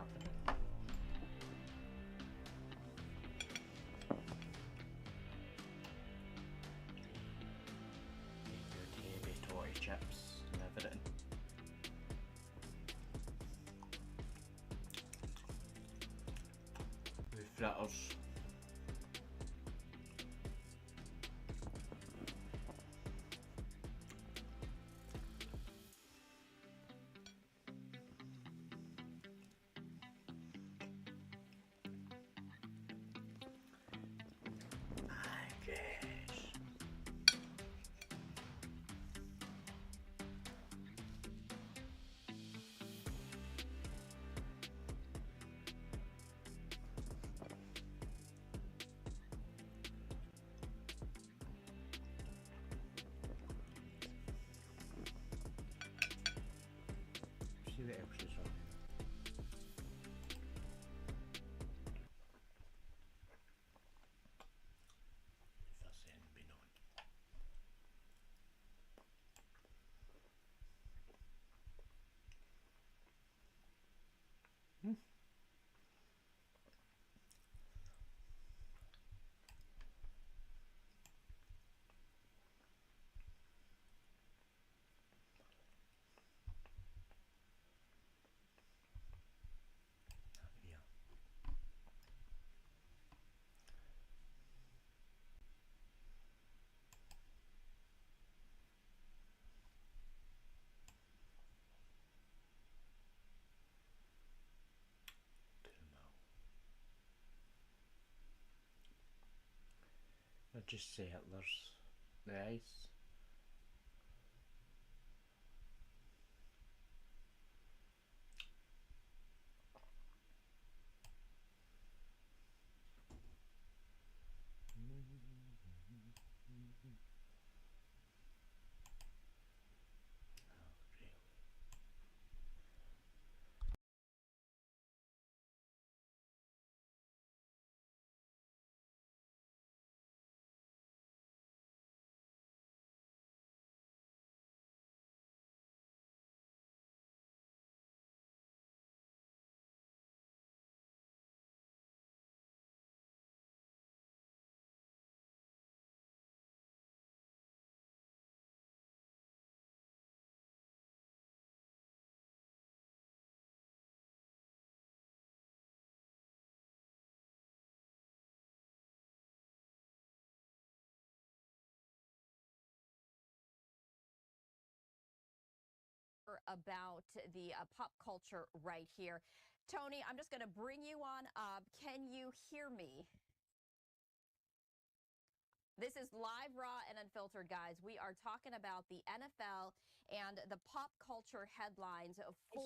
happening. Need your toy chips and everything. With fritters. See what else is on. If that's anything been on. Yeah. I'd just say Hitler's the ice. About the pop culture right here. Tony, I'm just going to bring you on up. Can you hear me? This is live, raw, and unfiltered, guys. We are talking about the NFL and the pop culture headlines for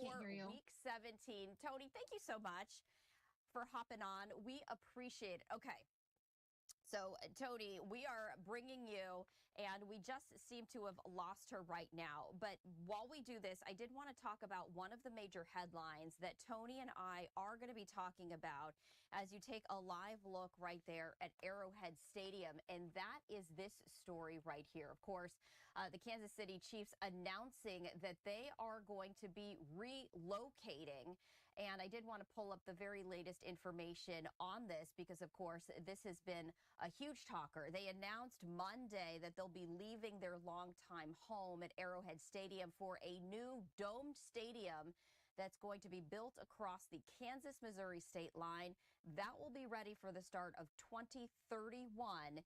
week 17. Tony, thank you so much for hopping on. We appreciate it. Okay. So, Tony, we are bringing you, and we just seem to have lost her right now. But while we do this, I did want to talk about one of the major headlines that Tony and I are going to be talking about as you take a live look right there at Arrowhead Stadium. And that is this story right here. Of course, the Kansas City Chiefs announcing that they are going to be relocating. And I did want to pull up the very latest information on this because, of course, this has been a huge talker. They announced Monday that they'll be leaving their longtime home at Arrowhead Stadium for a new domed stadium that's going to be built across the Kansas-Missouri state line. That will be ready for the start of 2031.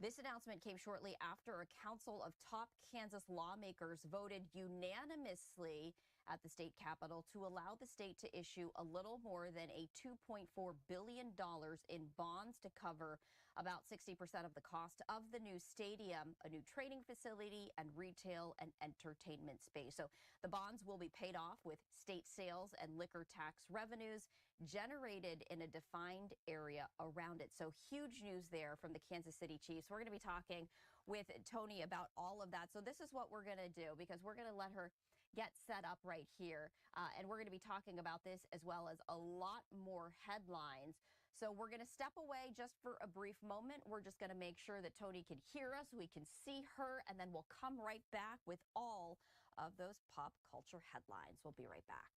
This announcement came shortly after a council of top Kansas lawmakers voted unanimously at the state capitol to allow the state to issue a little more than a $2.4 billion in bonds to cover about 60% of the cost of the new stadium, a new training facility, and retail and entertainment space. So the bonds will be paid off with state sales and liquor tax revenues generated in a defined area around it. So huge news there from the Kansas City Chiefs. We're going to be talking with Tony about all of that. So this is what we're going to do because we're going to let her get set up right here. And we're going to be talking about this as well as a lot more headlines. So we're going to step away just for a brief moment. We're just going to make sure that Tony can hear us, we can see her, and then we'll come right back with all of those pop culture headlines. We'll be right back.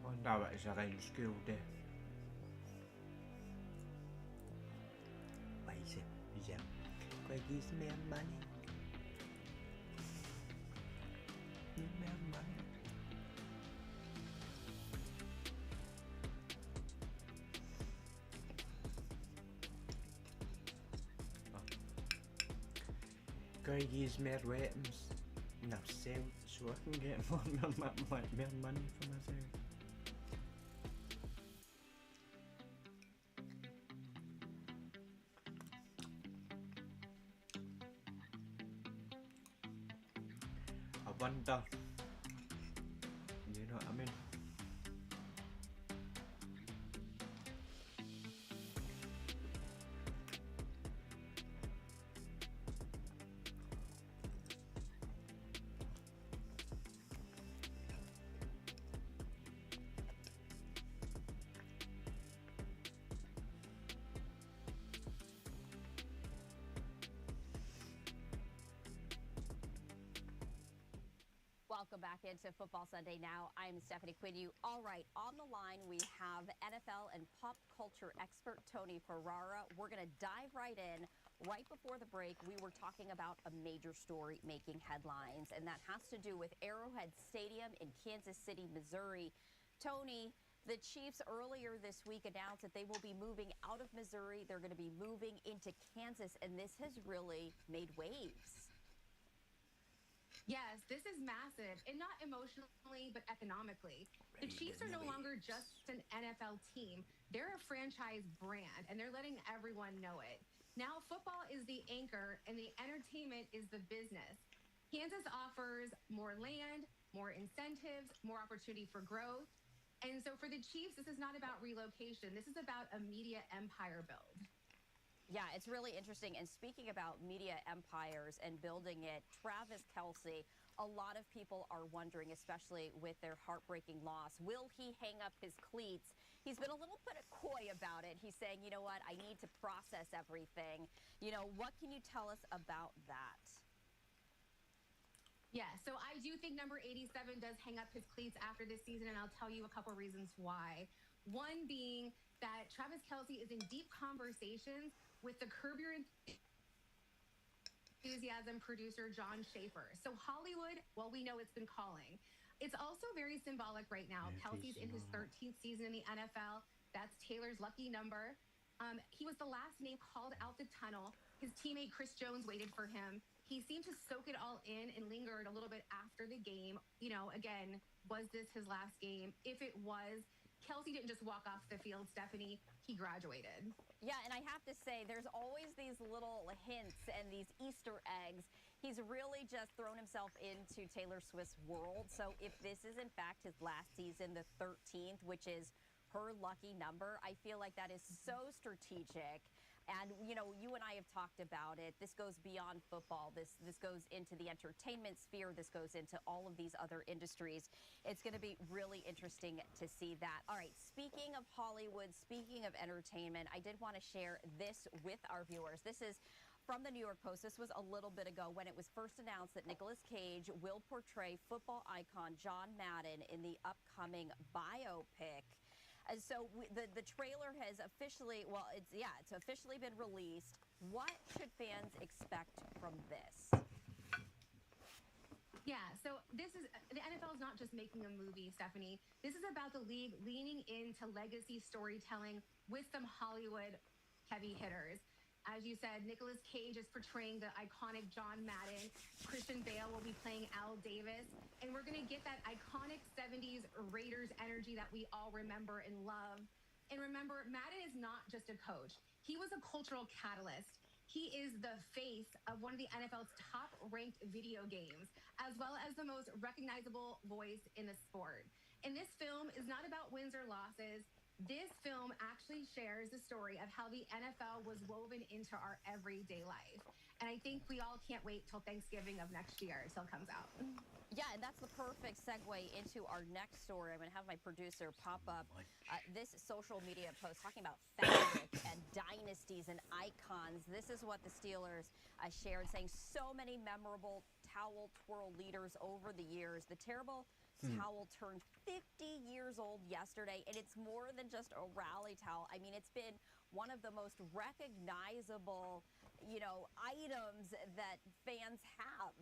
Wonder what is around school day. What is it? Is it? Quite gives me money. Give me money. Guy gives me weapons. Now sell so I can get more money for myself. I wonder. You know what I mean? Welcome back into Football Sunday Now. I'm Stephanie Quinn. All right, on the line we have NFL and pop culture expert Tony Ferrara. We're going to dive right in. Right before the break, we were talking about a major story making headlines, and that has to do with Arrowhead Stadium in Kansas City, Missouri. Tony, the Chiefs earlier this week announced that they will be moving out of Missouri. They're going to be moving into Kansas, and this has really made waves. Yes, this is massive, and not emotionally, but economically. The Chiefs are no longer just an NFL team. They're a franchise brand, and they're letting everyone know it. Now, football is the anchor, and the entertainment is the business. Kansas offers more land, more incentives, more opportunity for growth. And so for the Chiefs, this is not about relocation. This is about a media empire build. Yeah, it's really interesting. And speaking about media empires and building it, Travis Kelce, a lot of people are wondering, especially with their heartbreaking loss, will he hang up his cleats? He's been a little bit coy about it. He's saying, you know what, I need to process everything. You know, what can you tell us about that? Yeah, so I do think number 87 does hang up his cleats after this season, and I'll tell you a couple reasons why. One being that Travis Kelce is in deep conversations with the Curb Your Enthusiasm producer John Schaefer. So Hollywood, well, we know it's been calling. It's also very symbolic right now. Kelce's in his 13th season in the NFL. That's Taylor's lucky number. He was the last name called out the tunnel. His teammate Chris Jones waited for him. He seemed to soak it all in and lingered a little bit after the game. You know, again, was this his last game? If it was, Kelce didn't just walk off the field, Stephanie. He graduated. Yeah, and I have to say, there's always these little hints and these Easter eggs. He's really just thrown himself into Taylor Swift's world. So if this is, in fact, his last season, the 13th, which is her lucky number, I feel like that is so strategic. And, you know, you and I have talked about it. This goes beyond football. This goes into the entertainment sphere. This goes into all of these other industries. It's going to be really interesting to see that. All right, speaking of Hollywood, speaking of entertainment, I did want to share this with our viewers. This is from the New York Post. This was a little bit ago when it was first announced that Nicolas Cage will portray football icon John Madden in the upcoming biopic. And so the trailer has officially, well, it's officially been released. What should fans expect from this? Yeah, so the NFL is not just making a movie, Stephanie. This is about the league leaning into legacy storytelling with some Hollywood heavy hitters. As you said, Nicolas Cage is portraying the iconic John Madden. Christian Bale will be playing Al Davis. And we're going to get that iconic 70s Raiders energy that we all remember and love. And remember, Madden is not just a coach. He was a cultural catalyst. He is the face of one of the NFL's top-ranked video games, as well as the most recognizable voice in the sport. And this film is not about wins or losses. This film actually shares the story of how the NFL was woven into our everyday life. And I think we all can't wait till Thanksgiving of next year till it comes out. Yeah, and that's the perfect segue into our next story. I'm going to have my producer pop up this social media post talking about fabric and dynasties and icons. This is what the Steelers shared, saying so many memorable towel twirl leaders over the years. The terrible towel turned 50 years old yesterday, and it's more than just a rally towel. I mean, it's been one of the most recognizable, items that fans have.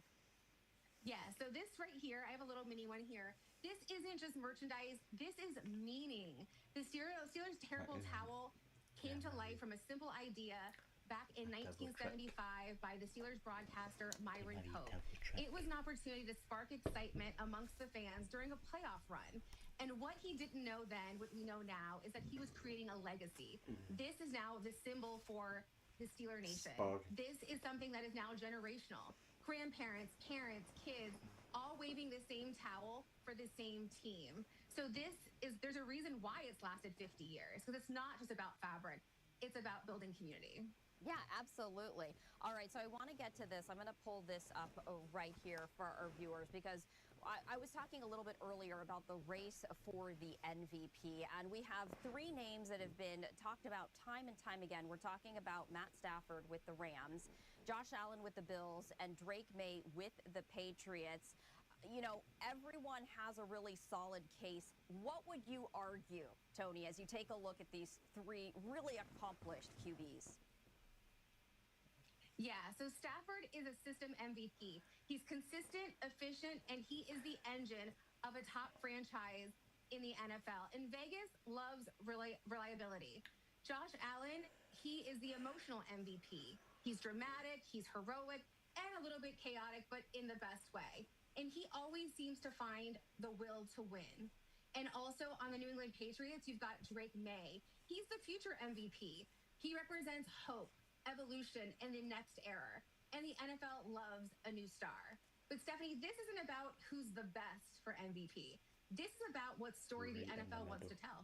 Yeah, so this right here, I have a little mini one here. This isn't just merchandise, this is meaning. The Steelers terrible towel came to life from a simple idea back in 1975 by the Steelers broadcaster Myron Pope. It was an opportunity to spark excitement amongst the fans during a playoff run. And what he didn't know then, what we know now, is that he was creating a legacy. This is now the symbol for the Steeler Nation. This is something that is now generational. Grandparents, parents, kids, all waving the same towel for the same team. So there's a reason why it's lasted 50 years, because it's not just about fabric, it's about building community. Yeah, absolutely. All right, so I want to get to this. I'm going to pull this up right here for our viewers, because I was talking a little bit earlier about the race for the MVP, and we have three names that have been talked about time and time again. We're talking about Matt Stafford with the Rams, Josh Allen with the Bills, and Drake May with the Patriots. Everyone has a really solid case. What would you argue, Tony, as you take a look at these three really accomplished QBs? Yeah, so Stafford is a system MVP. He's consistent, efficient, and he is the engine of a top franchise in the NFL. And Vegas loves reliability. Josh Allen, he is the emotional MVP. He's dramatic, he's heroic, and a little bit chaotic, but in the best way. And he always seems to find the will to win. And also on the New England Patriots, you've got Drake May. He's the future MVP. He represents hope, evolution, and the next era. And the NFL loves a new star. But Stephanie, this isn't about who's the best for MVP. This is about what story the NFL wants to tell.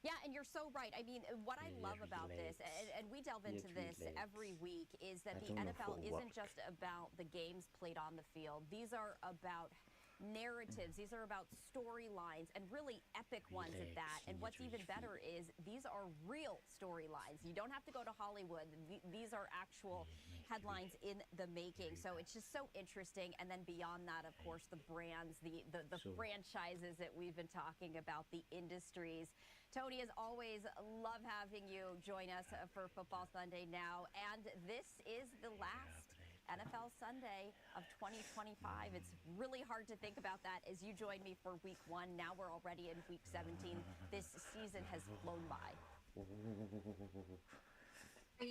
Yeah, and you're so right. I mean, what I love about this, and we delve into this every week, is that the NFL isn't just about the games played on the field. These are about narratives. These are about storylines, and really epic ones at that. And what's even better is these are real storylines. You don't have to go to Hollywood. These are actual headlines in the making. So it's just so interesting. And then beyond that, of course, the brands, the franchises that we've been talking about, the industries. Tony, as always, love having you join us for Football Sunday now. And this is the last NFL Sunday of 2025. It's really hard to think about that as you join me for week 1. Now we're already in week 17. This season has flown by. I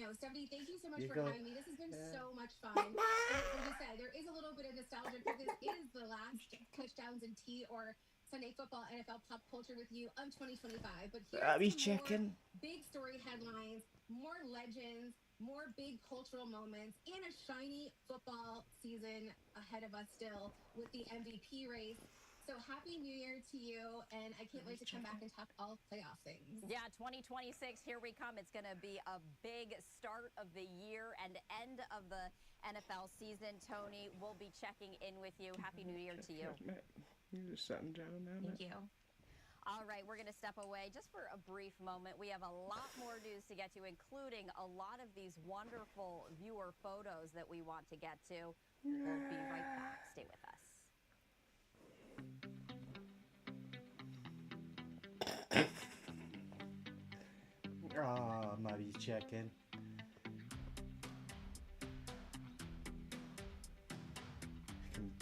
know. Stephanie, thank you so much for having me. This has been so much fun. And like you said, there is a little bit of nostalgia because this is the last touchdowns and tea or Sunday football NFL pop culture with you of 2025. But here's more big story headlines, more legends, more big cultural moments, and a shiny football season ahead of us still with the MVP race. So happy New Year to you, and I can't wait to come back and talk all playoff things. Yeah, 2026, here we come. It's going to be a big start of the year and end of the NFL season. Tony, we'll be checking in with you. Happy New Year to you. You're just sitting down now. Thank you. All right, we're going to step away just for a brief moment. We have a lot more news to get to, including a lot of these wonderful viewer photos that we want to get to. We'll be right back. Stay with us. Oh, Maddie's checking.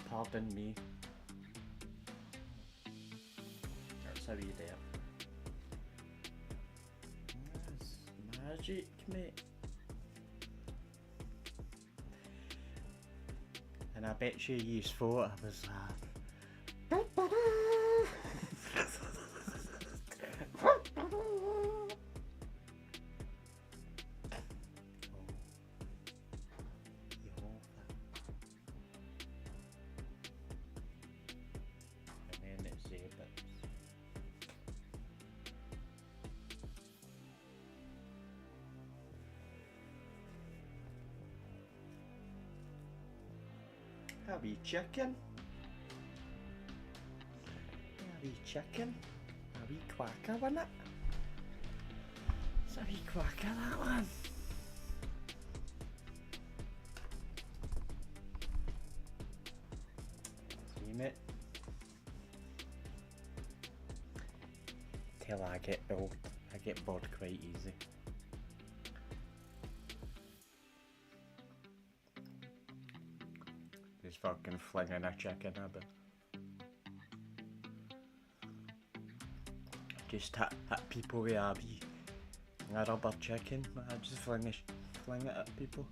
Popping me. That's how you do it. That's magic, mate. And I bet you thought I was and then it's Zabbits. A wee chicken. A wee chicken. A wee quacker, wasn't it? It's a wee quacker, that one. See, mate? Till I get bored. I get bored quite easy. Just fucking flinging a chicken a bit. Just hit people with a wee rubber chicken. I just fling it at people.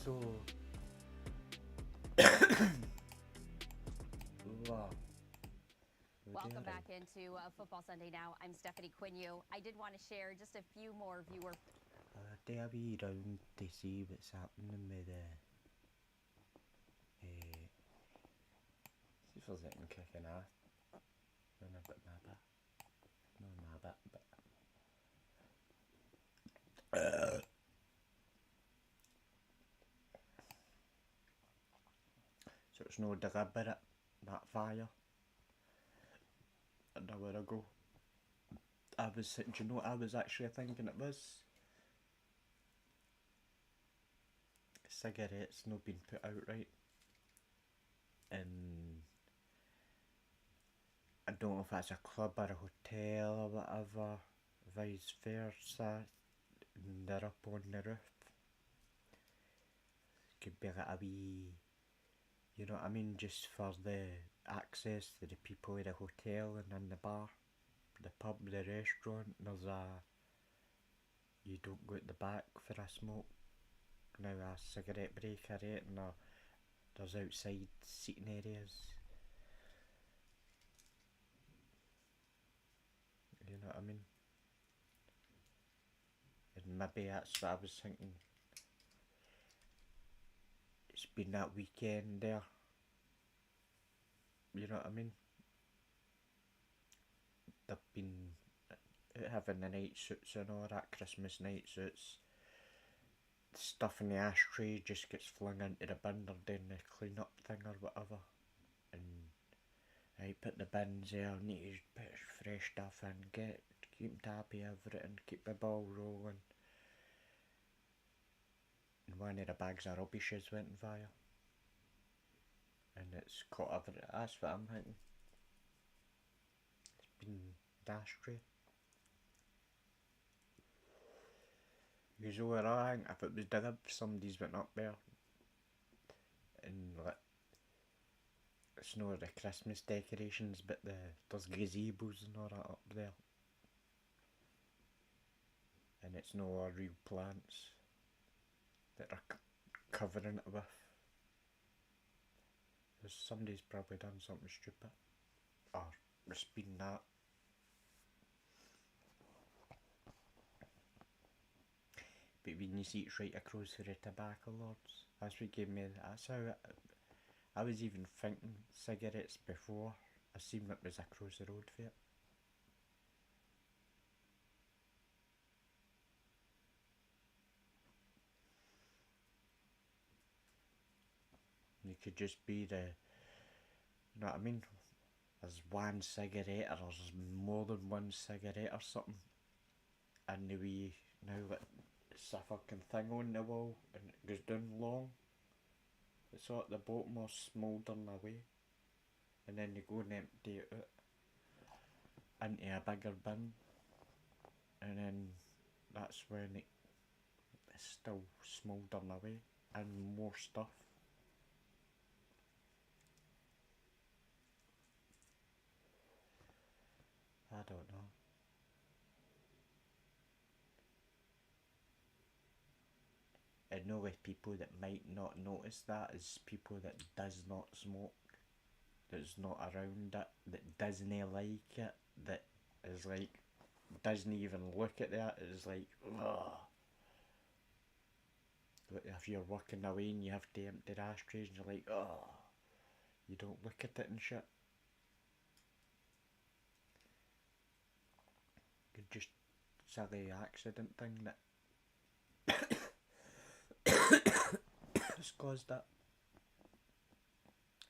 So Welcome back into Football Sunday now. I'm Stephanie Quinu. I did want to share just a few more viewer. Do a wee round to see what's happening with see if there's anything kicking off. Run a bit my bit. No my bit, but so it's no deliberate, that fire. An hour ago. Do you know what I was actually thinking it was? Cigarettes not been put out right. And I don't know if that's a club or a hotel or whatever, vice versa. They're up on the roof. Could be like a wee, you know what I mean, just for the access to the people in the hotel and in the bar, the pub, the restaurant. There's you don't go at the back for a smoke. Now a cigarette break or anything, or there's outside seating areas. You know what I mean? And maybe that's what I was thinking. It's been that weekend there. You know what I mean? They've been having the night suits and all that, Christmas night suits. Stuff in the ashtray just gets flung into the bin or down the clean up thing or whatever. And I put the bins there, need to put fresh stuff in, keep tappy everything, keep the ball rolling. And one of the bags of rubbishes went in fire. And it's caught everything. That's what I'm thinking. It's been the ashtray. Because over I think if it was delivered, somebody's went up there and like, it's not the Christmas decorations, but there's gazebos and all that up there. And it's no all real plants that are covering it with. Somebody's probably done something stupid. Or it's been that. But when you see it's right across for the tobacco lords, that's what gave me, that's how I was even thinking cigarettes before I seen what was across the road for it. You could just be you know what I mean? There's one cigarette or there's more than one cigarette or something. And the wee, now like, it's a fucking thing on the wall and it goes down long. It's all at the bottom or smouldering away. And then you go and empty it out into a bigger bin. And then that's when it's still smouldering away. and more stuff. I don't know. I know with people that might not notice that is people that does not smoke, that's not around it, that doesn't like it, that is like, doesn't even look at that, is like, ugh. But if you're working away and you have to empty the ashtrays and you're like, oh, you don't look at it and shit. You're just silly accident thing that has caused it.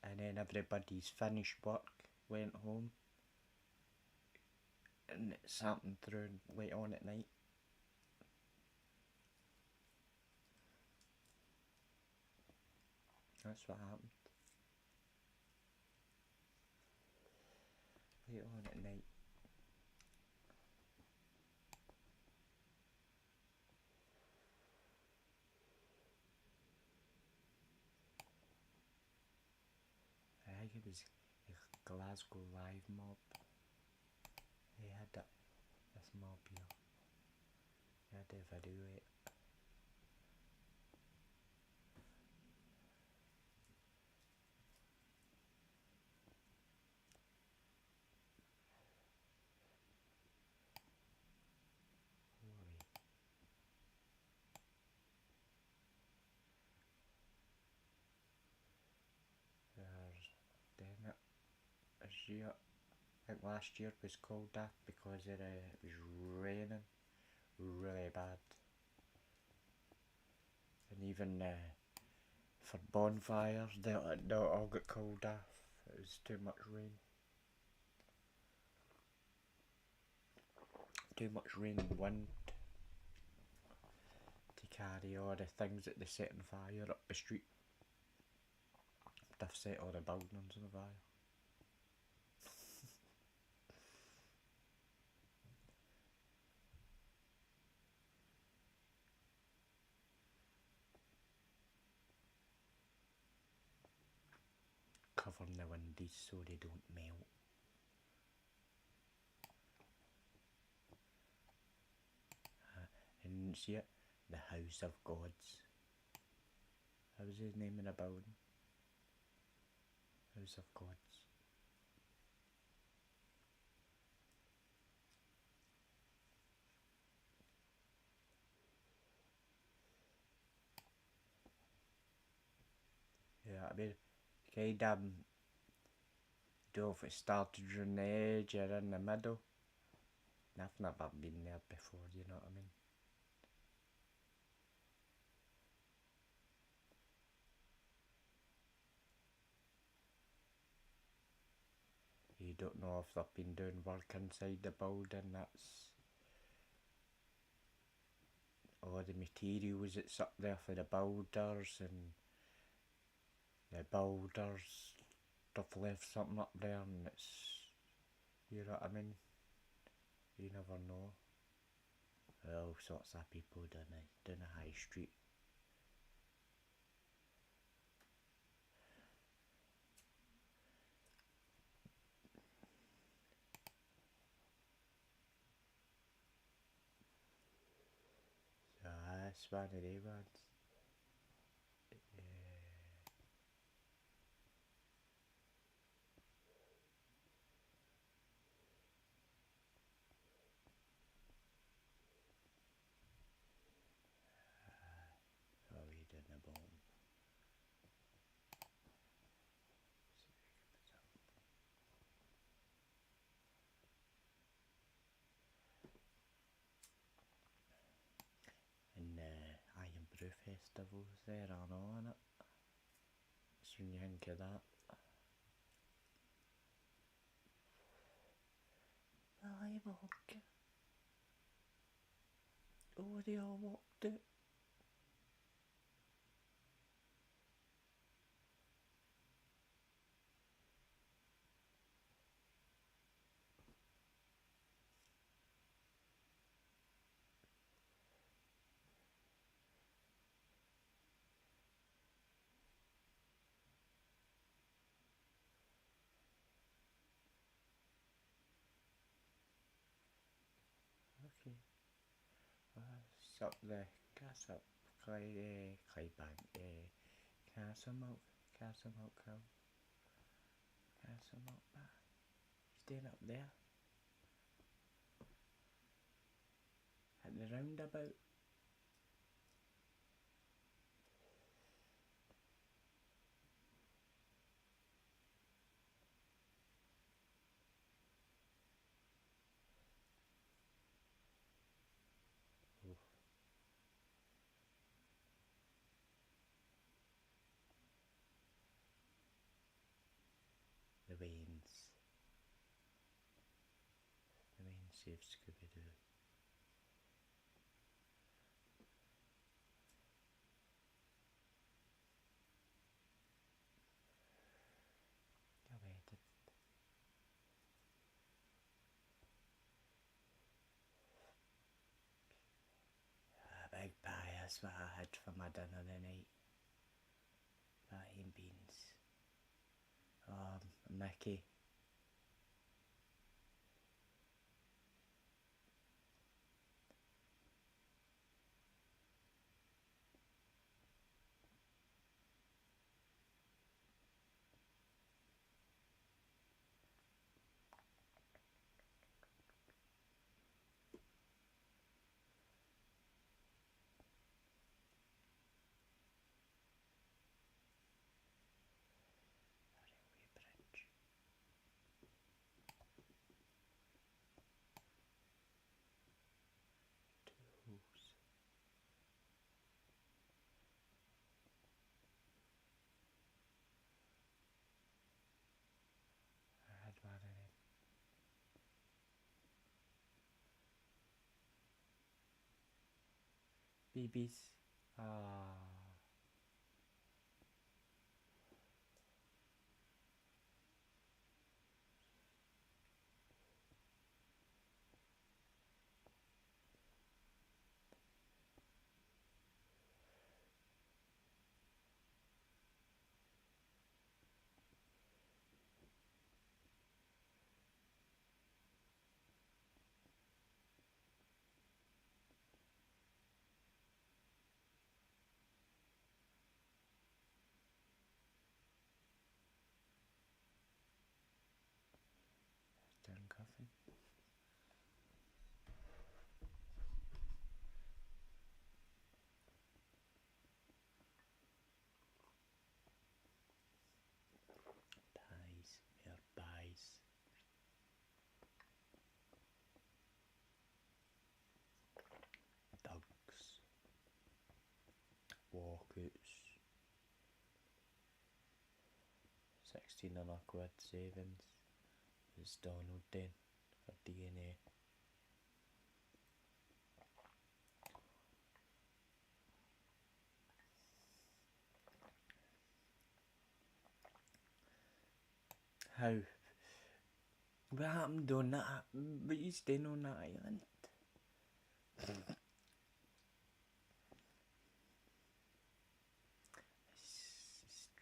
And then everybody's finished work, went home, and it's happened through late on at night. That's what happened. Late on at night. I think it was a Glasgow Live mob. They had that, this mob here. They had a video of it. Then it this year, I think last year was called that because it was raining really bad. And even for bonfires, they all got called off. It was too much rain. Too much rain and wind to carry all the things that they set on fire up the street. They've set all the buildings on fire. Covering the windows so they don't melt. And see it? The House of Gods. That was his name in the building. House of Gods. Yeah, I mean, kind of, don't know if it started on the edge or in the middle. I've never been there before, you know what I mean? You don't know if they've been doing work inside the building, that's all the materials that's up there for the builders, and the builders they've left something up there and it's, you know what I mean? You never know. All sorts of people down the high street. So that's one of the ones. Oh, we did the bomb. And Iron Brew Festival's there, I know, innit? That's when you think of that. I walk. Oh, they all walked it. up the gas up Clydebank, Castlemilk, Castlemilk Hill, Castlemilk Bar. Staying up there at the roundabout. The Waynes. The Wayne save Scooby-Doo. A big pie, that's what I had for my dinner tonight. Pie and beans. Mickey. I had one of them. BBs. Done coughing. Pies, mere pies. Dogs. Walkouts. 16 and a quid savings. Is Donald then for DNA? How? What happened on that? But you staying on that island? He's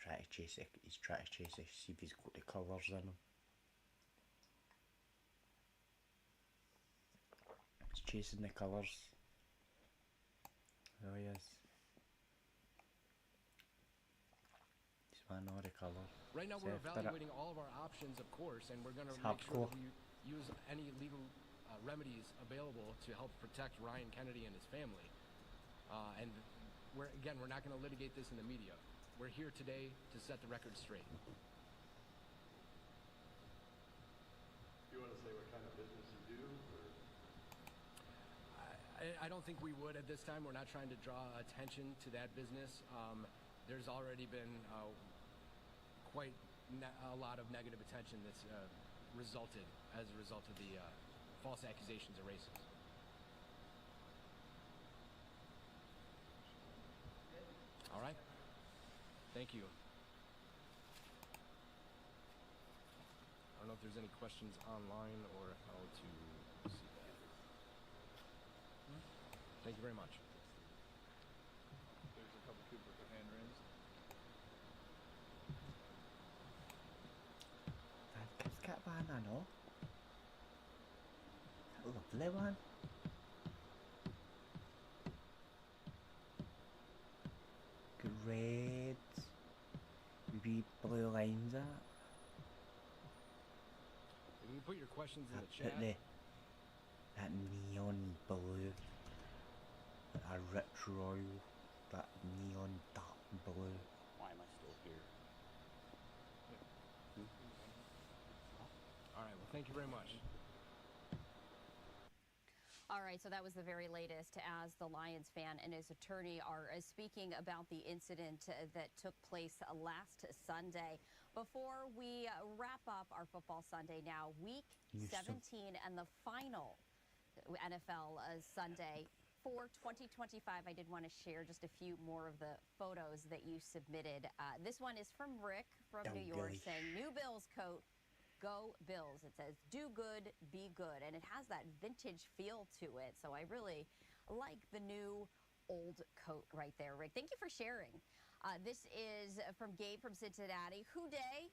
trying to chase it. He's trying to chase it. See if he's got the colours in him. He's chasing the colours. Oh yes. He's one all the colours. Right now we're evaluating all of our options, of course, and we're going to make sure that we use any legal remedies available to help protect Ryan Kennedy and his family. And we're not going to litigate this in the media. We're here today to set the record straight. You want to say what kind of business you do? Or? I don't think we would at this time. We're not trying to draw attention to that business. There's already been quite a lot of negative attention that's resulted as a result of the false accusations of racism. All right. Thank you. I don't know if there's any questions online or how to see that. Thank you very much. There's a couple people with their hand raised. That's got one, I know. That lovely one. put your questions in the That, chat. that neon blue, that rich royal, that neon dark blue. Why am I still here? All right, well, thank you very much. All right, so that was the very latest as the Lions fan and his attorney are speaking about the incident that took place last Sunday. Before we wrap up our Football Sunday now, Week 17 and the final NFL Sunday for 2025, I did want to share just a few more of the photos that you submitted. This one is from Rick from New York saying, "New Bills coat. Go Bills." It says, "Do good, be good." And it has that vintage feel to it. So I really like the new old coat right there, Rick. Thank you for sharing. This is from Gabe from Cincinnati. Who day?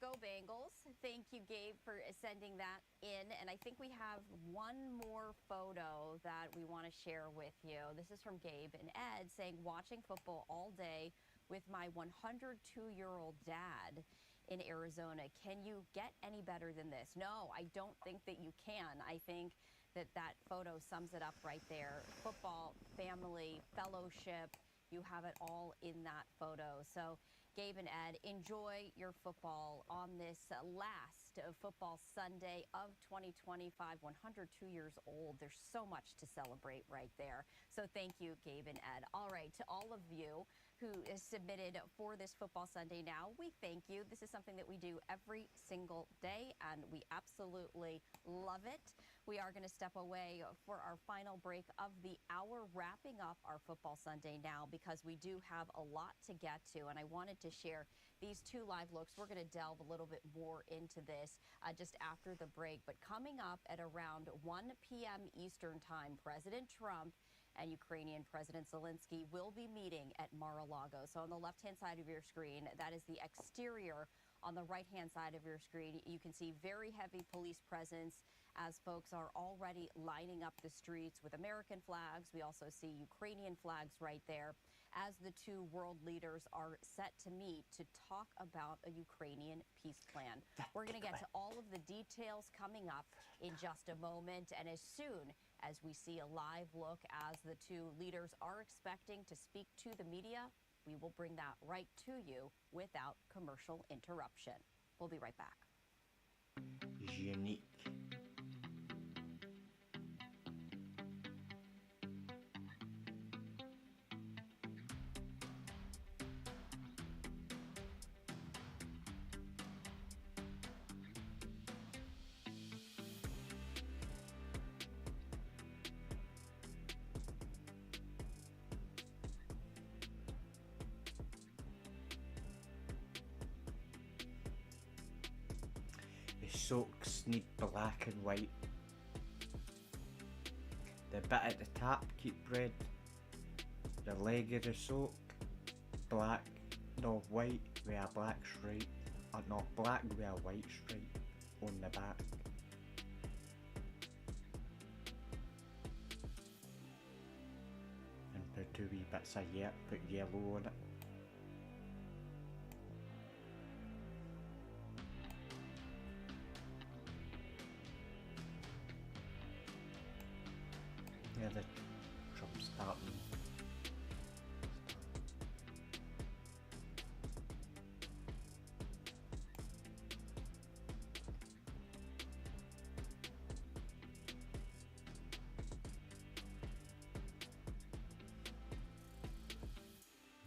Go Bengals. Thank you, Gabe, for sending that in. And I think we have one more photo that we want to share with you. This is from Gabe and Ed saying, "Watching football all day with my 102-year-old dad in Arizona. Can you get any better than this?" No, I don't think that you can. I think that that photo sums it up right there. Football, family, fellowship, you have it all in that photo. So Gabe and Ed, enjoy your football on this last football Sunday of 2025, 102 years old. There's so much to celebrate right there. So thank you, Gabe and Ed. All right, to all of you who is submitted for this Football Sunday now, we thank you. This is something that we do every single day, and we absolutely love it. We are going to step away for our final break of the hour, wrapping up our Football Sunday now because we do have a lot to get to, and I wanted to share these two live looks. We're going to delve a little bit more into this just after the break, but coming up at around 1 p.m. Eastern Time, President Trump and Ukrainian President Zelensky will be meeting at Mar-a-Lago. So on the left-hand side of your screen, that is the exterior. On the right-hand side of your screen, you can see very heavy police presence as folks are already lining up the streets with American flags. We also see Ukrainian flags right there as the two world leaders are set to meet to talk about a Ukrainian peace plan. We're going to get to all of the details coming up in just a moment, and as soon as we see a live look as the two leaders are expecting to speak to the media, we will bring that right to you without commercial interruption. We'll be right back. Unique. The socks need black and white. The bit at the top keep red. The leg of the sock black, no white with a black stripe, or not black with a white stripe on the back. And put two wee bits of put yellow on it. Yeah, the Trump's starting.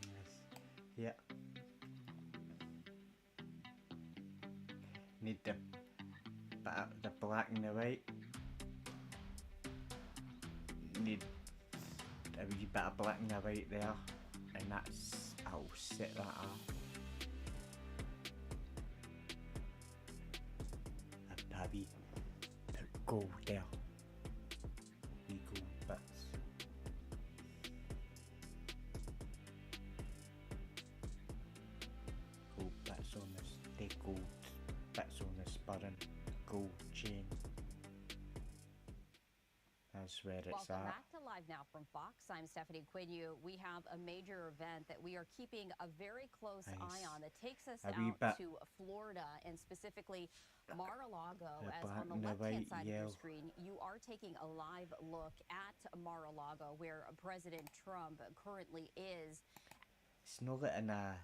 Yes. Yeah. Need the black and the white. Need a wee bit of black and white there, and that's, I'll set that up. A wee gold there, wee gold bits. Gold bits on this, the gold bits on the spurring, gold chain. That's where it's Welcome at. back to Live live now from Fox. I'm Stephanie Quinu. We have a major event that we are keeping a very close eye on that takes us out to Florida and specifically Mar-a-Lago. As on the left-hand side of your screen, you are taking a live look at Mar-a-Lago, where President Trump currently is. It's not getting a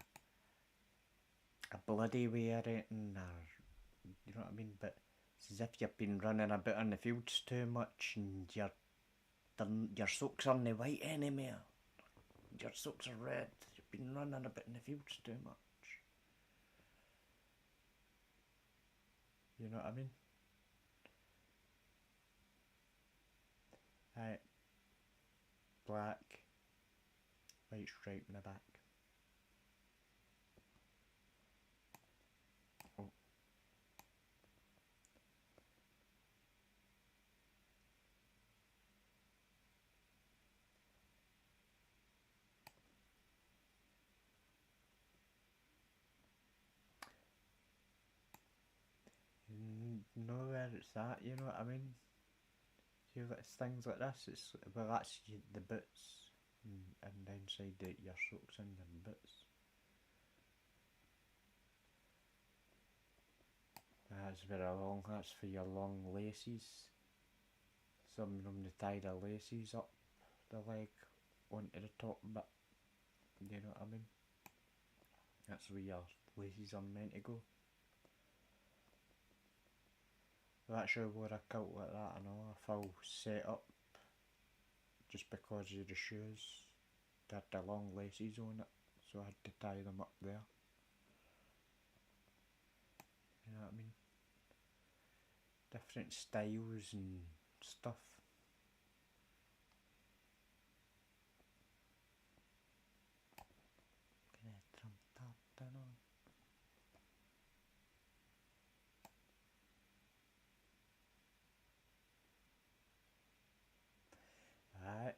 bloody way or anything, or you know what I mean, but it's as if you've been running about in the fields too much and your socks aren't white anymore. Your socks are red. You've been running about in the fields too much. You know what I mean? Right. Black. White stripe in the back. Oh. Know where it's at, you know what I mean? See, it's things like this, well, that's the boots, and inside your socks and the boots. That's very long, that's for your long laces. Some of them, they tie the laces up the leg onto the top bit, you know what I mean? That's where your laces are meant to go. I've actually wore a kilt like that and all, a full set up, just because of the shoes. They had the long laces on it, so I had to tie them up there. You know what I mean? Different styles and stuff. Right.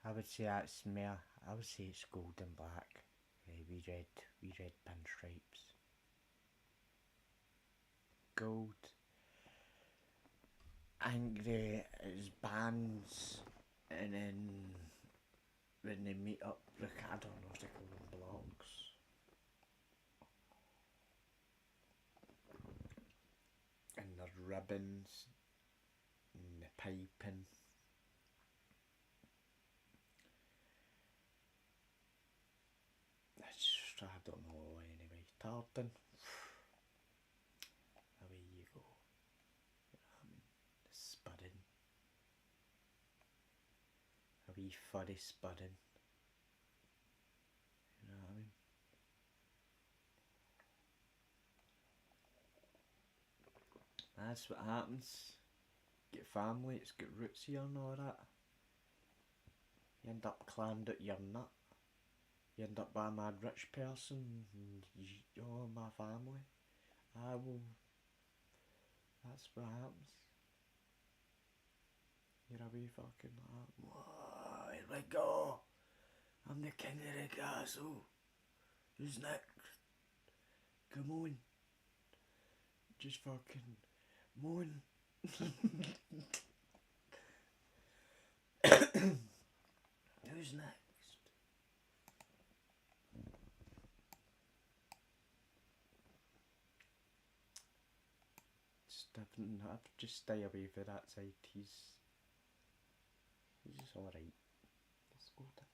I would say that's more, I would say it's gold and black. Wee red pinstripes. Gold. Angry is bands, and then when they meet up, I don't know what they call them, blocks. And there's ribbons, and the piping. I don't know anyway. Tartan. Away you go. Spudding. A wee furry spudding. You know what I mean? That's what happens. Get family, it's got roots here and all that. You end up clammed out your nut. You end up by a mad rich person, and you're my family. That's what happens. You're a wee fucking like, whoa, here we go. I'm the king of the castle. Who's next? Come on. Just fucking moan. Who's next? I'd just stay away from that side. He's alright. Let's go to.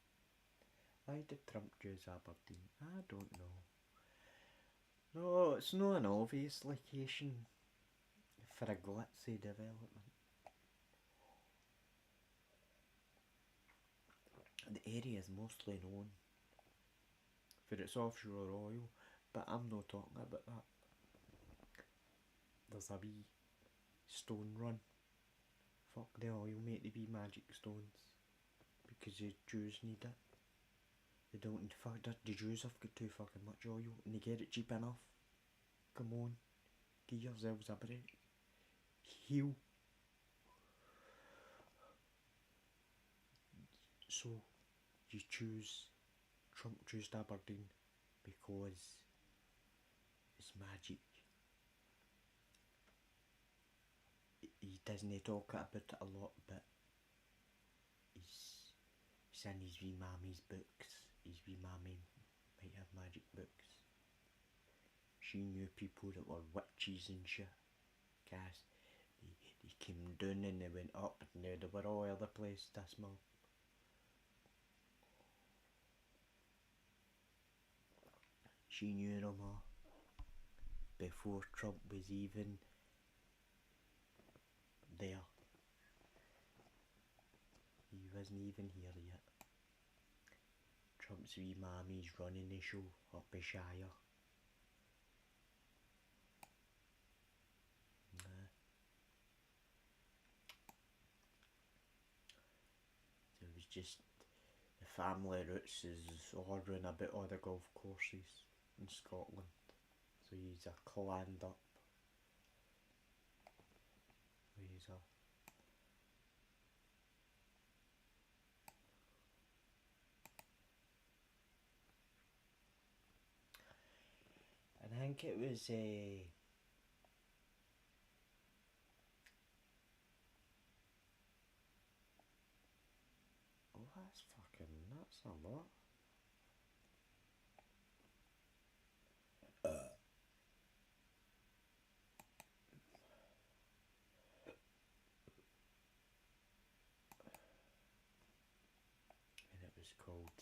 Why did Trump choose Aberdeen? I don't know. No, it's not an obvious location for a glitzy development. The area is mostly known for its offshore oil, but I'm not talking about that. There's a wee stone run. Fuck the oil, mate, the wee magic stones. Because the Jews need it. They don't need the Jews have got too fucking much oil and they get it cheap enough. Come on. Give yourselves a break. Heal. So you choose Trump chose Aberdeen because it's magic. He doesn't talk about it a lot, but he's in his wee mammy's books. His wee mammy might have magic books. She knew people that were witches and shit. Guys, they came down and they went up, and now they were all over the place, this mob. She knew them all before Trump was even there. He wasn't even here yet. Trump's wee mammy's running the show up in Shire. It was just the family roots is ordering about all the golf courses in Scotland. So he's a claned up. He's a I think it was oh, that's fucking nuts, I'm not. And it was called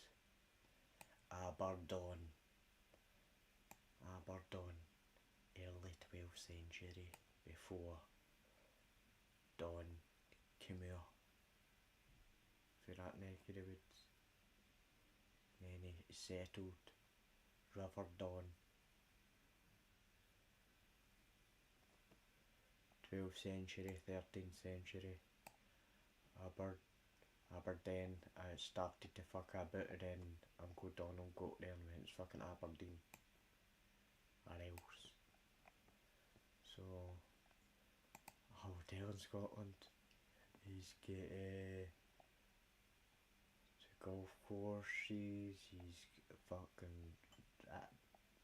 Aberdeen, early 12th century, before Don came out for that neck of the woods. And then he settled River Don. 12th century, 13th century, Aberdeen started to fuck about, and then Uncle Donald got there and went, it's fucking Aberdeen or else. So a hotel in Scotland, he's got golf courses, he's fucking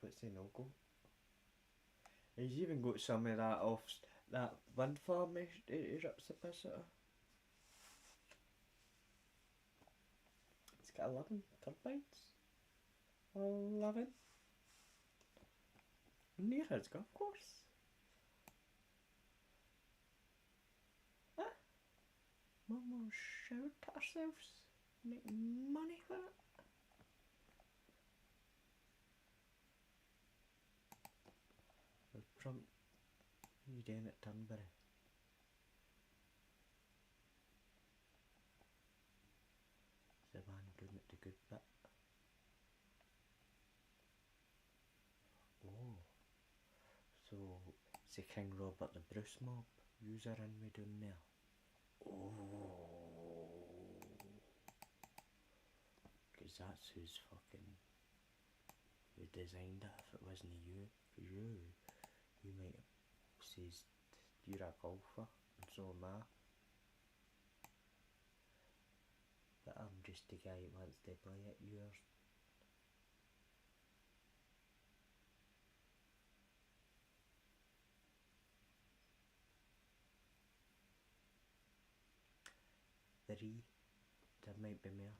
what's the no-go? He's even got some of that off that wind farm he rips the piss out of. It's got 11 turbines. 11. Near his golf course. Mum will shout at ourselves, make money for it. So Trump, he's doing at Turnberry. The man doing it the good bit. Oh, so it's the King Robert the Bruce mob. Yous are in me down there. Oh, because that's who's fucking who designed it. If it wasn't you, you might have said you're a golfer and so am I. But I'm just the guy who wants to play at yours. Three, there might be more.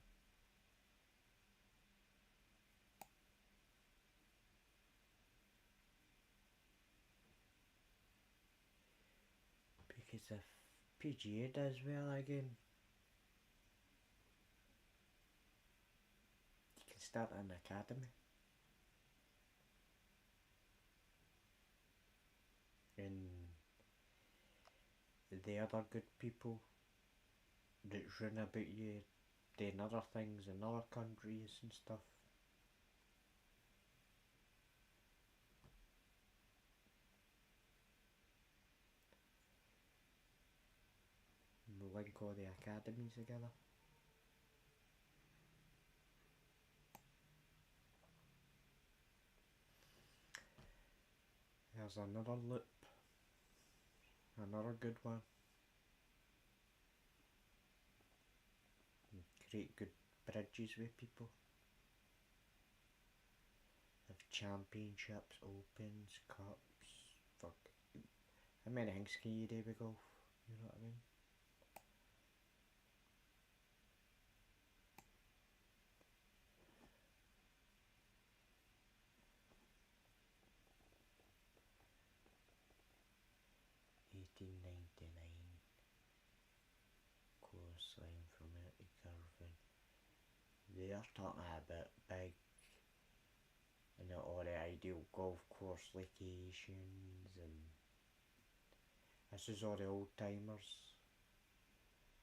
Because if PGA does well again, you can start an academy. And the other good people that run about you doing other things in other countries and stuff, and we'll link all the academies together. There's another loop, another good one. Create good bridges with people. Have championships, opens, cups, fuck. How many things can you do with golf? You know what I mean? $18.99 coastline from it to Curvin. They are talking about big and all the ideal golf course locations, and this is all the old timers.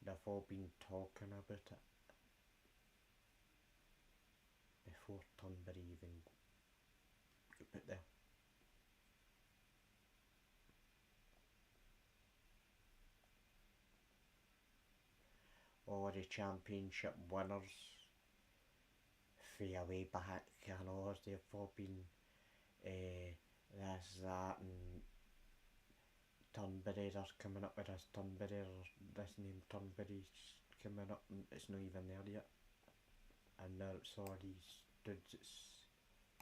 They've all been talking about it before Tunbury even got put there. All the championship winners fay away back and all, they've all been this, that, and Tunbury, they're coming up with this Tunbury, or this name Tunbury's coming up, and it's not even there yet. And now it's all these dudes, it's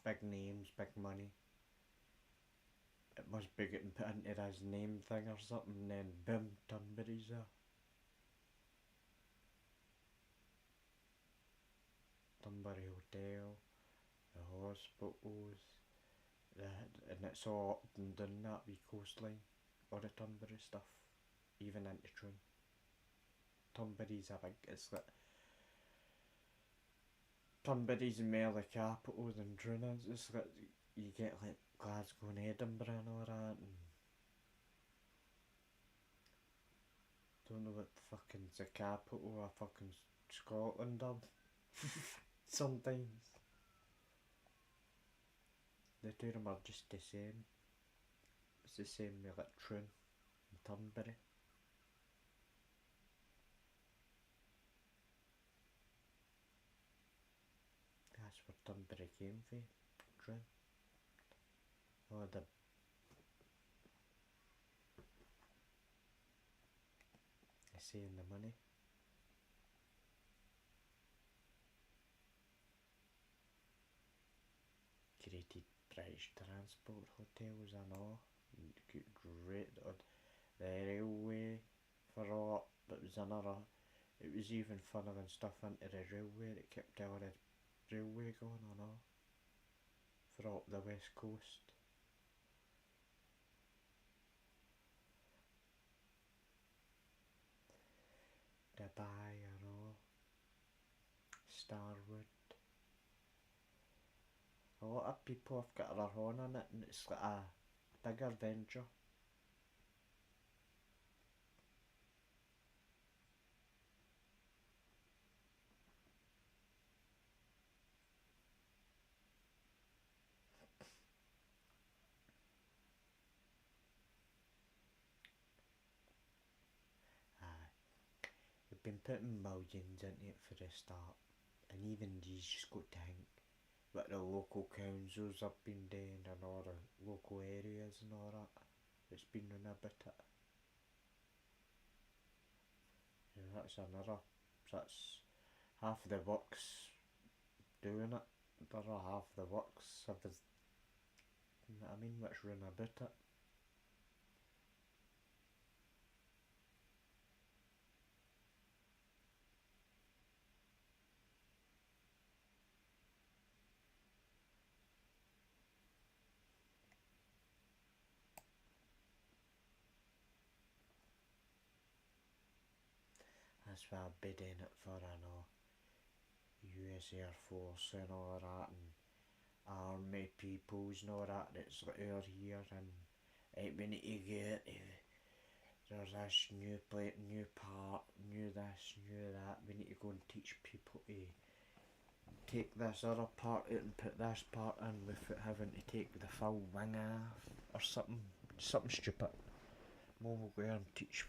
big names, big money. It must be getting put into his name thing or something, and then boom, Tunbury's there. Tunbury Hotel, the hospitals, and it's all up and down that wee coastline, all the Tunbury stuff, even into Troon. Tunbury's a big, it's like, Tunbury's more the capital than Troon is. It's like, you get like Glasgow and Edinburgh and all that, and don't know what fucking's the capital of fucking Scotland of. Sometimes the two of them are just the same. It's the same with like Troon and Tunbury. That's where Tunbury came from, Troon. Oh, the saying the money. Created British Transport hotels and all. Great. The railway for all, but it was another. It was even funneling stuff into the railway. It kept all the railway going on all for all the west coast. Dubai and all. Starwood. A lot of people have got their horn on it, and it's like a big adventure. They've been putting millions into it for the start, and even these just got to think what the local councils have been doing and all the local areas and all that. It's been on a bit it. Yeah, that's another. That's half the works doing it. The other half the works have, you know what I mean, what's run about it. That's why I've been doing it for, I know, US Air Force and all that, and army peoples and all that, that's like out here, and we need to get, there's this new plate, new part, new this, new that, we need to go and teach people to take this other part out and put this part in without having to take the full wing off, or something stupid. Mum will go and teach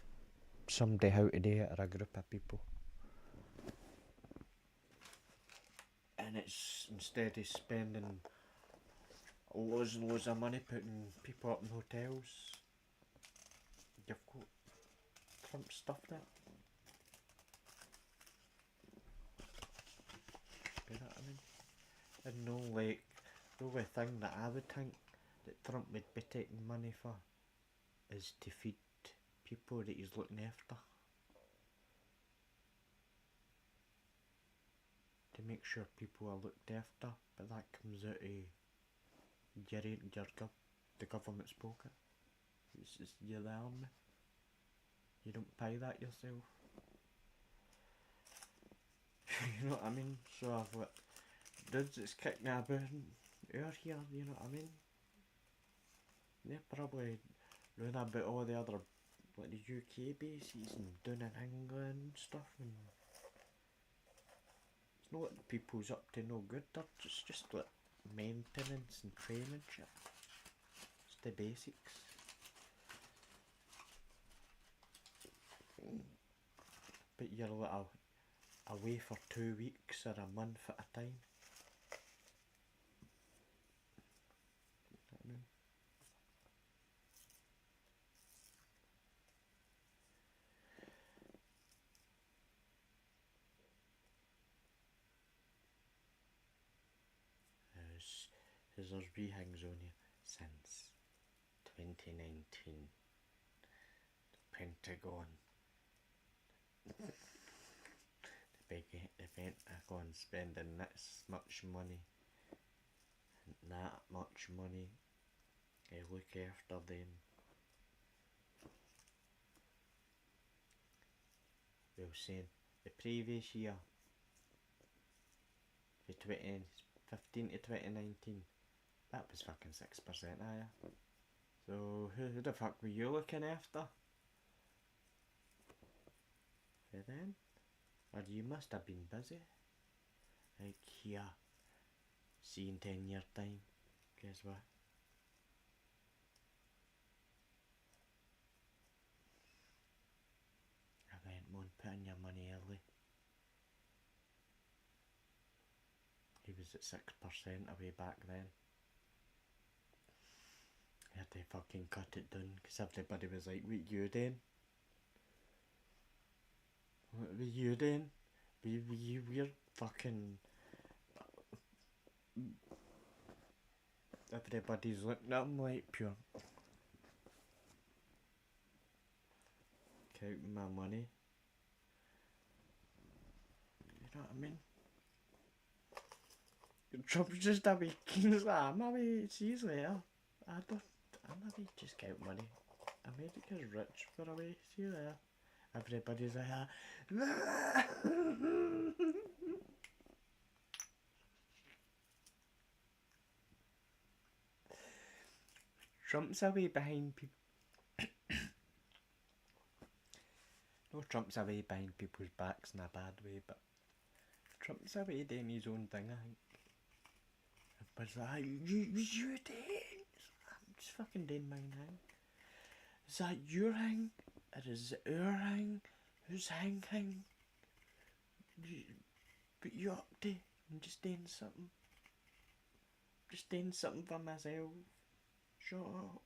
somebody how to do it, or a group of people. And it's, instead of spending loads and loads of money putting people up in hotels, you've got Trump stuff there. You know what I mean? And no, like, the only thing that I would think that Trump would be taking money for is to feed people that he's looking after. To make sure people are looked after, but that comes out of the government's pocket. It's just you're the army. You don't pay that yourself. You know what I mean? So I've got dudes that's kicking about out here, you know what I mean? They're probably doing about all the other, like the UK bases and down in England and stuff, and it's not that the people's up to no good, they're just like maintenance and training shit. It's the basics. But you're like away for 2 weeks or a month at a time. I mean, there's wee things on here since 2019. The Pentagon. The Pentagon spending this much money and that much money to look after them. They were saying the previous year, the 2015 to 2019, that was fucking 6% higher. So who the fuck were you looking after? For then? Or you must have been busy. Like here, see in 10 years time, guess what? I went on putting your money early. He was at 6% away back then. I had to fucking cut it down because everybody was like, what you doing? What were you doing? We're fucking... Everybody's looking at him like pure. Counting my money. You know what I mean? Trump's just a wee king's like, maybe see later. I maybe just count money. America's rich for a way, see there. Everybody's like, Trump's away behind people. No, Trump's away behind people's backs in a bad way, but Trump's away doing his own thing, I think. Everybody's like, you doing? I'm just fucking doing mine thing. Is that your thing? It is our thing? Whose thing? But you up to? I'm just doing something. Just doing something for myself. Shut up.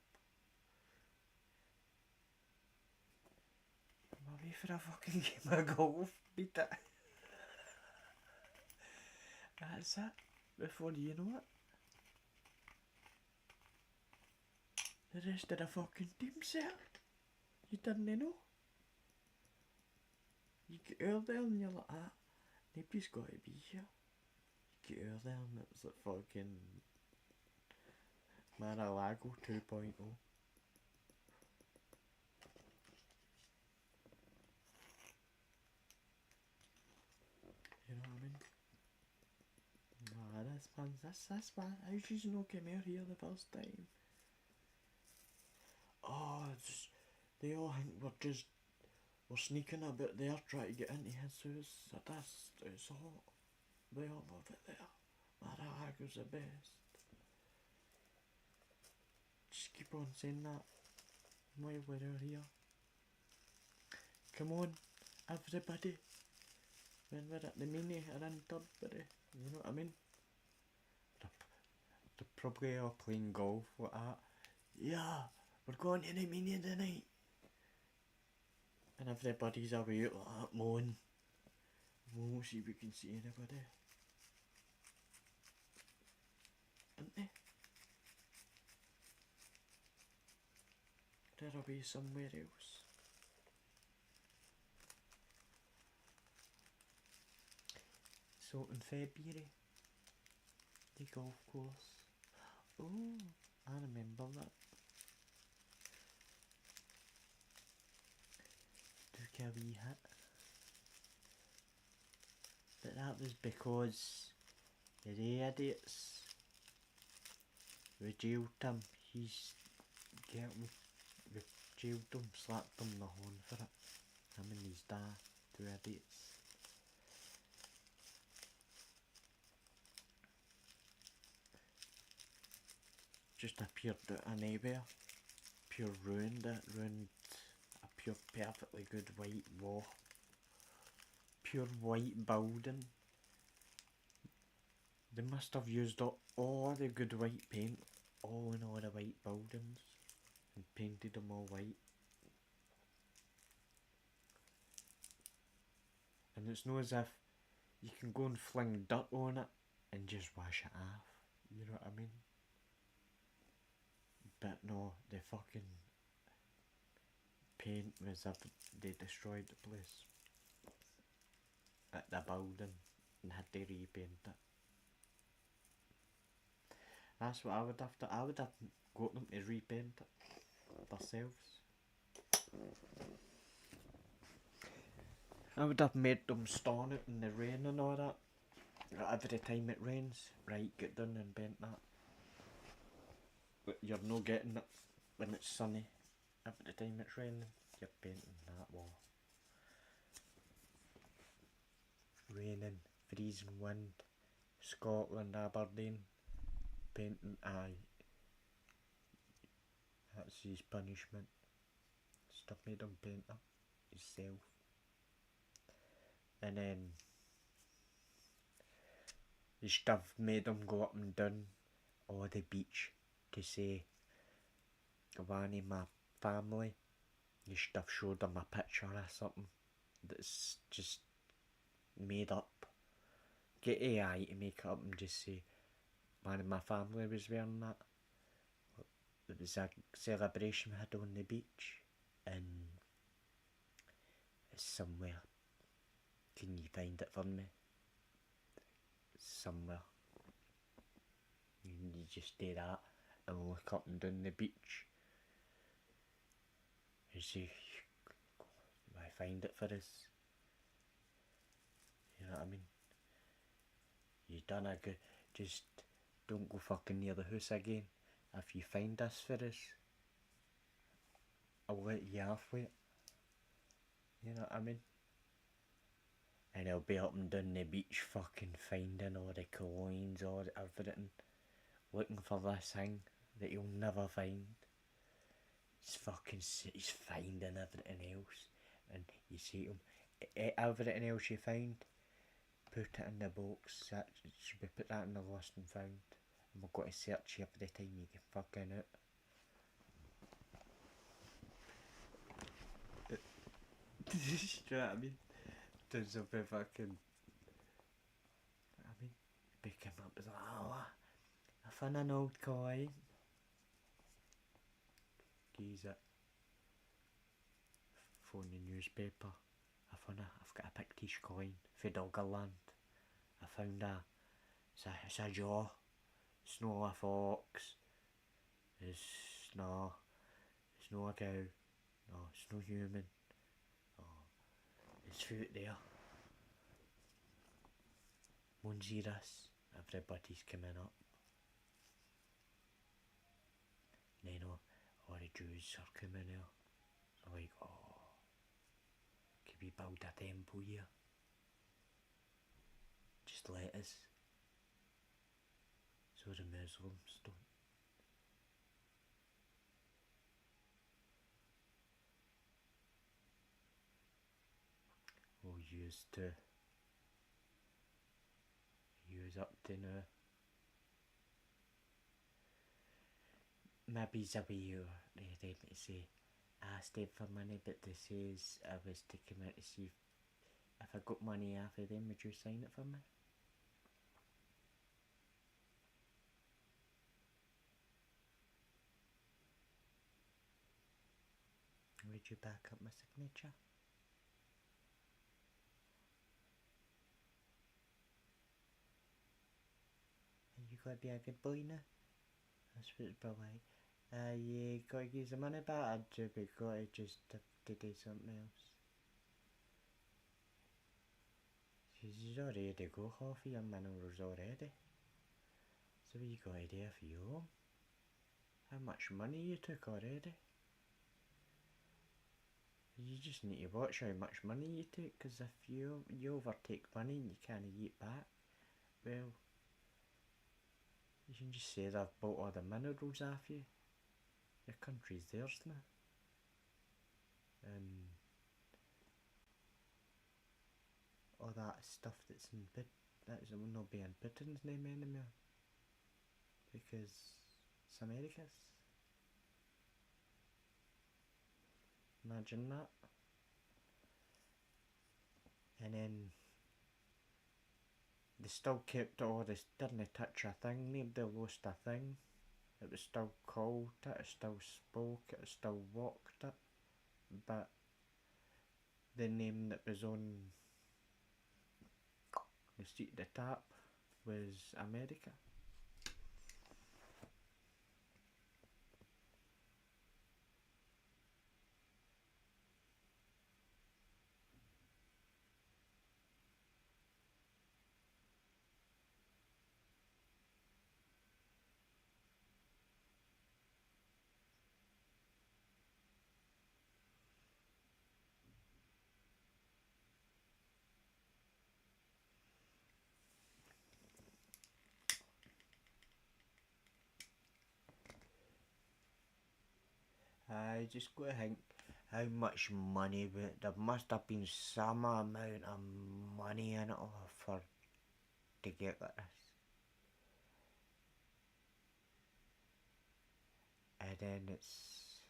I'm away for a fucking game of golf. Beat it. That's it. Before you know it, the rest of the fucking team's there. You didn't know. You get out there and you're like, ah, nobody's got to be here. You get out there and it's like fucking Mar-a-Lago 2.0. You know what I mean? Ah, that's man. How did you not come out here the first time? Oh, they all think we're sneaking a bit there trying to get into his house. It's hot. They all love it there. Mar-a-Lago's the best. Just keep on saying that while we're out here. Come on, everybody. When we're at the mini or in Tudbury, you know what I mean? They're probably all playing golf like that. Yeah, we're going to the mini tonight. And everybody's away like that moan. We'll see if we can see anybody. Aren't they? They're away somewhere else. So in February, the golf course. Oh, I remember that. Took a wee hit. But that was because the idiots we jailed him. He's getting we jailed him, slapped him the horn for it. Him and his dad, 2 idiots. Just appeared out of nowhere. Pure ruined it, ruined a pure perfectly good white wall. Pure white building. They must have used all the good white paint all in all the white buildings and painted them all white. And it's not as if you can go and fling dirt on it and just wash it off. You know what I mean? But no, the fucking paint was up. They destroyed the place at the building and had to repaint it. That's what I would have to. I would have got them to repaint it themselves. I would have made them stand it in the rain and all that. Every time it rains, right, get done and paint that. But you're not getting it when it's sunny. Every time it's raining, you're painting that wall. Raining, freezing wind, Scotland, Aberdeen, painting, aye. That's his punishment. Stuff made him paint it himself. And then the stuff made him go up and down all the beach to say one of my family. The stuff showed him a picture or something that's just made up. Get AI to make it up and just say one of my family was wearing that. It was a celebration we had on the beach and it's somewhere. Can you find it for me? Somewhere. You just do that and look up and down the beach. You see, I find it for us. You know what I mean? You done a good. Just don't go fucking near the house again. If you find this for us, I'll let you off with it. You know what I mean? And I'll be up and down the beach fucking finding all the coins, all the everything. Looking for this thing that you'll never find. He's finding everything else. And you say to him, everything else you find, put it in the box. Should we put that in the lost and found? And we've got to search you every time you get fucking out. Do you know what I mean? Does a bit fucking. I mean, pick him up as oh, I found an old coin. Geezer. Phone the newspaper. I've got a Pictish coin for Doggerland. I found it's a jaw. It's not a fox. It's no a cow. No, it's no human. Oh, it's food there. Won't see this. Everybody's coming up. Then all the Jews are coming here. They're like, oh, could we build a temple here? Just let us. So the Muslims don't. We'll use up to now. Maybe it's a way they say I stayed for money, but they says I was to come out to see if I got money off of them, would you sign it for me? Would you back up my signature? got to be a good boy now. That's what it's about like. You got to give the money back, or we got to just have to do something else. She's already go half of your minerals already. So what you got to do for you? How much money you took already? You just need to watch how much money you take, because if you overtake money and you can't get it back, well, you can just say they've bought all the minerals off you. Your country's theirs now. And all that stuff that's in that's will not be in Putin's name anymore. Because it's America's. Imagine that. And then they still kept all this, didn't touch a thing, nobody lost a thing. It was still called it, it still spoke, it still walked it. But the name that was on the seat at the top was America. I just gotta think how much money, but there must have been some amount of money in it for to get like this. And then it's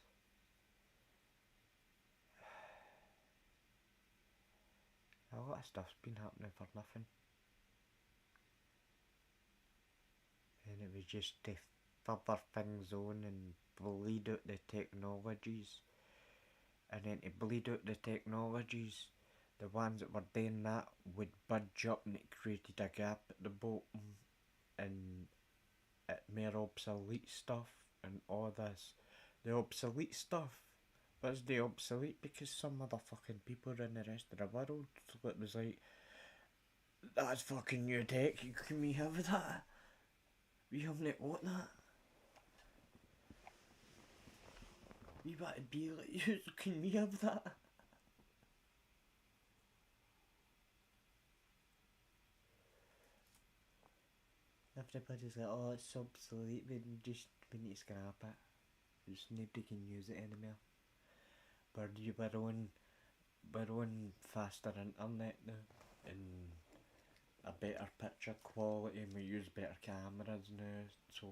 a lot of stuff's been happening for nothing. And it was just to further things on and bleed out the technologies. And then to bleed out the technologies, the ones that were doing that would budge up, and it created a gap at the bottom, and it more obsolete stuff and all this. The obsolete stuff was the obsolete because some motherfucking people in the rest of the world, so it was like, that's fucking new tech, can we have that? We haven't got that. We want to be like you, so can we have that? Everybody's like, oh, it's obsolete, we need to scrap it. Just nobody can use it anymore. We're on faster internet now, and a better picture quality, and we use better cameras now, so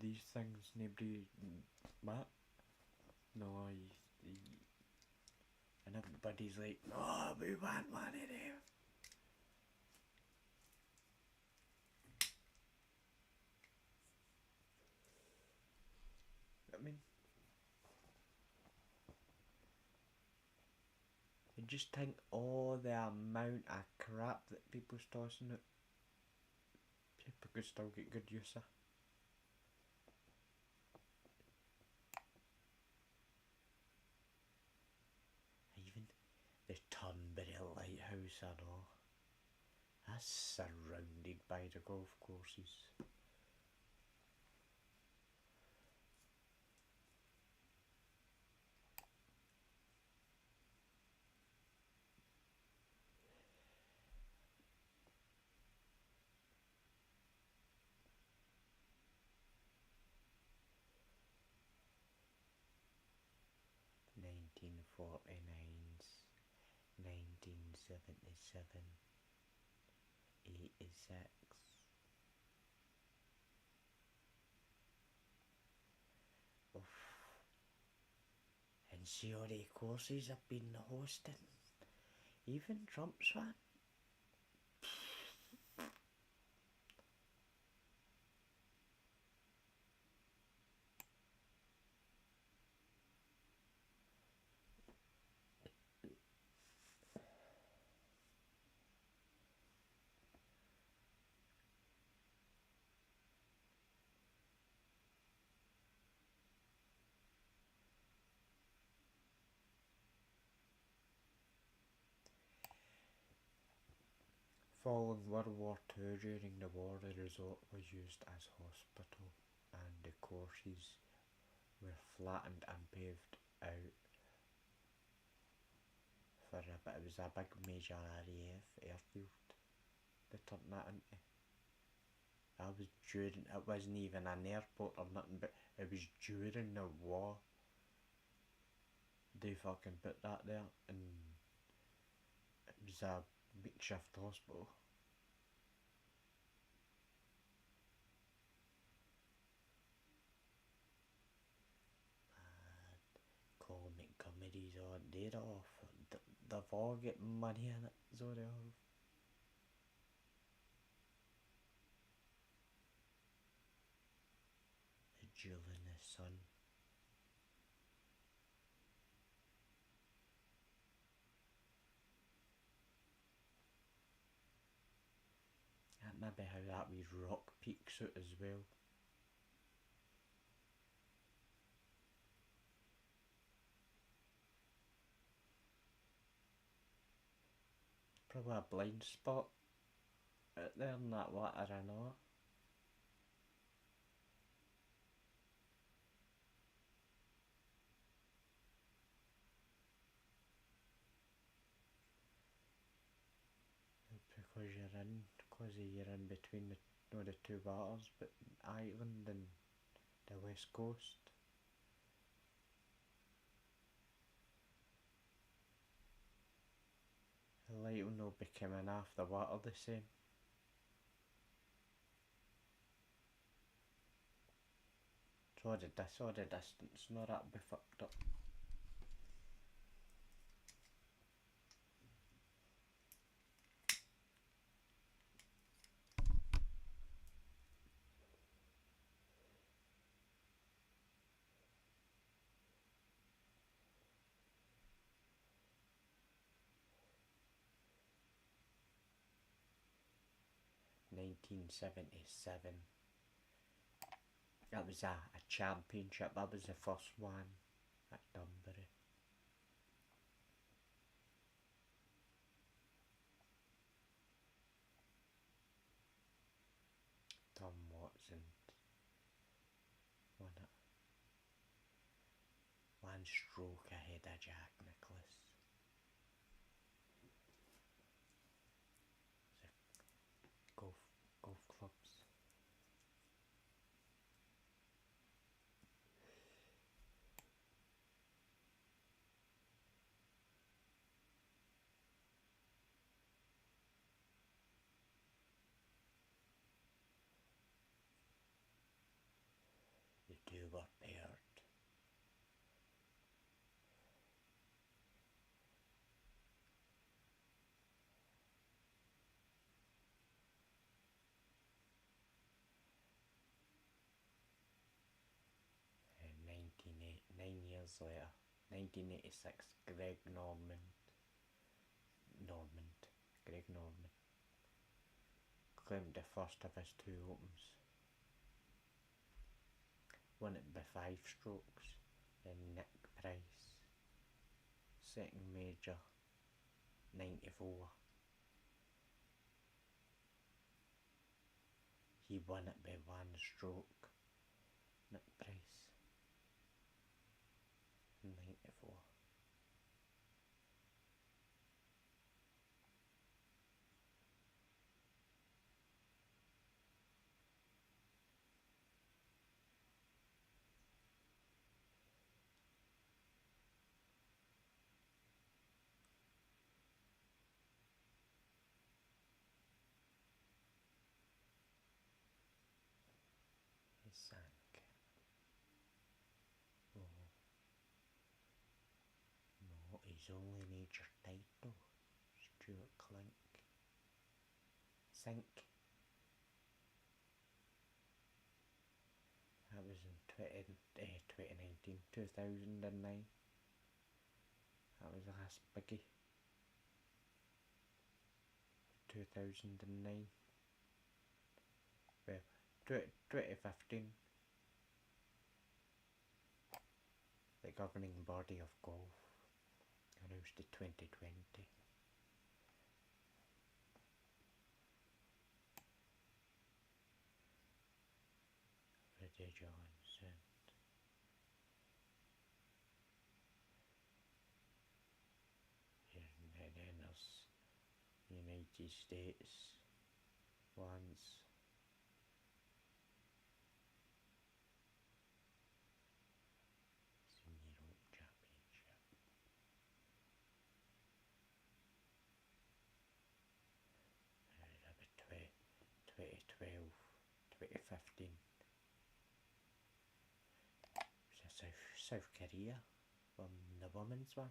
these things nobody, what? No, and everybody's like, no, we want one of them. I mean, you just think all the amount of crap that people's tossing out, people could still get good use of. Even the Turnberry Lighthouse and all, that's surrounded by the golf courses. '49's, 1977, 86. Oof. And see all the courses I've been hosting. Even Trump's one. Following World War II, during the war, the resort was used as hospital, and the courses were flattened and paved out for a bit. It was a big major RAF airfield they turned that into. That was during, it wasn't even an airport or nothing, but it was during the war. They fucking put that there, and it was a makeshift hospital. Call Montgomery's on, they're off. They've all got money in it, so they have. The Jewel in the Sun. That maybe how that wee rock peaks out as well. Probably a blind spot out there in that water, I know. Because you're in between the two waters, but Ireland and the west coast. The light will not be coming off the water the same. Saw the distance, not that be fucked up. (1977). That was a championship. That was the first one at Dunbury. Tom Watson won it. One stroke ahead of Jack Nicklaus. Golf clubs. The two were paired. And 9 years later, 1986, Greg Norman claimed the first of his two opens. Won it by 5 strokes. Then Nick Price, second major, 94. He won it by 1 stroke. Nick Price, 94. He sank. Oh. No, his only major title, Stuart Clink. Sink. That was in 2019, 2009. That was the last biggie. 2009. Well, 2015. The governing body of golf announced the 2020. Johnson. And then there's United States ones. Europe Championship. About 2012, 2015. South Korea won the women's one.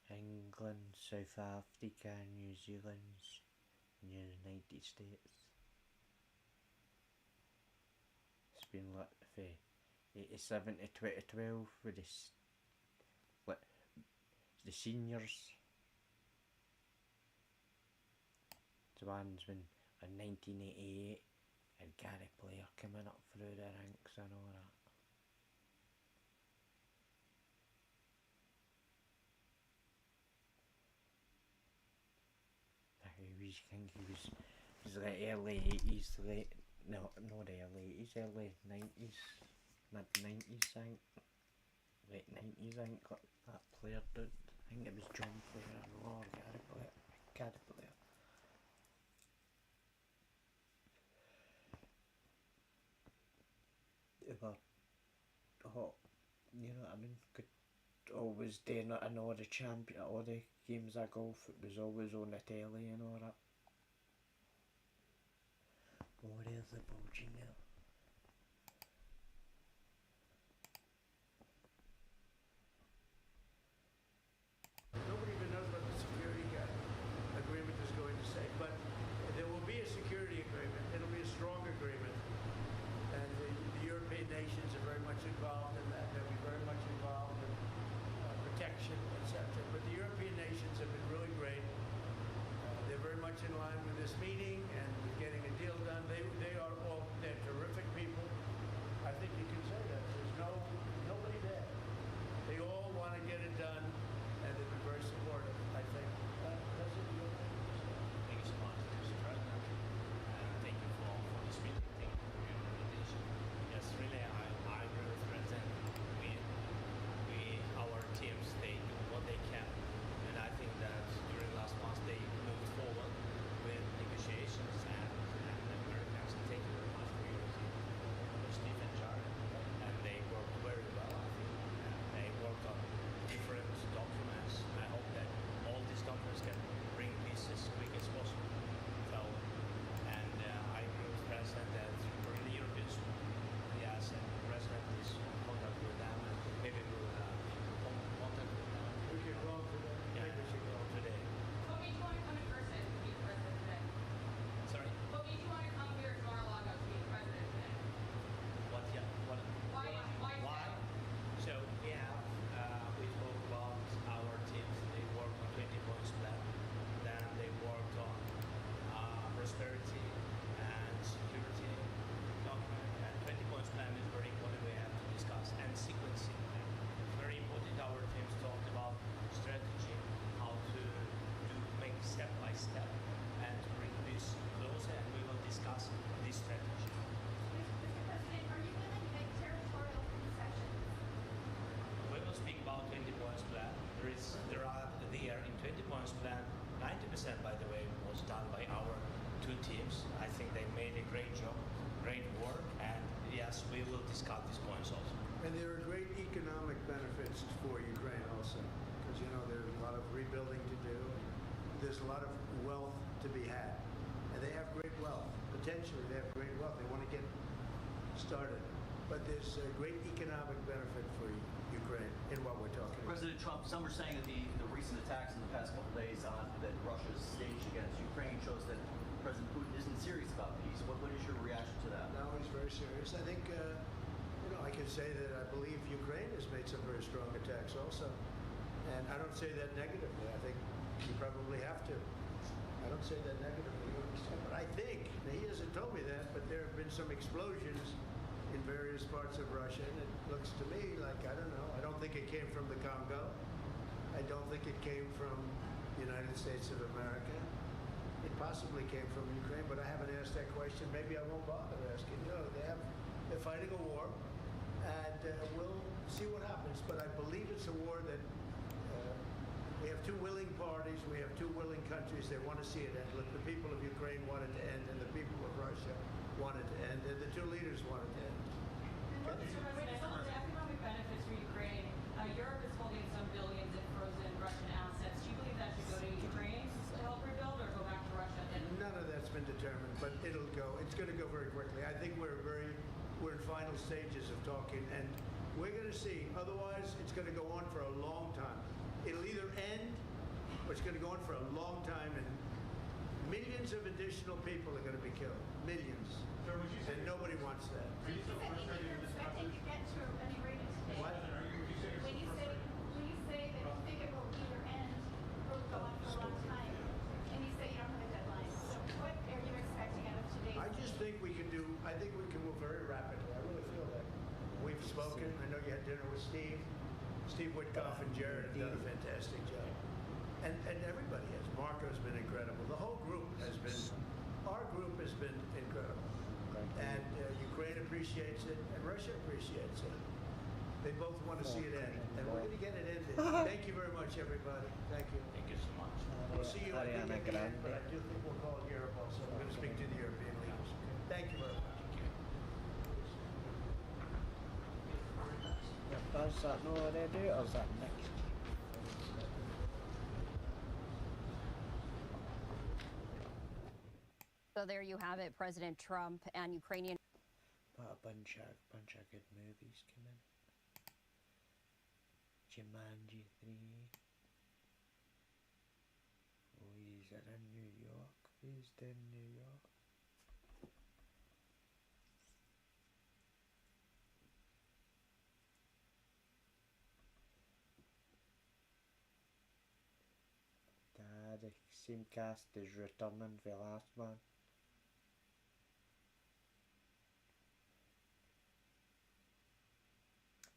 England, South Africa, New Zealand, United States. It's been lit for 87 to 2012 with the seniors. The ones when in 1988 and Gary Player coming up through the ranks and all that. He's like early 80s, not early 80s, early 90s, mid 90s I think, late 90s I think, that player did. I think it was John Player or Gary Player. They were hot, you know what I mean? Could always do it in all the games of golf, it was always on the telly and all that. Oh, there's the bulging now. Nobody even knows what the security agreement is going to say, but there will be a security agreement. It'll be a strong agreement. And the European nations are very much involved in that. They'll be very much involved in protection, etc. But the European nations have been really great. They're very much in line with this meeting and with getting a deal done. They're terrific people. I think you can say that. There's nobody there. They all want to get it done, and they've been very supportive, I think. That's it. Thank you so much, Mr. President. Thank you for this meeting. Thank you for your invitation. Yes, really, I agree with President. Our teams, they do what they can. And I think that during last month, they moved forward with negotiations and Americans. Thank you very much for your team, Steve and Jared. And they worked very well, I think. They worked on different documents. I hope that all these documents can bring peace as quick as possible. So, and I agree with the President that for the Europeans, yes, and the President is in contact with them, and maybe we'll contact with them. We should go today. Yeah, Maybe we should go today. What made you want to come in person to meet the president today? Sorry, What made you want to come here to Mar-a-Lago to meet the president today? what? Yeah, what? Why? So we have we spoke about our teams. They worked on 20 points plan. Then they worked on prosperity and security document. And 20 points plan is very important. We have to discuss and sequencing. It's very important. Our teams talked about strategy, how to make step by step, and to bring this closer. And we will discuss this strategy. Mr. President, are you willing to make territorial concessions? We will speak about 20 points plan. There are there in 20 points plan, 90% by the way was done by our two teams. I think they made a great job, great work, and yes, we will discuss these points also. And there are great economic benefits for Ukraine also, because there's a lot of rebuilding to do. There's a lot of wealth to be had, and they have great wealth. Potentially, they have great wealth. They want to get started, but there's a great economic benefit for Ukraine in what we're talking about. President Trump, some are saying that the recent attacks in the past couple of days that Russia's staged against Ukraine shows that President Putin isn't serious about peace. What is your reaction to that? No, he's very serious. I think, I can say that I believe Ukraine has made some very strong attacks also. And I don't say that negatively. I think you probably have to. I don't say that negatively, you understand? But I think, now he hasn't told me that, but there have been some explosions in various parts of Russia, and it looks to me like, I don't know, I don't think it came from the Congo. I don't think it came from the United States of America. It possibly came from Ukraine, but I haven't asked that question. Maybe I won't bother asking. You know, they're fighting a war, and we'll see what happens. But I believe it's a war that we have two willing parties, we have two willing countries. They want to see it end. Look, the people of Ukraine want it to end, and the people of Russia want it to end, and the two leaders want it to end. Mr. President, some of the economic benefits for Ukraine, Europe is holding some billions in frozen Russian assets. Do you believe that should go to Ukraine to help rebuild, or go back to Russia? None of that's been determined, but it'll go. It's going to go very quickly. I think we're in final stages of talking, and we're going to see. Otherwise, it's going to go on for a long time. It'll either end, or it's going to go on for a long time, and millions of additional people are going to be killed. Millions. Sir, would you say And nobody wants that. Are you so frustrated with this expecting to get to an agreement today? What? When you say that you think it will either end or go on for a long time, and you say you don't have a deadline, so what are you expecting out of today's I just think we can move very rapidly. I really feel that. We've spoken. I know you had dinner with Steve Witkoff and Jared have done a fantastic job. And everybody has. Marco's been incredible. The whole group has been, our group has been incredible. And Ukraine appreciates it, and Russia appreciates it. They both want to see it end, and we're going to get it ended. Thank you very much, everybody. Thank you. Thank you so much. We'll see you, I think, Ariana at the end, but I Grande. do think we'll call Europe also. We're going to speak to the European leaders. Thank you very much. Does that know what they do, or is that next? So there you have it, President Trump and Ukrainian. But a bunch of good movies come in. Jumanji 3. Oh, he's in New York. Who's in New York? The same cast is returning for the last one.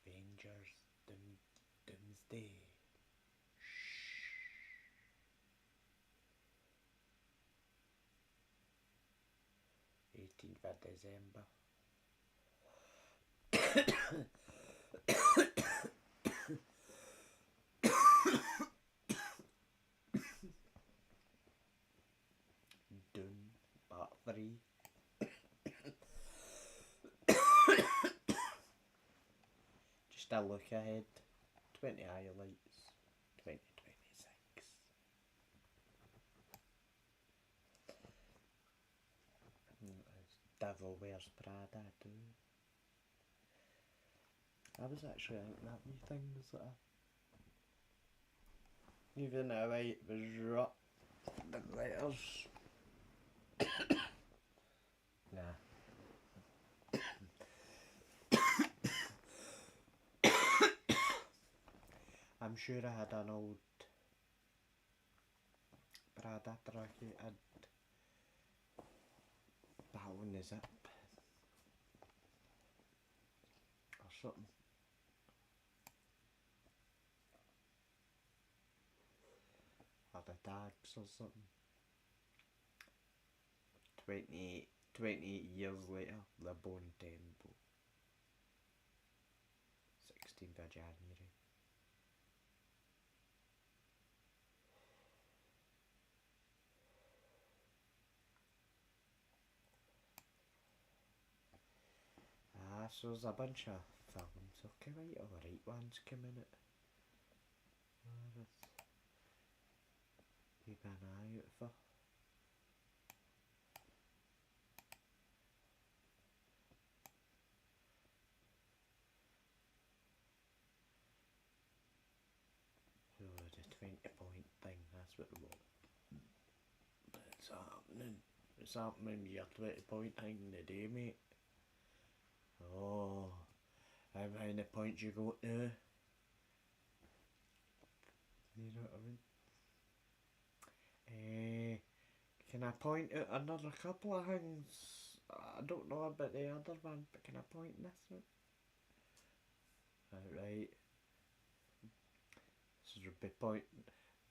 Avengers Doomsday. 18th of December. Dune Part 3. Just a look ahead. 20 highlights. 2026. Devil Wears Prada too. I was actually thinking that wee thing was like even though it was rough, the letters. Nah. I'm sure I had an old Prada tracky and that one is it or something. Or the tags or something. 28 years later, the Bone Temple. 16th of January. So there's a bunch of films, okay, right, alright ones coming out. Keep an eye out for. So the 20-point thing, that's what we want. It's happening. It's happening, your 20-point thing today, mate. Oh, how many points you got now? You know what I mean? Can I point out another couple of things? I don't know about the other one, but can I point this one? Alright. This would be point.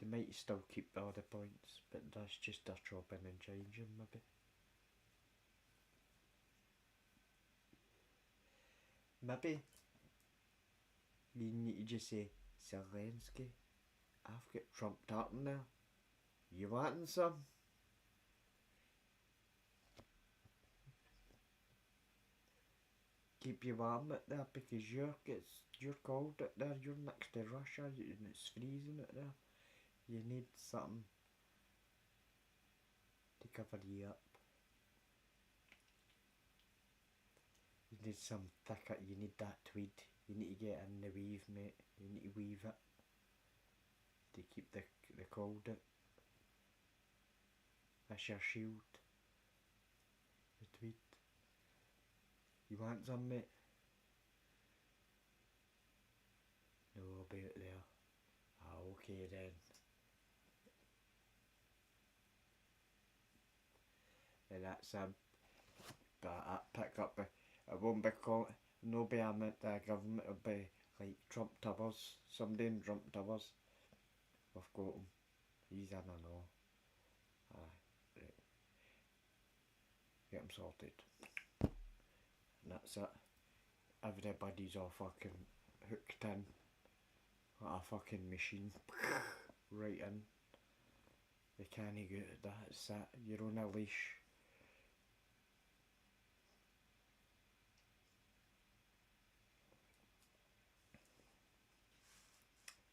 They might still keep all the points, but that's just their chopping and changing, maybe. Maybe we need to just say, Zelensky, I've got Trump tartan there. You wanting some? Keep you warm out there because you're cold out there. You're next to Russia and it's freezing out there. You need something to cover you up. You need some thicker. You need that tweed. You need to get in the weave, mate. You need to weave it to keep the cold out. That's your shield. The tweed. You want some, mate? No, I'll be out there. Ah, okay then. And that's but I pick up. It won't be called. No be I meant the government. It'll be like Trump Towers. Somebody in Trump Towers. We've got him. He's in, I know. Aye, right. Get him sorted. And that's it. Everybody's all fucking hooked in. Like a fucking machine. Right in. They can't get out of that. It's that. You're on a leash.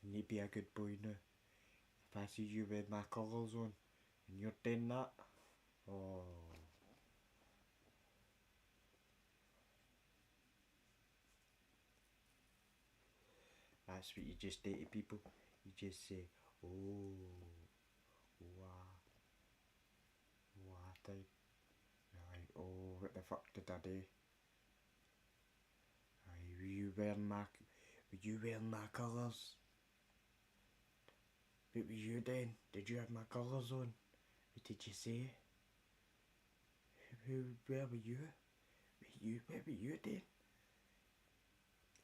You need to be a good boy now. If I see you with my colours on and you're doing that, oh. That's what you just say to people. You just say, oh, wow, what type? You're like, oh, what the fuck did I do? Were you wearing my colours? What were you doing? Did you have my colours on? What did you say? Where were you? What were you doing?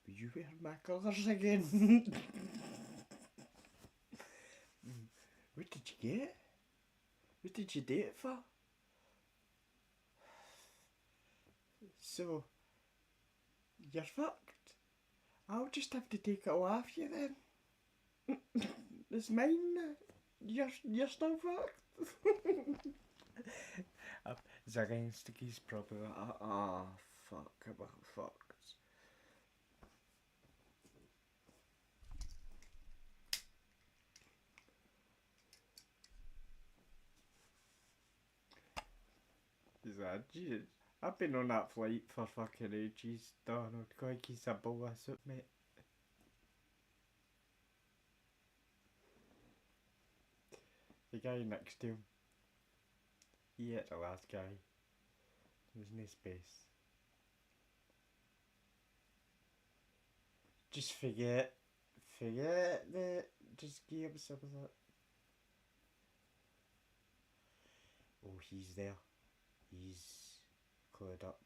Were you wearing my colours again? What did you get? What did you do it for? So, you're fucked. I'll just have to take it off you then. It's mine. You're still fucked. Zelensky's probably like, oh fuck, I'm fucked. He's like, Jesus, I've been on that flight for fucking ages, Donald. Crikey's a bowl of soup, mate. The guy next to him, he hit the last guy. There's no space. Just forget that. Just give him some of that. Oh, he's there. He's cleared up.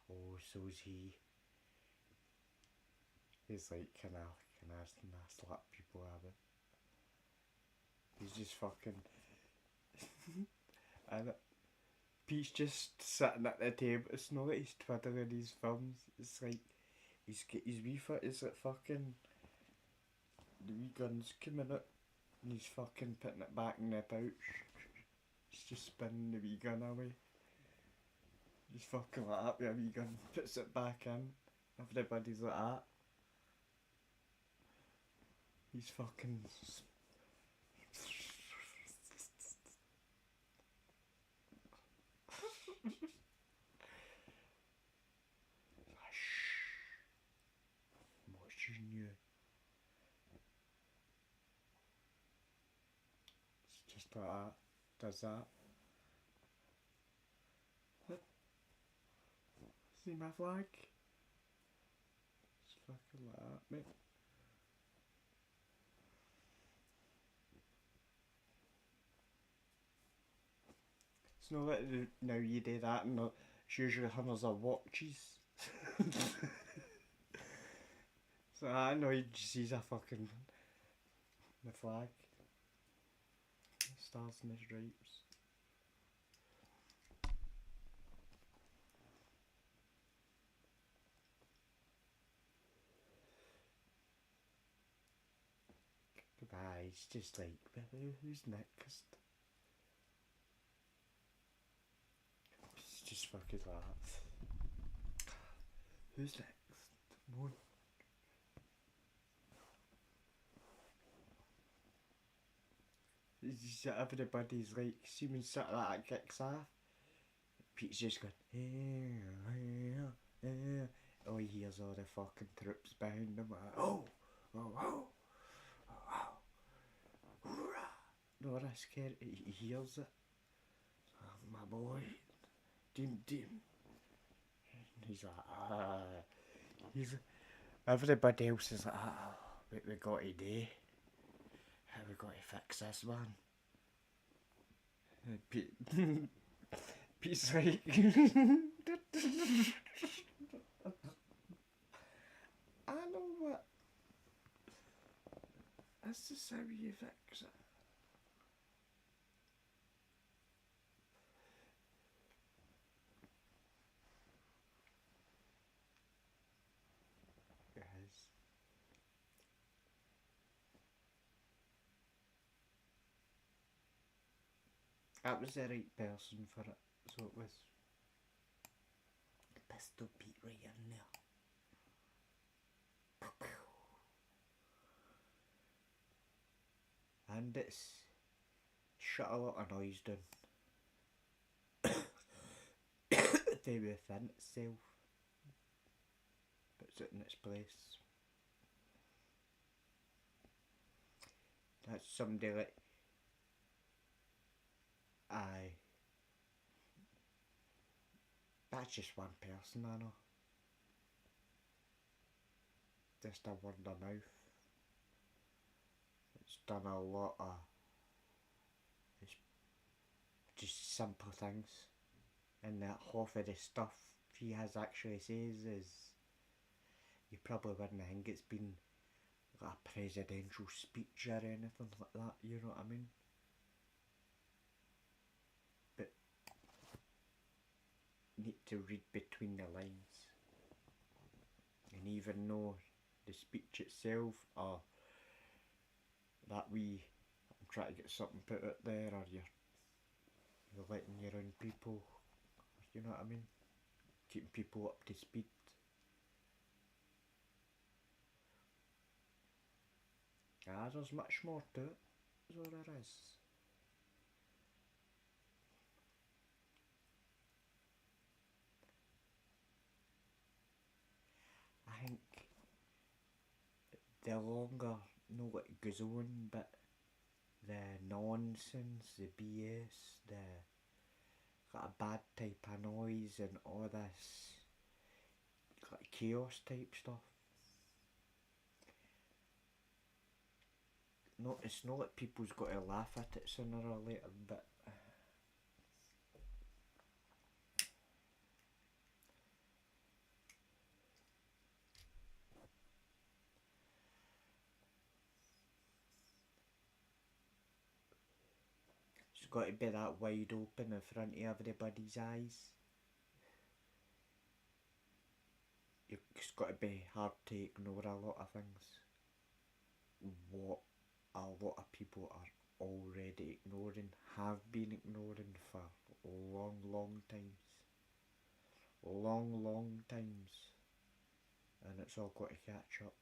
Oh, so's he. He's like, can I slap people at it? He's just fucking. And Pete's just sitting at the table. It's not that he's twiddling his thumbs. It's like he's got his wee foot is like fucking. The wee gun's coming out, and he's fucking putting it back in the pouch. He's just spinning the wee gun away. He's fucking like that with a wee gun, puts it back in. Everybody's like that. He's fucking. I'm watching you. It's just like that. Does that. See my flag? It's fucking like that, mate. It's not that now you do that and it's usually hundreds of watches. So I know he just sees a fucking The flag. The stars and the stripes. Goodbye, it's just like, who's next? It's just fucking that. Who's next? Come on. Everybody's like, see when something like that kicks off, Pete's just going, oh, he hears all the fucking troops behind him. Oh, oh, oh, oh, hoorah. Not scared, he hears it. Oh, my boy, dim. And he's like, he's, everybody else is like, we got to do. We got to fix this, man. Pete's like, I know what. That's just how you fix it. Guys. That was the right person for it, so it was. Pistol Pete right in there. And it's shut a lot of noise down. They within itself. Puts it in its place. That's somebody like, aye. That's just one person I know. Just a word of mouth. It's done a lot of just simple things. And that half of the stuff he has actually says is, you probably wouldn't think it's been like a presidential speech or anything like that, you know what I mean? But you need to read between the lines. And even though the speech itself, or that wee, I'm trying to get something put out there, or you're letting your own people, you know what I mean? Keeping people up to speed. There's much more to it, so there is. I think the longer, no what goes on, but the nonsense, the BS, the kind of bad type of noise and all this like chaos type stuff. No, it's not like people's got to laugh at it sooner or later, but it's got to be that wide open in front of everybody's eyes. It's got to be hard to ignore a lot of things. What a lot of people are already ignoring, have been ignoring for long times. Long times. And it's all got to catch up.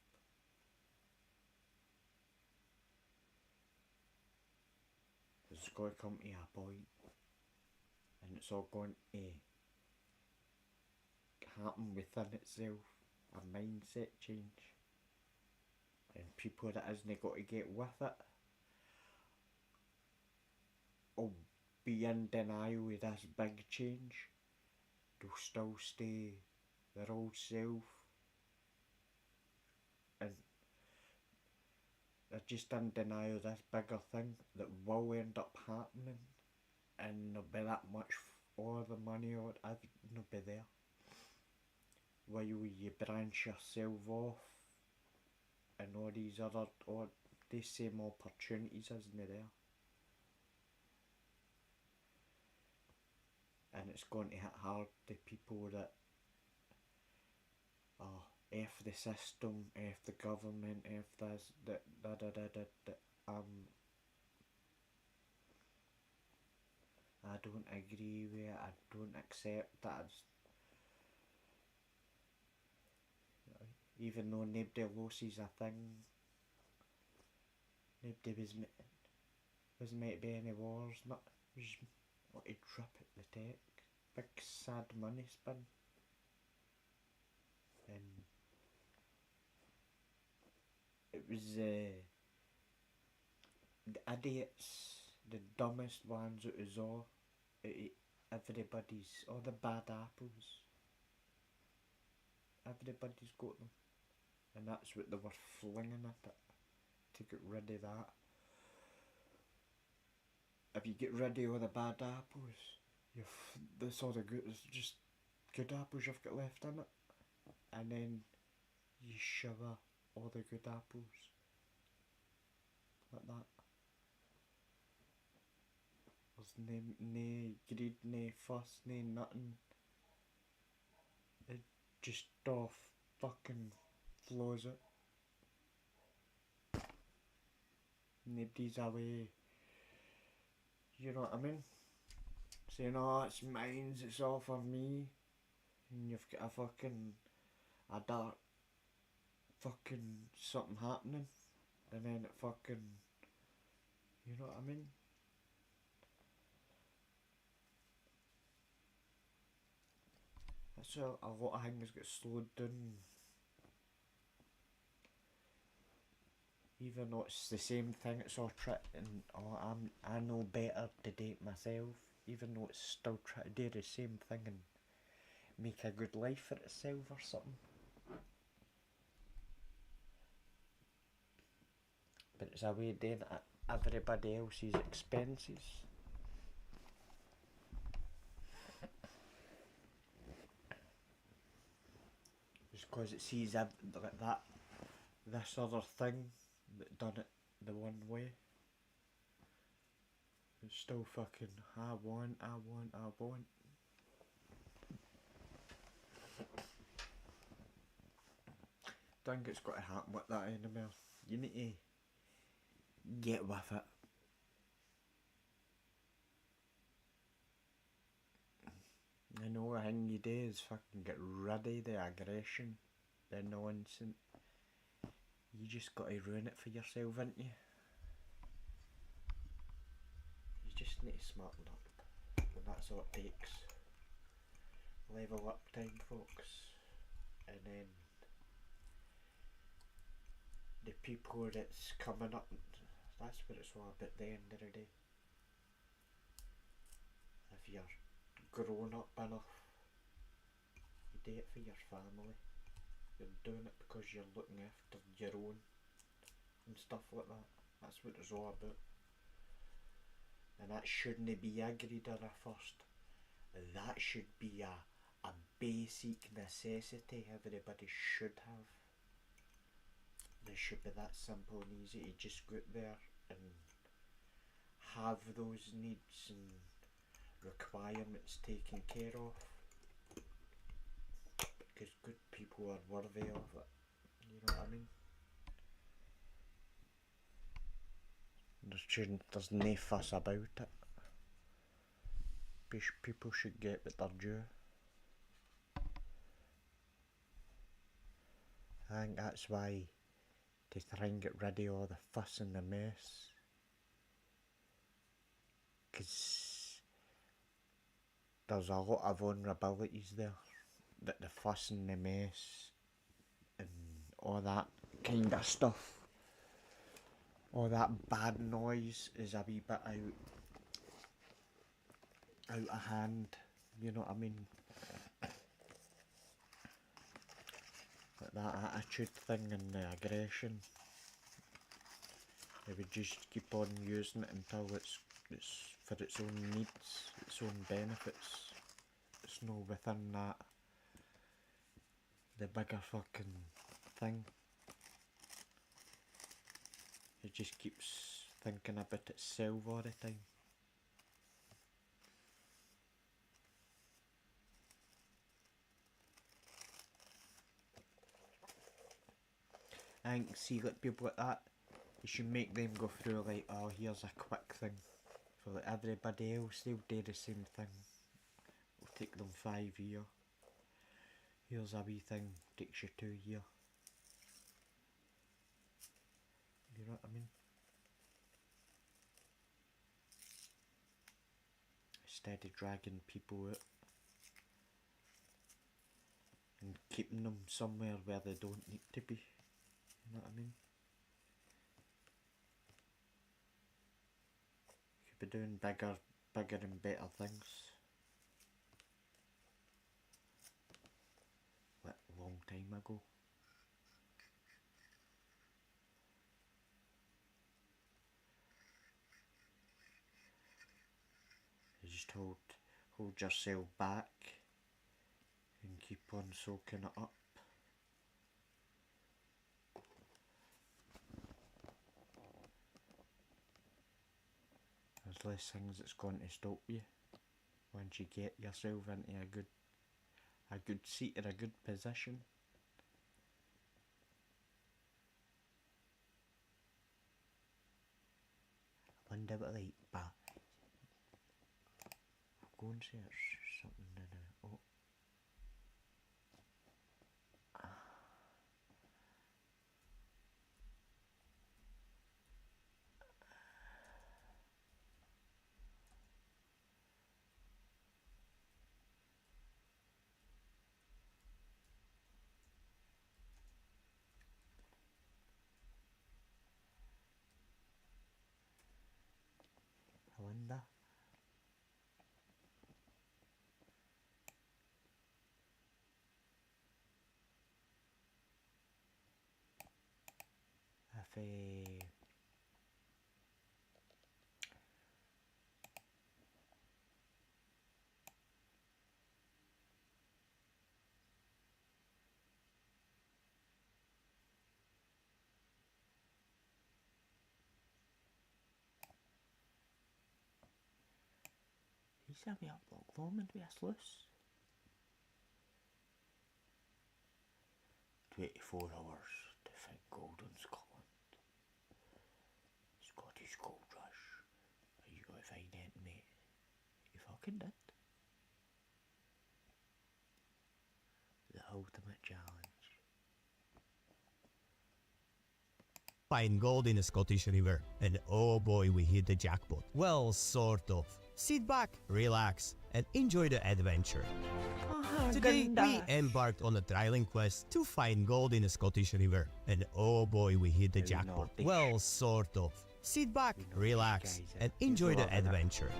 It's got to come to a point, and it's all going to happen within itself, a mindset change. And people that isn't got to get with it will be in denial with this big change. They'll still stay their old self, and they're just in denial of this bigger thing that will end up happening, and there'll be that much, all the money or whatever, will be there. While you branch yourself off and all these other these same opportunities isn't there. And it's going to hit hard the people that F the system, F the government, F this, that, I don't agree with it, I don't accept that. Even though nobody loses a thing, nobody was meant to be any wars, not was what a drip at the tech, big sad money spin, and it was the idiots, the dumbest ones out of all, everybody's, all the bad apples, everybody's got them, and that's what they were flinging at it, to get rid of that. If you get rid of all the bad apples, that's all the good, it's just good apples you've got left in it, and then you shiver all the good apples, like that. There's no greed, no fuss, no nothing. It just all fucking flows it. Nobody's away. You know what I mean? Saying, oh, it's mine, it's all for me. And you've got a dark fucking something happening. And then it fucking, you know what I mean? That's a lot of things get slowed down. Even though it's the same thing, it's all and I know better to date myself. Even though it's still trying to do the same thing and make a good life for itself or something. But it's a way of doing it at everybody else's expenses. Just because it sees like that, this other thing that done it the one way. It's still fucking, I want. I think it's got to happen with that anymore. You need to get with it. And the only thing you do is fucking get rid of the aggression, the nonsense. You just got to ruin it for yourself, ain't you? You just need to smarten up, and that's all it takes. Level up time, folks, and then the people that's coming up, that's what it's all about at the end of the day. If you're grown up enough, you do it for your family. You're doing it because you're looking after your own and stuff like that. That's what it's all about. And that shouldn't be a greed or a first. That should be a basic necessity everybody should have. It should be that simple and easy to just go out there and have those needs and requirements taken care of. Because good people are worthy of it. You know what I mean? There's no fuss about it. People should get what they're due. I think that's why they try and get rid of all the fuss and the mess. Because there's a lot of vulnerabilities there. That the fuss and the mess and all that kind of stuff, all that bad noise is a wee bit out of hand, you know what I mean? Like that attitude thing and the aggression, they would just keep on using it until it's for its own needs, its own benefits. It's no within that the bigger fucking thing. It just keeps thinking about itself all the time. I think, see, like people like that, you should make them go through like, oh, here's a quick thing. For like everybody else, they'll do the same thing. It'll take them 5 years. Here's a wee thing, takes you 2 years. You know what I mean? Instead of dragging people out and keeping them somewhere where they don't need to be. You know what I mean? You could be doing bigger and better things. Like a long time ago. You just hold yourself back and keep on soaking it up. There's less things that's going to stop you once you get yourself into a good seat or a good position. I wonder what like, but go and search something now. Oh. I wonder. If he's a wee block Lomond with a sluice. 24 hours to find gold in Scotland. Scottish gold rush. Are you going to find it, mate? You fucking did. The ultimate challenge. Find gold in a Scottish river, and oh boy, we hit the jackpot. Well, sort of. Sit back, relax, and enjoy the adventure. Today, we embarked on a trialing quest to find gold in a Scottish river, and oh boy, we hit the jackpot. Well, sort of. Sit back, relax, and enjoy the adventure.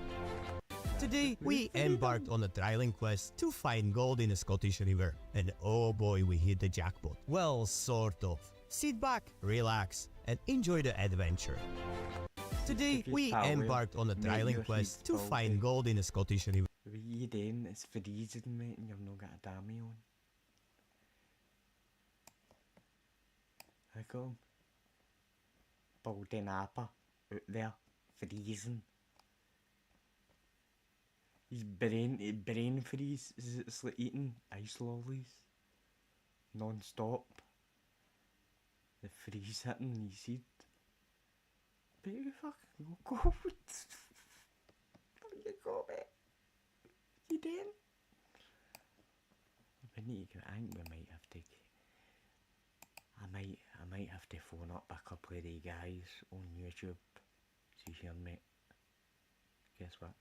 Today, we embarked on a trialing quest to find gold in a Scottish river, and oh boy, we hit the jackpot. Well, sort of. Sit back, relax, and enjoy the adventure. Today, we embarked on a trialing quest to find gold in a Scottish river. What are you doing? It's freezing, mate, and you've not got a dummy on. How come? Baldy Napper out there, freezing. His brain freeze. It's like eating ice lollies non-stop. The freeze hitting his head. But you fucking cold. There you go, mate. You doing? We need to. I think we might have to. I might have to phone up a couple of the guys on YouTube. See here, mate. Guess what?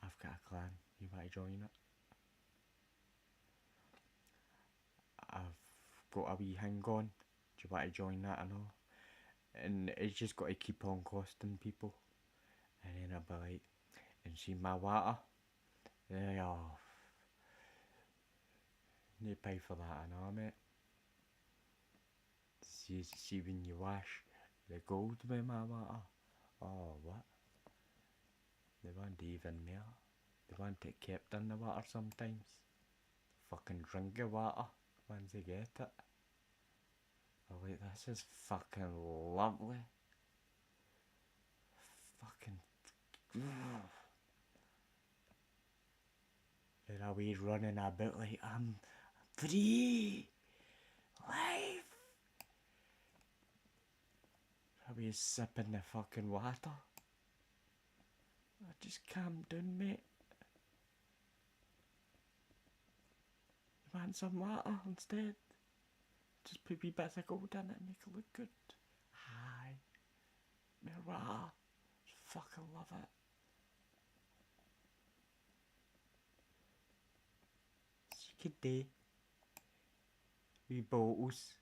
I've got a clan. You want to join it? I've got a wee hang on. Do you want to join that and all? And it's just got to keep on costing people. And then I'll be like, and see my water? Oh, need to pay for that and all, mate. See when you wash the gold with my water? Oh, what? They want even more. They want it kept in the water sometimes. Fucking drink your water once they get it. Oh wait, this is fucking lovely. Fucking... There are we running about like I'm free. Life. Are we sipping the fucking water? Just calm down, mate. You want some water instead? Just put wee bits of gold in it and make it look good. Hi. Mirror. Fucking love it. It's a good day. Wee bottles.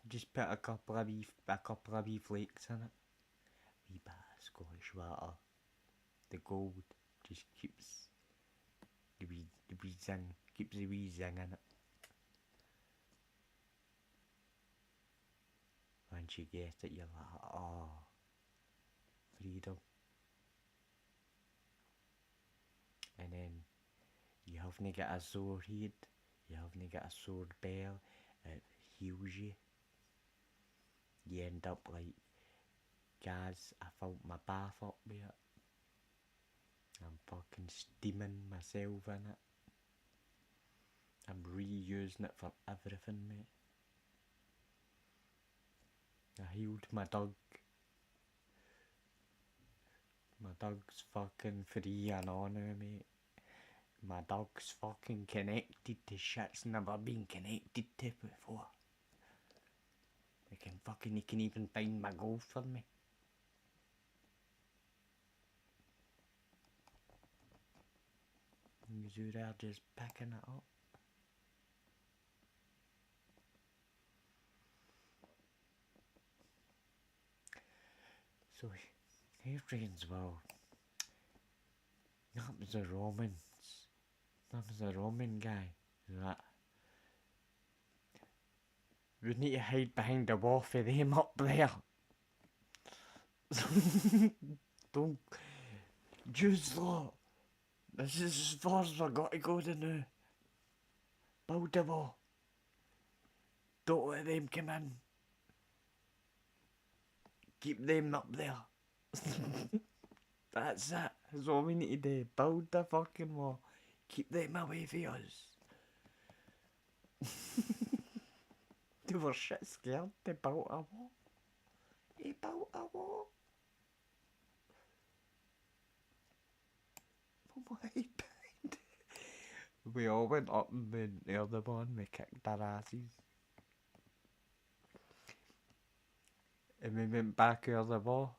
Just put a couple of wee flakes in it. Wee bit of Scottish water. The gold just keeps the wee zing, keeps the wee zing in it. Once you get it, you're like, oh, freedom. And then you haven't got a sore head, you haven't got a sore belly, it heals you. You end up like GAZ. I filled my bath up with it. I'm fucking steaming myself in it. I'm reusing it for everything, mate. I healed my dog. My dog's fucking free and on now, mate. My dog's fucking connected to shit's never been connected to before. He can even find my goal for me. You there just picking it up. So, here friends, well, that was the Romans. That was the Roman guy. That. We need to hide behind the wall for them up there. Don't. Jews lot. This is as far as we've got to go to now. Build the wall. Don't let them come in. Keep them up there. That's it. That's all we need to do. Build the fucking wall. Keep them away from us. They were shit scared. They built a wall. He built a wall. Why? We all went up and then the other one, we kicked their asses. And we went back out of the wall.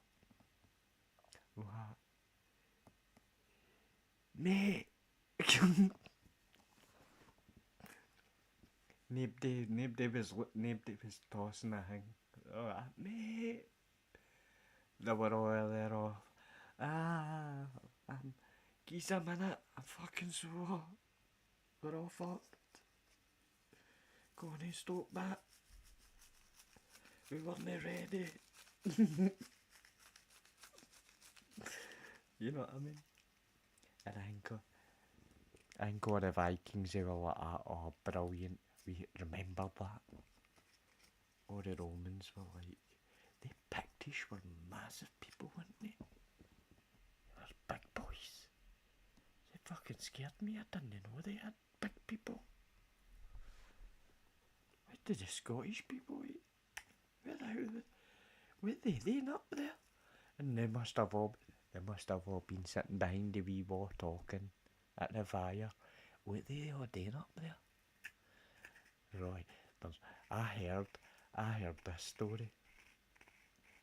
What? Mate! Nobody was tossing a thing. Oh, mate! They were all there off. Geez a minute, I'm fucking sore. We're all fucked. Go on and stop that. We weren't ready. You know what I mean? And I think all the Vikings, they were like, oh, brilliant. We remember that. All the Romans were like, the Pictish were massive people, weren't they? They were big boys. They fucking scared me. I didn't know they had big people. What did the Scottish people eat? Were they up there? And they must have all been sitting behind the wee wall talking at the fire. Were they all doing up there? Right, I heard this story.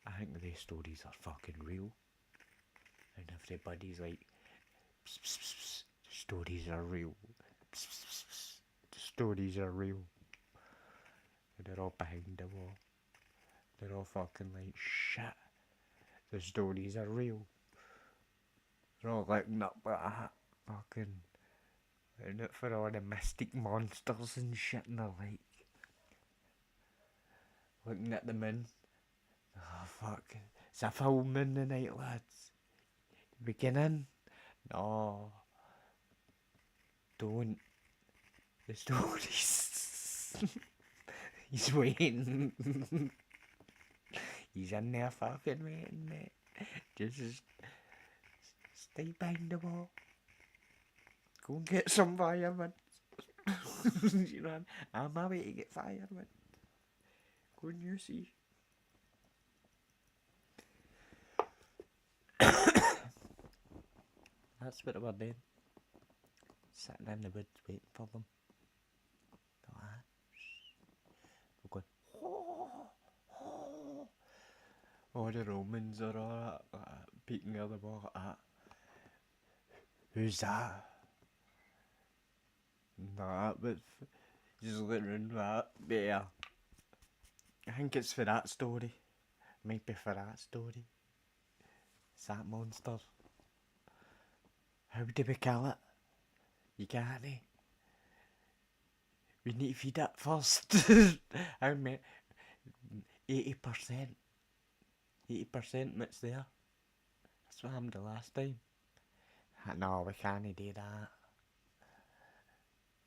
I think these stories are fucking real. And everybody's like, pss, pss, pss, pss, the stories are real. Pss, pss, pss, pss, the stories are real. And they're all behind the wall. They're all fucking like, shit, the stories are real. They're all looking up at that, fucking, looking out for all the mystic monsters and shit, and they're like, looking at the moon. Oh fuck, it's a full moon tonight, lads. Beginning? No. Don't. The stories. He's waiting. He's in there fucking waiting, mate. Just stay behind the wall. Go and get some firemen. You know, I'm my way to get firemen. Go and you see. That's what we're doing. Sitting in the woods waiting for them. We're going, all the Romans are all peeking out the wall. Who's that? Nah, but just looking that. Yeah. I think it's for that story. Might be for that story. It's that monster. How do we kill it? You can't. We need to feed it first. How many? 80%. 80% it's there. That's what happened the last time. No, we can't do that.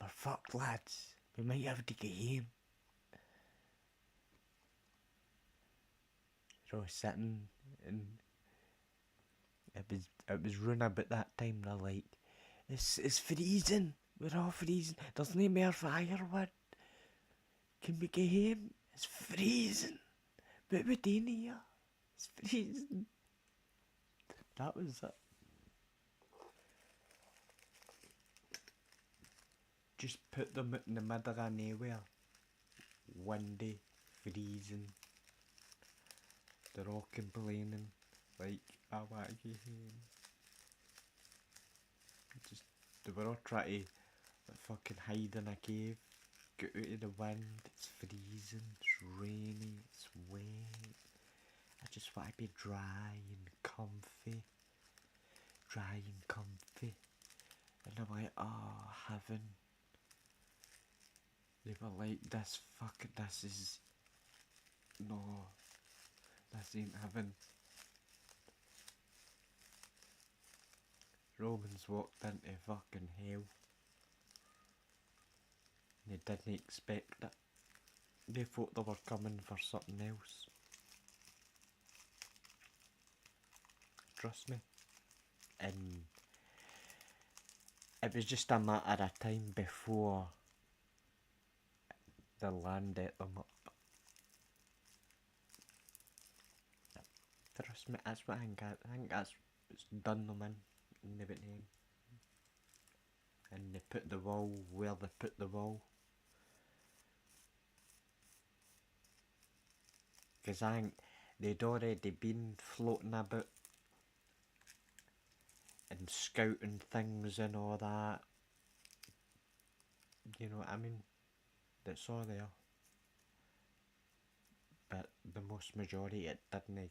We're fucked, lads. We might have to get him. So sitting and it was running about that time. They're like, it's freezing. We're all freezing. There's no more firewood. Can we get him? It's freezing. What we doing here? It's freezing. That was it. Just put them out in the middle of nowhere. Windy, freezing. They're all complaining. Like, I want to get home. Just, they were all trying to fucking hide in a cave. Get out of the wind. It's freezing. It's rainy. It's wet. I just want to be dry and comfy. Dry and comfy. And I'm like, oh, heaven. They were like, this is, no, this ain't heaven. Romans walked into fucking hell. They didn't expect it. They thought they were coming for something else. Trust me. And it was just a matter of time before the land ate them up. Trust me, that's what I think that's what's done them in the name. And they put the wall where they put the wall. Because I think they'd already been floating about and scouting things and all that. You know what I mean? That's all there. But the most majority it didn't.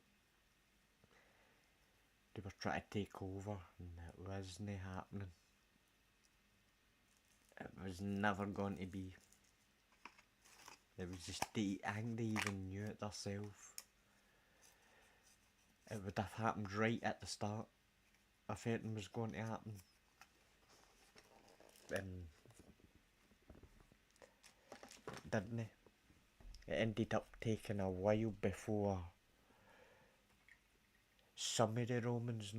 They were trying to take over and it wasn't happening. It was never going to be. It was just, I think they even knew it themselves. It would have happened right at the start if anything was going to happen. Didn't it? It ended up taking a while before some of the Romans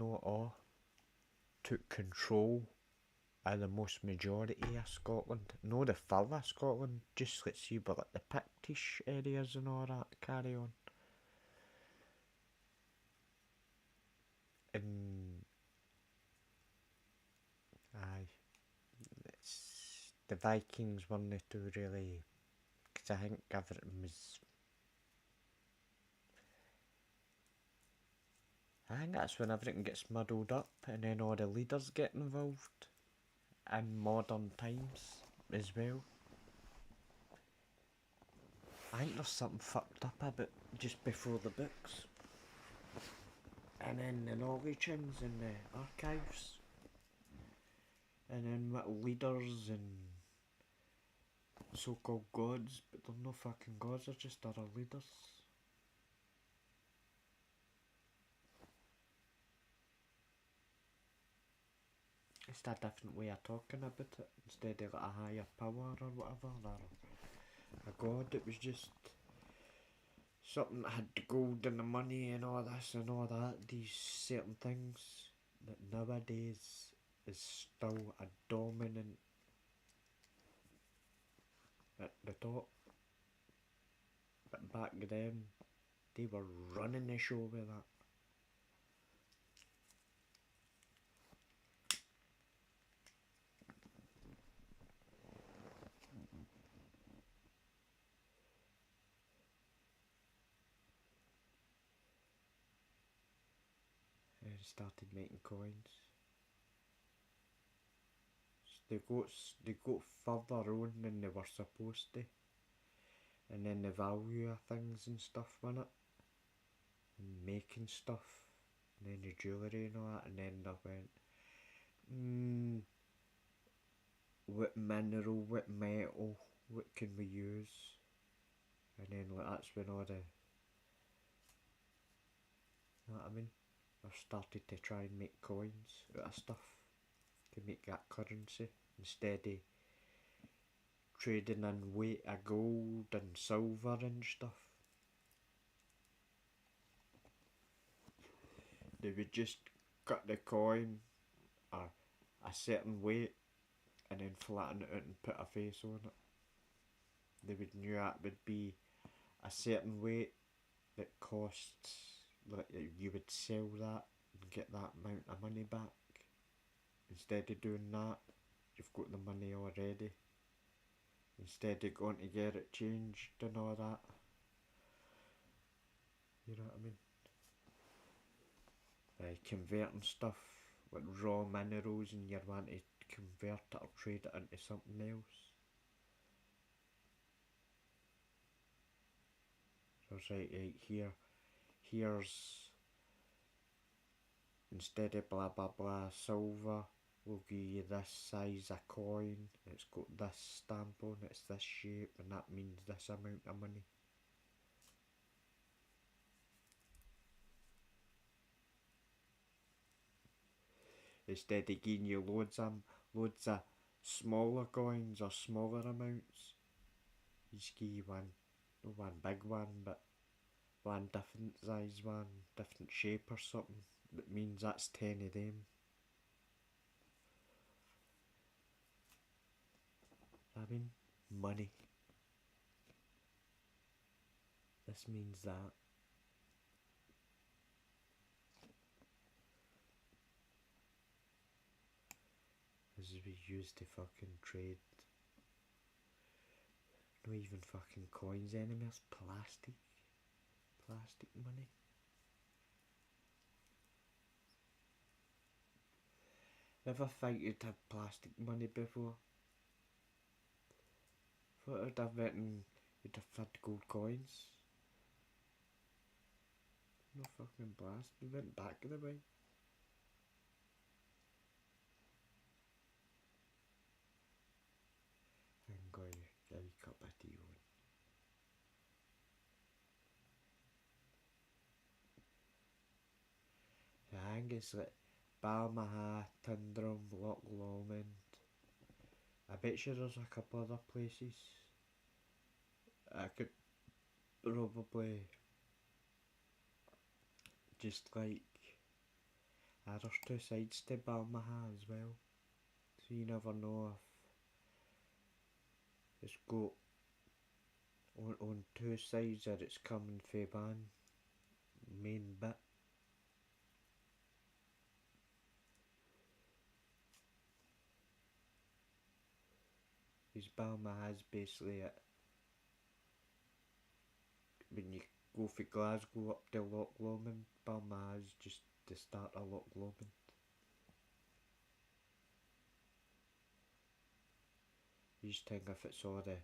took control of the most majority of Scotland. No, the full of Scotland, just let's see, but like the Pictish areas and all that carry on. And aye, the Vikings weren't too really, because I think everything was. I think that's when everything gets muddled up and then all the leaders get involved in modern times as well. I think there's something fucked up about just before the books. And then the knowledge in the archives. And then what leaders and so-called gods, but they're no fucking gods, they're just other leaders. It's a different way of talking about it, instead of like a higher power or whatever, or a god, it was just something that had the gold and the money and all this and all that, these certain things that nowadays is still a dominant at the top. But back then, they were running the show with that. They started making coins. They got further on than they were supposed to. And then the value of things and stuff went up. And making stuff. And then the jewellery and all that. And then they went, what mineral, what metal, what can we use? And then like that's when all the, you know what I mean? I've started to try and make coins out of stuff to make that currency instead of trading in weight of gold and silver and stuff. They would just cut the coin a certain weight and then flatten it out and put a face on it. They would knew that would be a certain weight that costs, like you would sell that and get that amount of money back. Instead of doing that, you've got the money already. Instead of going to get it changed and all that. You know what I mean? Converting stuff with raw minerals and you want to convert it or trade it into something else. So it's right here's, instead of blah blah blah silver, we'll give you this size of coin, it's got this stamp on it, it's this shape, and that means this amount of money. Instead of giving you loads of smaller coins or smaller amounts, you just give you one big one, but one different size one, different shape or something, that means that's 10 of them. I mean, money. This means that. This is we used to fucking trade. Not even fucking coins anymore, it's plastic. Plastic money. Never thought you'd have plastic money before. Thought I'd have it and you'd have had gold coins. No fucking plastic, we went back the way. I'm going to get a cup of tea on. I think it's like Balmaha, Tyndrum, Loch Lomond. I bet you there's a couple other places. I could probably just like, there's two sides to Balmaha as well. So you never know if it's got on two sides or it's coming from one main bit. Because Balmaha's basically it. When you go from Glasgow up to Loch Lomond, Balmaha's just the start of Loch Lomond. You just think if it's all the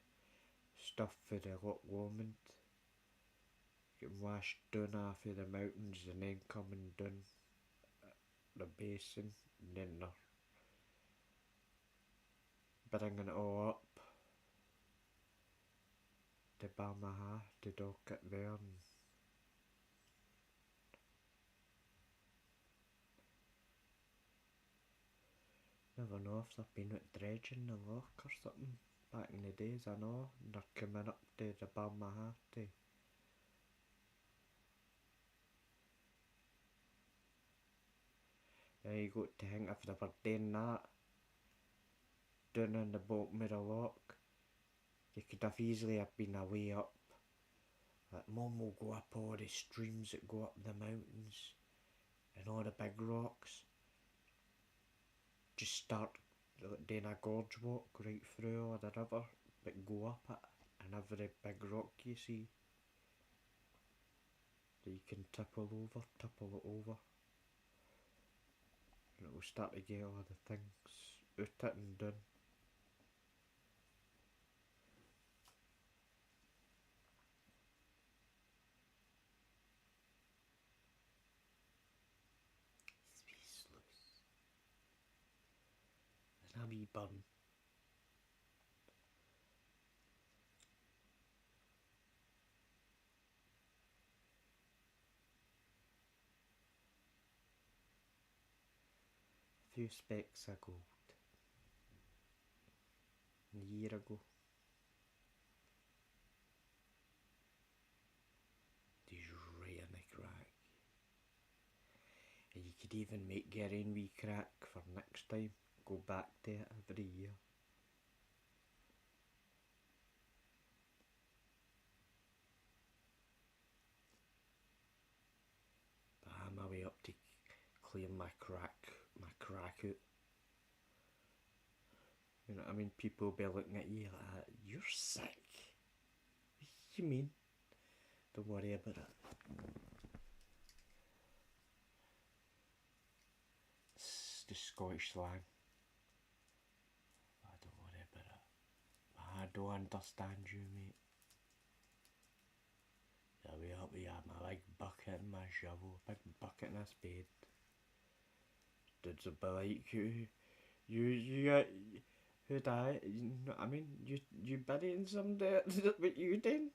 stuff for the Loch Lomond getting washed down off of the mountains and then coming down the basin and then they're bringing it all up to Balmaha to dock it there. And never know if they've been out dredging the loch or something. back in the days, I know, and they're coming up to the Balmaha. Now you got to think if they were doing that down in the bottom of the lock, they could have easily have been a way up. Like Mum will go up all the streams that go up the mountains and all the big rocks. Just start doing a gorge walk right through all the river, but go up it, and every big rock you see that you can tipple it over. And it will start to get all the things out it and done. Speechless. There's a wee bun. A few specks of gold. A year ago. These right in the crack. And you could even make your own wee crack for next time. Go back to it every year. But I'm my way up to clear my crack out. You know what I mean? People will be looking at you like that. You're sick. What do you mean? Don't worry about it. It's the Scottish slang. I don't worry about it. I don't understand you, mate. I'll be up here, my big bucket and my shovel, big bucket and a spade. Dudes will be like, you, who died? You know what I mean? You burying some dirt, what you doing?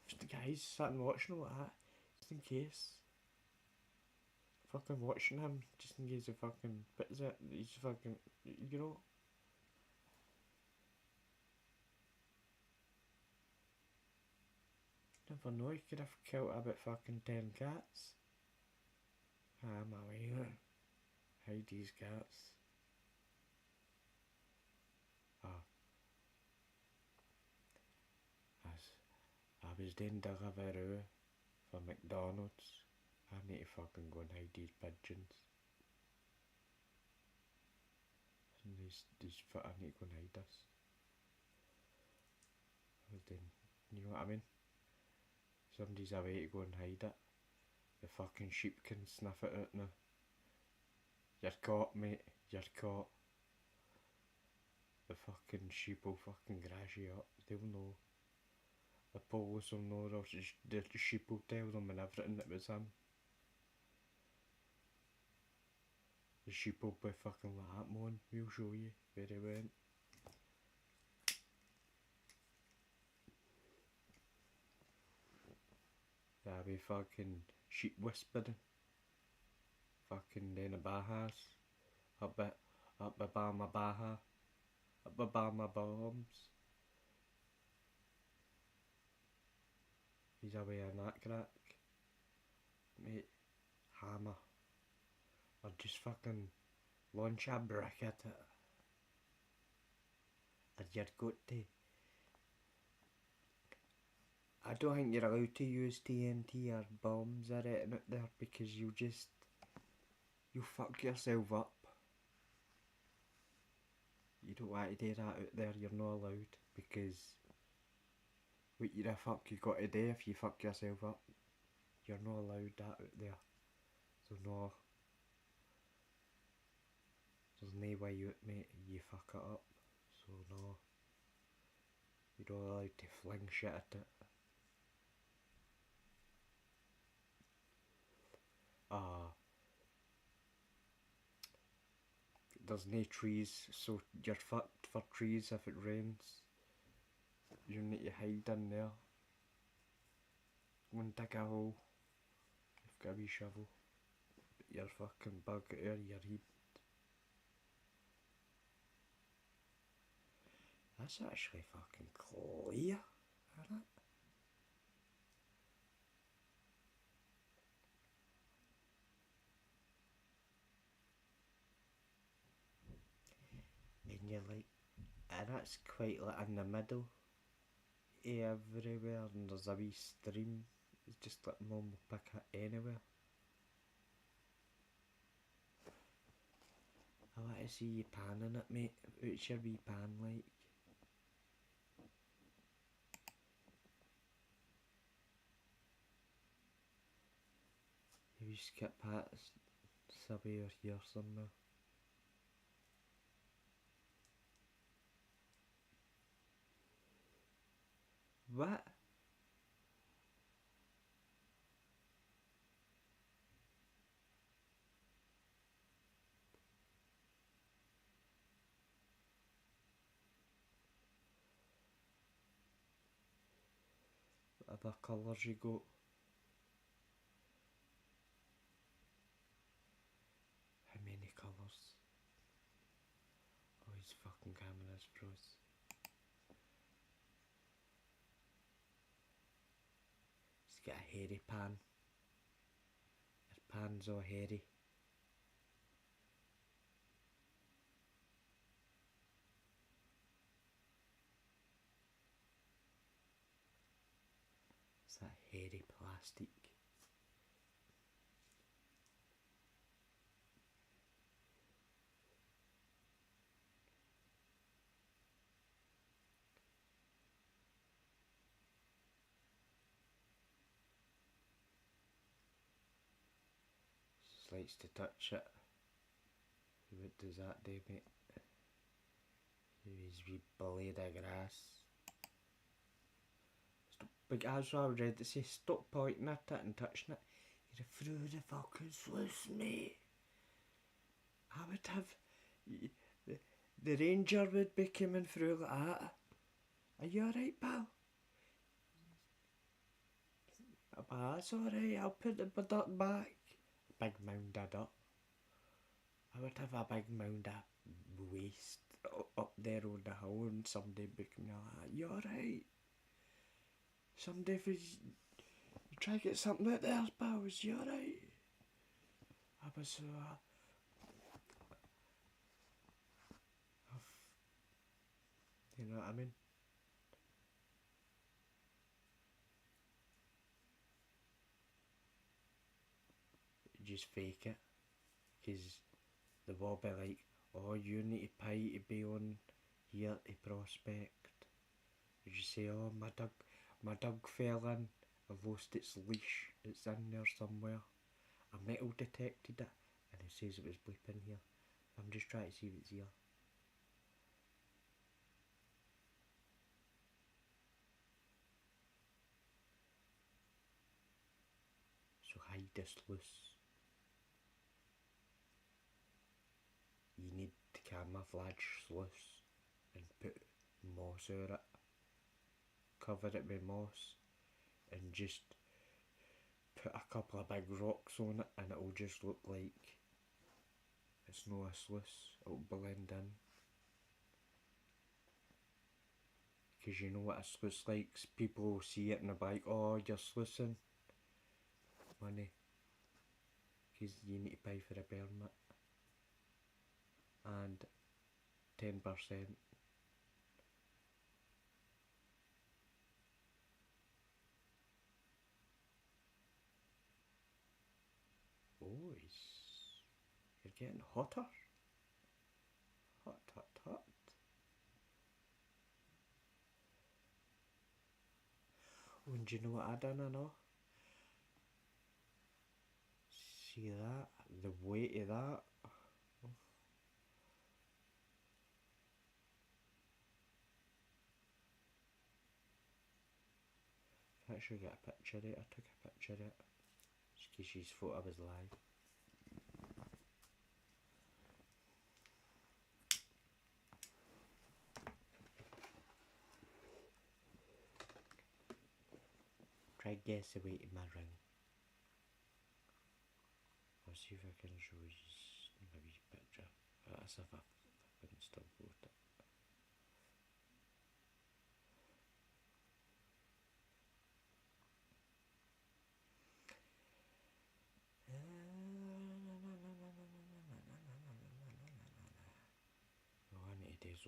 If the guy's sitting watching all that, just in case. Fucking watching him, just in case he fucking puts it, he's fucking, you know. Never know, he could have killed about fucking 10 cats. Ah, my way, hide these cats. I was doing Deliveroo for McDonald's. I need to fucking go and hide these pigeons. And I need to go and hide this. I was doing, you know what I mean? Somebody's away to go and hide it. The fucking sheep can sniff it out now. You're caught, mate. You're caught. The fucking sheep will fucking grass you up. They'll know. The police will know, or the sheep will tell them and everything that was him. The sheep will be fucking like that, man. We'll show you where he went. That'll be fucking sheep whispering. Fucking in the Bahas. Up by Bama Baha. Up by Bama Bombs. He's away in that crack. Mate, hammer. Or just fucking launch a brick at it. And you're got to. I don't think you're allowed to use TNT or bombs or anything out there because you fuck yourself up. You don't want to do that out there, you're not allowed, because what the fuck you got to do if you fuck yourself up? You're not allowed that out there. So no. There's no way you fuck it up. So no. You're not allowed to fling shit at it. There's no trees, so you're fucked for trees if it rains. You need to hide in there. Go and dig a hole. You've got a wee shovel. But you're fucking bug out of your head. That's actually fucking clear, isn't it? And you're like, and that's quite like in the middle everywhere, and there's a wee stream. It's just like mum will pick it anywhere. I want to see you panning it, mate. What's your wee pan like? Have you skip past Subway or here somewhere? What? What other colours you got? How many colours? Oh, his fucking camera's froze. He's got a hairy pan. His pan's all hairy. It's that hairy plastic. Just likes to touch it. What does that do, mate? His wee blade of grass. Stop, but as I read it say, stop pointing at it and touching it. You're through the fucking sluice, mate. I would have... The ranger would be coming through like that. Are you alright, pal? But that's alright, I'll put the dirt back. Big mound of dirt. I would have a big mound of waste up there on the hill, and somebody would be coming like that. You alright? Somebody, if you try to get something out there, pals, you alright? I was so... you know what I mean? Just fake it, because they will be like, oh, you need to pay to be on here to prospect. You just say, oh, my dog fell in, I've lost its leash, it's in there somewhere. I metal detected it, and it says it was bleeping here. I'm just trying to see if it's here. So hide this loose. You need to camouflage sluice and put moss over it. Cover it with moss and just put a couple of big rocks on it, and it'll just look like it's not a sluice. It'll blend in. Because you know what a sluice likes. People will see it and they'll be like, oh, you're sluicing. Money. Because you need to pay for a permit. And 10%. Oh, you're getting hotter. Hot, hot, hot. Oh, and do you know what I done I know? See that? The weight of that. I actually get a picture of it. I took a picture of it. Just in case she's thought I was live. Try guess the weight of my ring. I'll see if I can show you a wee picture. As if I fucking still wrote it.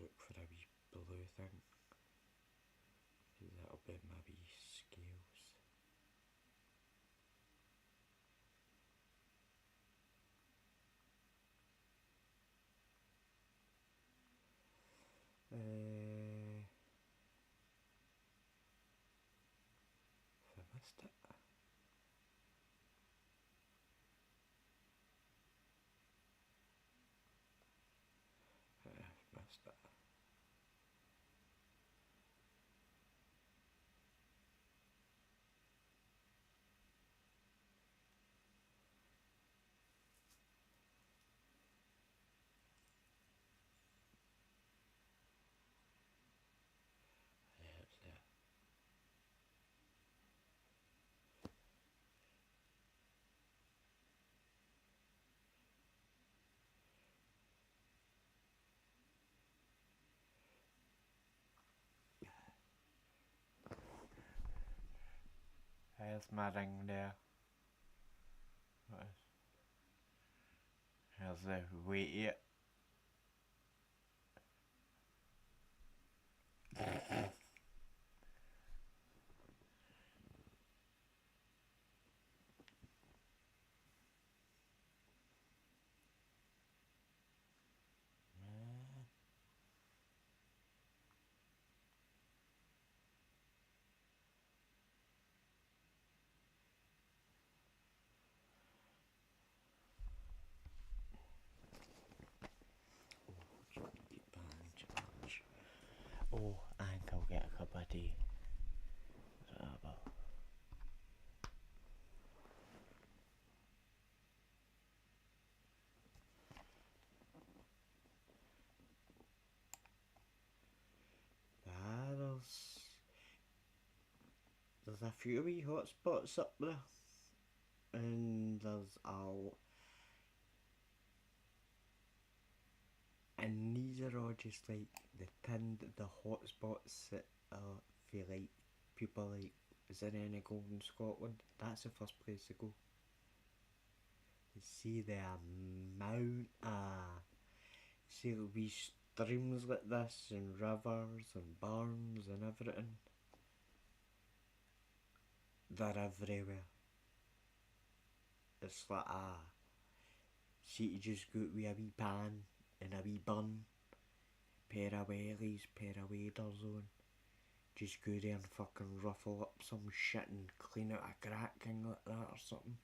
look for a wee blue thing. That'll be my wee scales. If I missed it. I've missed it. It's there. There's my ring there. What is? Here's the weight yet. Oh, I think I'll get a cup of tea. There's a few wee hot spots up there, and and these are all just like the hot spots that feel like people like, is there any gold in Scotland? That's the first place to go. You see the amount of, see wee streams like this, and rivers and barns and everything. They're everywhere. It's like see, you just go with a wee pan and a wee bun, pair of wellies, pair of waders on. Just go there and fucking ruffle up some shit and clean out a crack king like that or something.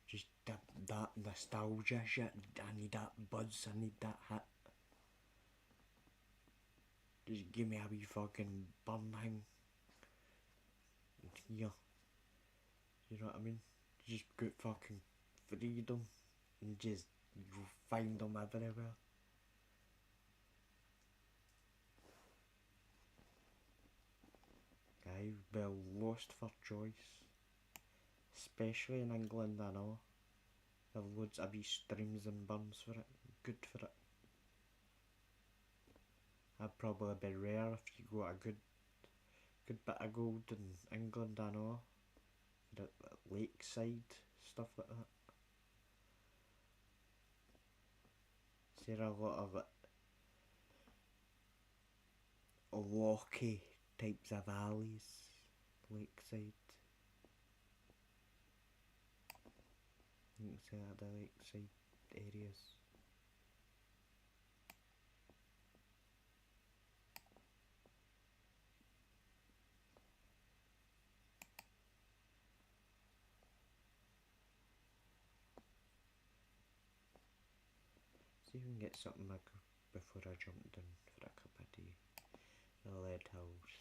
Just that nostalgia shit. I need that buzz, I need that hit. Just give me a wee fucking bun thing. Yeah. You know what I mean? Just get fucking freedom and just you'll find them everywhere. I've well lost for choice. Especially in England, I know. There are loads of wee streams and burns for it. Good for it. That'd probably be rare if you got a good bit of gold in England, I know. The lakeside, stuff like that. Is there a lot of locky types of valleys, lakeside? You can say that, the lakeside areas. See if we can get something before I jumped in for a cup of tea. The lead house.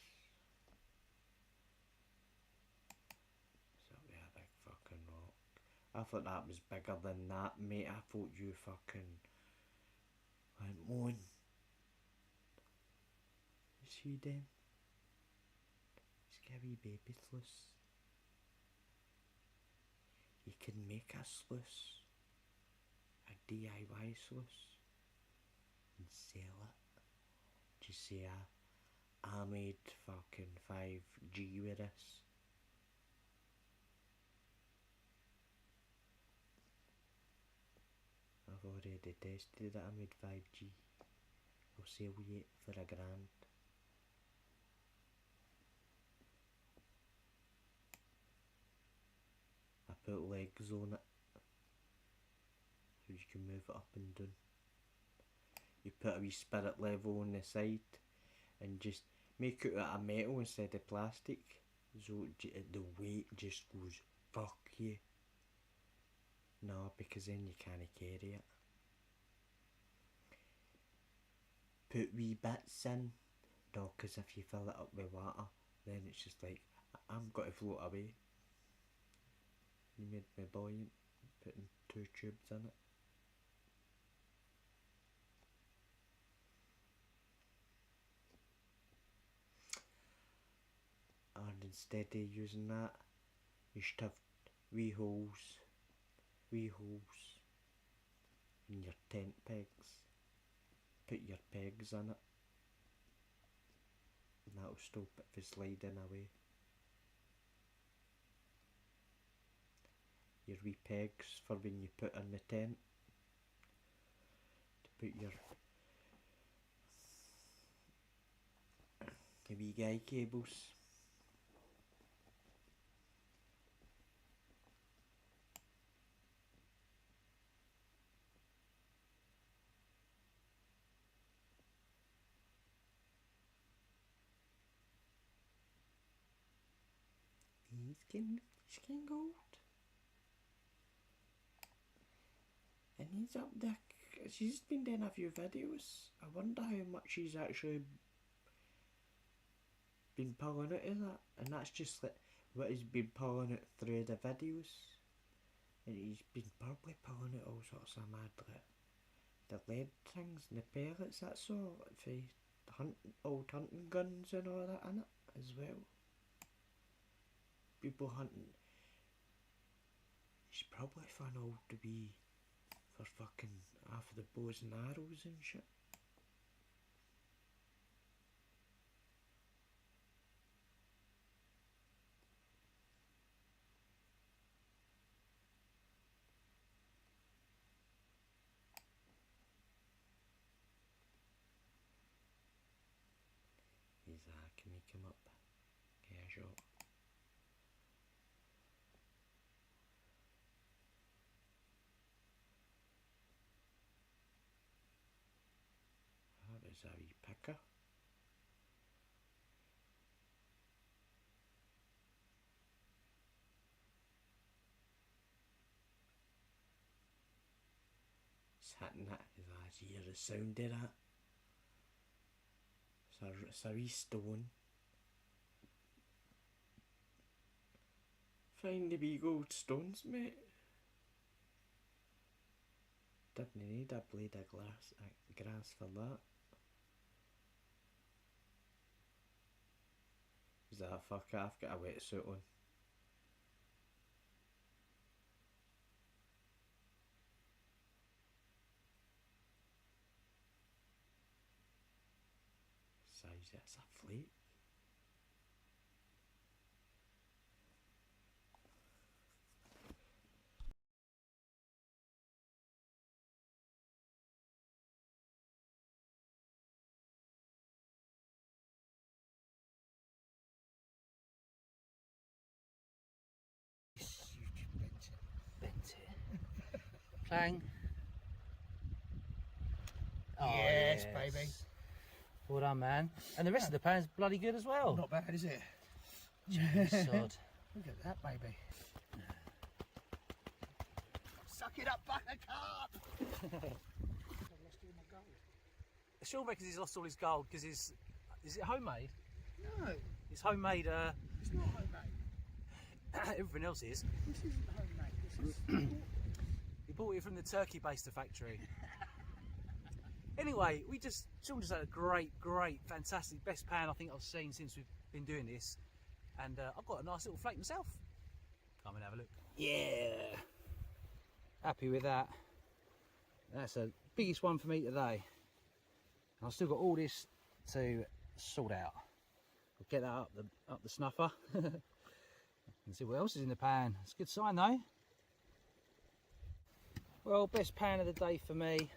So we have a big fucking rock. I thought that was bigger than that, mate. I thought you fucking went on. You see them? He's got a wee baby sluice. You can make a sluice, a DIY sluice, and sell it. Just say I made fucking 5G with this. I've already tested it, I made 5G. I'll sell you it for £1,000. I put legs on it, so you can move it up and down. You put a wee spirit level on the side, and just make it out of metal instead of plastic, so the weight just goes, fuck you. No, because then you can't carry it. Put wee bits in, no, because if you fill it up with water, then it's just like, I'm going to float away. You made me buoyant, putting 2 tubes in it. And instead of using that, you should have wee holes in your tent pegs. Put your pegs in it, and that'll stop it from sliding away. Your wee pegs for when you put in the tent, to put your wee guy cables. He's getting gold. And he's up there. She's been doing a few videos. I wonder how much he's actually been pulling out of that. And that's just like what he's been pulling out through the videos. And he's been probably pulling out all sorts of mad, like the lead things and the pellets, that's all, like for old hunting guns and all that in it as well. People hunting. It's probably fun all to be for fucking half of the bows and arrows and shit. Can he come up? Yeah, sure. That is a wee picker. It's hitting that. You hear the sound of that. It's a wee stone. Find the wee gold stones, mate. Didn't need a blade of grass for that. Is that a fucker? I've got a wetsuit on. Size, that's a flake. Clang. Oh, yes, baby. Well done, man. And the rest of the pan's bloody good as well. Not bad, is it? Sod. Look at that, baby. Suck it up, buttercup! Sean reckons he's lost all his gold because is it homemade? No. It's homemade. It's not homemade. Everything else is. This isn't homemade. This is. He bought it from the Turkey Baster factory. Anyway, Sean just had a great, fantastic, best pan I think I've seen since we've been doing this. And I've got a nice little flake myself. Come and have a look. Yeah. Happy with that. That's the biggest one for me today. And I've still got all this to sort out. I'll get that up the snuffer. And see what else is in the pan. It's a good sign though. Well, best pan of the day for me.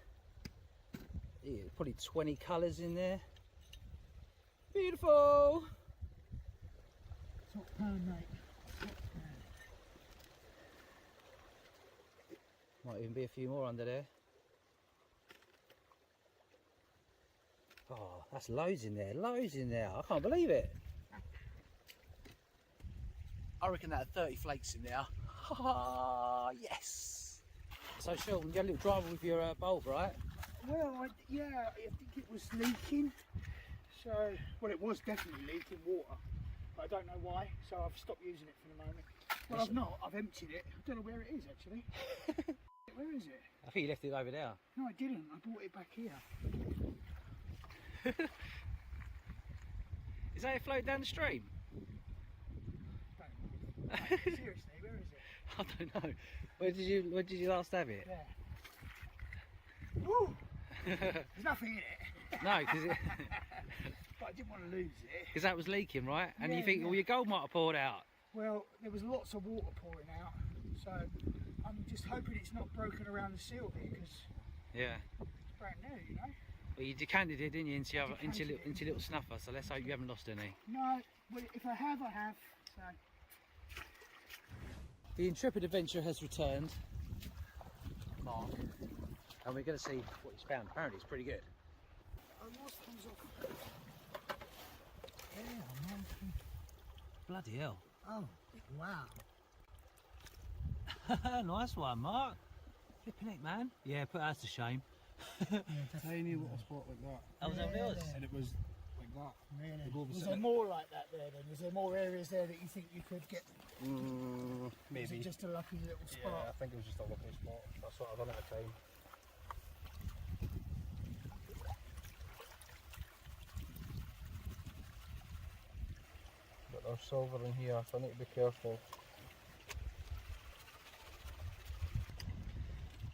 Yeah, probably 20 colours in there. Beautiful. Top pan, mate. Top pan. Might even be a few more under there. Oh, that's loads in there, loads in there. I can't believe it. I reckon that had 30 flakes in there. Yes. So Sean, you had a little driver with your bulb, right? Well, yeah, I think it was leaking. So, well, it was definitely leaking water, but I don't know why. So I've stopped using it for the moment. Well, I've not. I've emptied it. I don't know where it is actually. Where is it? I think you left it over there. No, I didn't. I brought it back here. Is that it floating down the stream? Seriously, where is it? I don't know. Where did you last have it? Yeah. Woo! There's nothing in it. No, because but I didn't want to lose it. that was leaking, right? And Yeah, you think, yeah. well, your gold might have poured out. Well, there was lots of water pouring out, so I'm just hoping it's not broken around the seal here because Yeah. it's brand new, you know. Well, you decanted it, didn't you, into your Decanted it. into little snuffer? So let's hope you haven't lost any. No, well, if I have, I have. So. The intrepid adventurer has returned, Mark, and we're going to see what he's found. Apparently, it's pretty good. Yeah, man. Bloody hell! Oh, wow. Nice one, Mark. Flipping it, man. Yeah, put us to shame. Tiny little spot like that. That was how it was. And it was like that. Really? Was there more like that there then? Was there more areas there that you think you could get? Maybe. Was it just a lucky little Yeah, spot? I think it was just a lucky spot. That's what I've done at a time. But there's silver in here, so I need to be careful.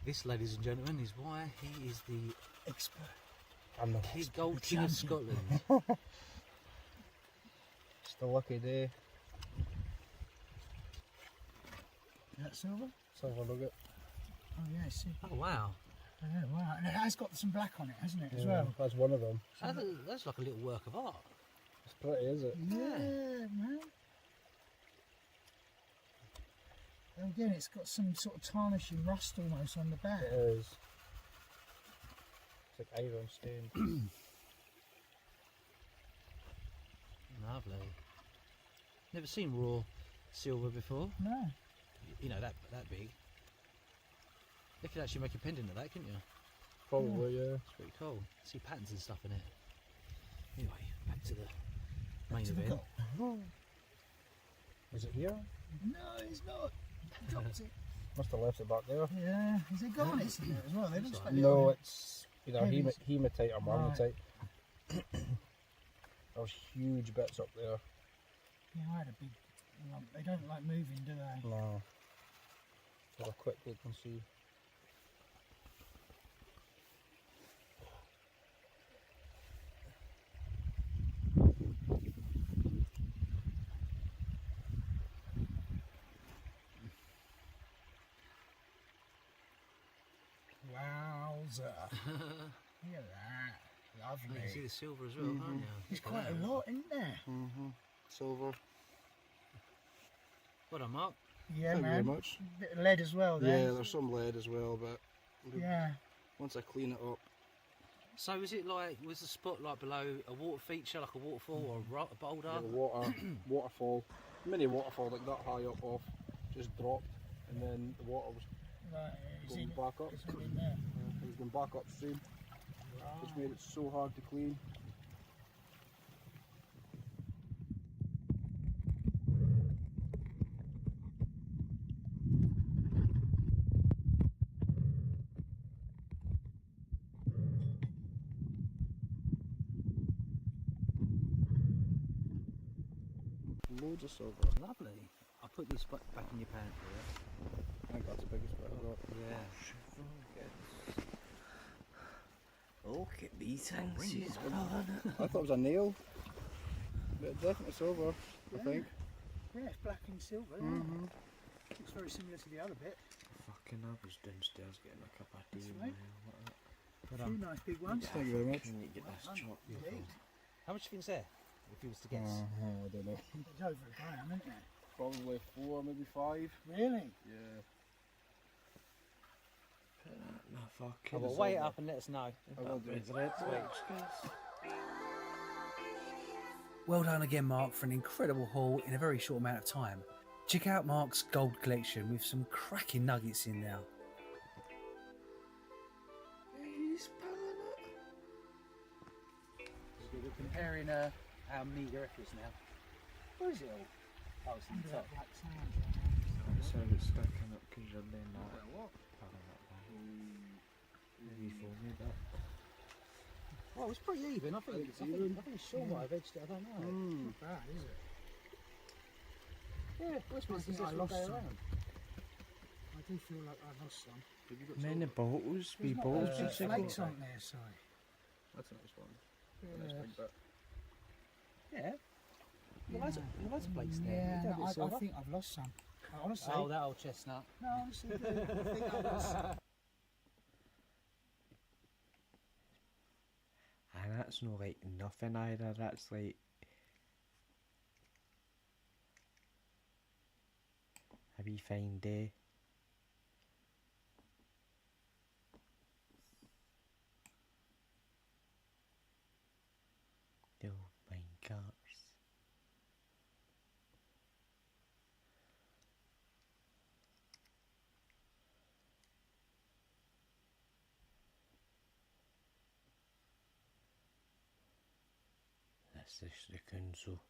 This, ladies and gentlemen, is why he is the expert. I'm the gold king of Scotland. Just a lucky day. Is that silver? Silver nugget. Oh yeah, I see. Oh wow. Yeah, wow. And it has got some black on it, hasn't it, as Yeah, well? that's one of them. That's like a little work of art. It's pretty, is it? Yeah, man. And again, it's got some sort of tarnishing rust almost on the back. It is. It's like iron stained. Lovely. Never seen raw silver before. No. You know, that big. You could actually make a pendant of that, couldn't you? Probably, yeah. It's pretty cool. See patterns and stuff in it. Anyway, back to the main to the event. goal. Is it here? No, it's not. He dropped it. Must have left it back there. Yeah. Is it garnets in there as well? They look like No, little it's either heavies. hematite or Right. magnetite. There's huge bits up there. Yeah, I had a big lump. They don't like moving, do they? No. Have a quick look and see. Wowza. Look at that. You can see Lovely. the silver as well, can't you? There's quite a lot, isn't there? Silver. Well done, Mark. Yeah, Thank you man. very much. Bit of lead as well there. Yeah, there's some lead as well, but Yeah. once I clean it up. So is it like, was the spot like below a water feature, like a waterfall or a boulder? Yeah, water, waterfall, mini waterfall like that high up off, just dropped, and then the water was Right, it's going in, back up. it's all in there. It was going back upstream, which made it so hard to clean. Loads of silver. Lovely. I'll put this back in your pan for you. I think that's the biggest bit I've got. Yeah. Look at these things. Bring it He's on. running. I thought it was a nail, but definitely silver, I think. Yeah, it's black and silver. Mm-hmm. Looks very similar to the other bit. Fucking I was downstairs getting a cup of tea. right. man, what A few nice big ones. Thank you very much. Can you get this chop? How much do you think's there? If you was to guess. I don't know. There's over a gram, isn't there? Probably 4, maybe 5. Really? Yeah. No, fucking. Well, weigh it up and let us know. I will do. Well done again, Mark, for an incredible haul in a very short amount of time. Check out Mark's gold collection with some cracking nuggets in there. He's pulling it. We're comparing our meagre efforts now. Where is it all? Oh, it's in the top. So it's stacking up because you're laying that. What? Maybe for me that. Well, it's pretty even. I think Sean might have edged it. I don't know. Not bad, is it? Yeah, Westminster's I think I just lost go some. around. I do feel like I lost some. Many bottles, we bottles. There's flakes on there, Si. That's a nice one. Yeah. Nice big bit. Yeah. Loads of plates there. Yeah, You don't no, get I silver. think I've lost some. Honestly. Oh, that old chestnut. No, honestly, I do. I think I've lost some. And that's not like nothing either, that's like a wee fine day. The old mine carts. This is the council.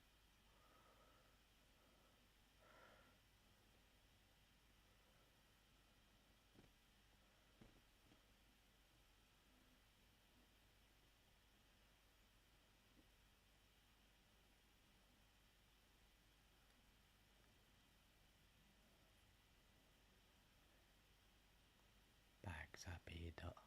Bags are paid up.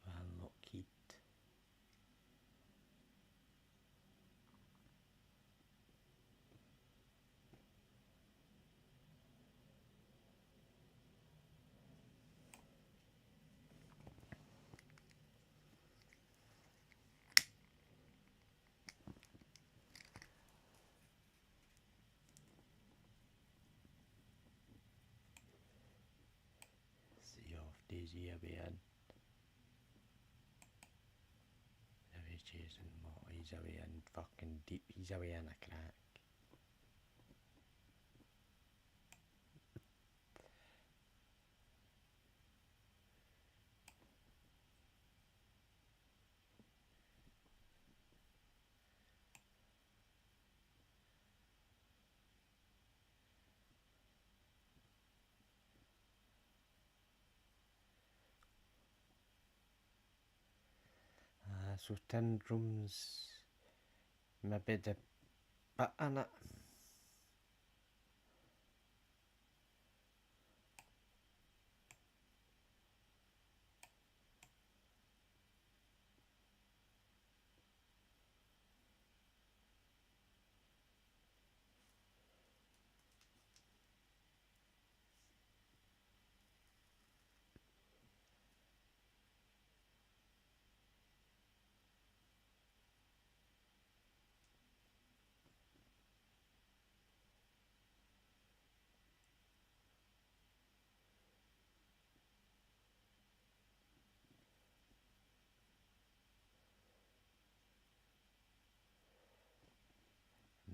Well, not Keith. See off Daisy again. He's chasing more. He's away in fucking deep. He's away in a crack. So 10 rooms, maybe the bit in it.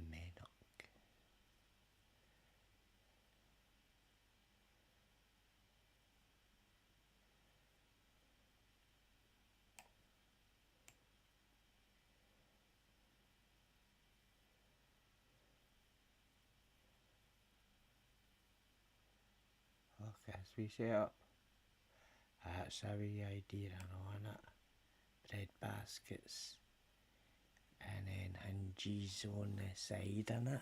Madoc. Okay, so we set up. That's a wee idea on it. Bread baskets. And then hinges on the side in it.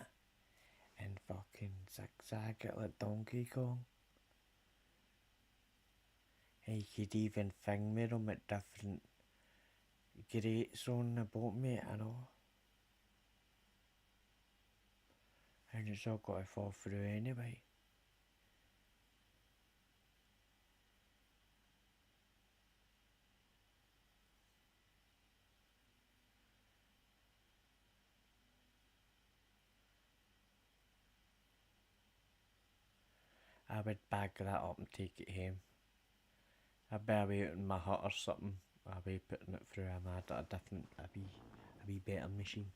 And fucking zigzag it like Donkey Kong. And you could even finger them at different grates on the bottom of it and all. And it's all got to fall through anyway. I would bag that up and take it home. I'd be away out in my hut or something. I'd be putting it through a different, a wee better machine.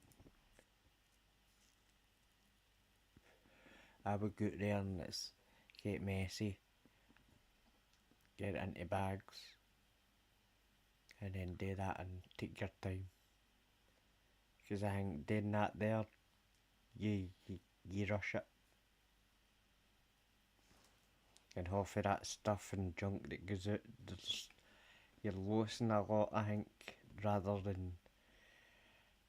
I would go out there and let's get messy, get it into bags, and then do that and take your time. Because I think doing that there, you rush it. And half of that stuff and junk that goes out, you're losing a lot, I think, rather than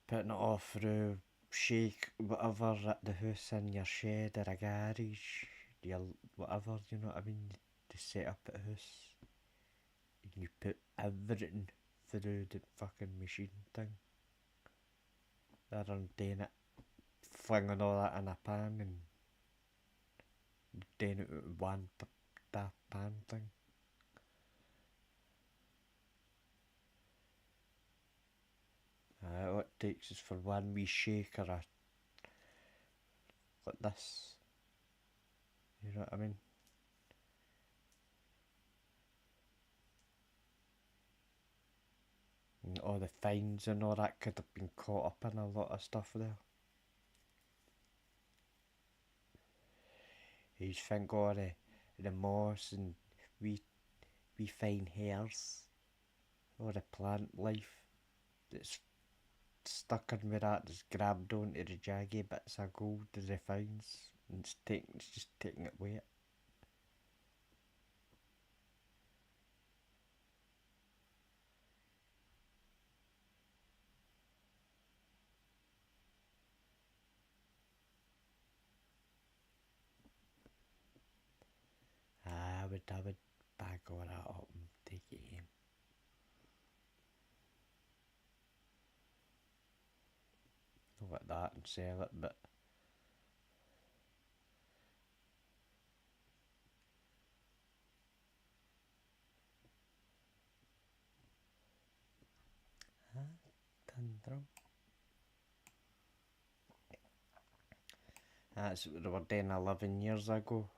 putting it off through shake whatever at the house in your shed or a garage, your whatever, you know what I mean, to set up at the house. And you put everything through the fucking machine thing. Rather than doing it, flinging all that in a pan and doing it with one pan thing. All it takes is for one wee shaker like this. You know what I mean? And all the fines and all that could have been caught up in a lot of stuff there. You just think all the moss and wee fine hairs, all the plant life that's stuck in with that, that's grabbed onto the jaggy bits of gold, the fines, and it's just taking it with it. I would bag all that up and take it home. Not like that and sell it, but Tantrum. That's what they were doing 11 years ago.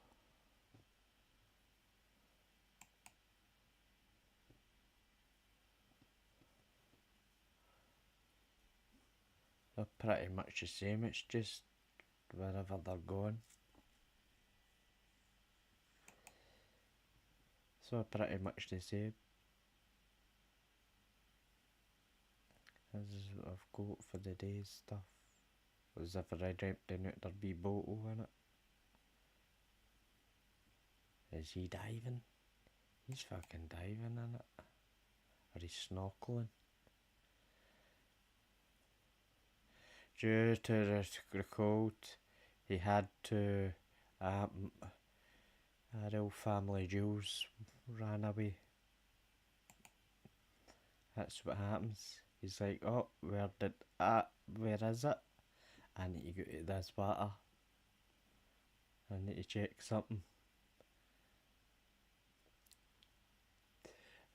They're pretty much the same, it's just wherever they're going. So pretty much the same. This is what I've got for the day's stuff. As if I dreamt in it there'd be Boto in it. Is he diving? He's fucking diving in it. Or he's snorkeling. Due to the cold, he had to, our old family Jules ran away. That's what happens. He's like, oh, where is it? I need to go to this water. I need to check something.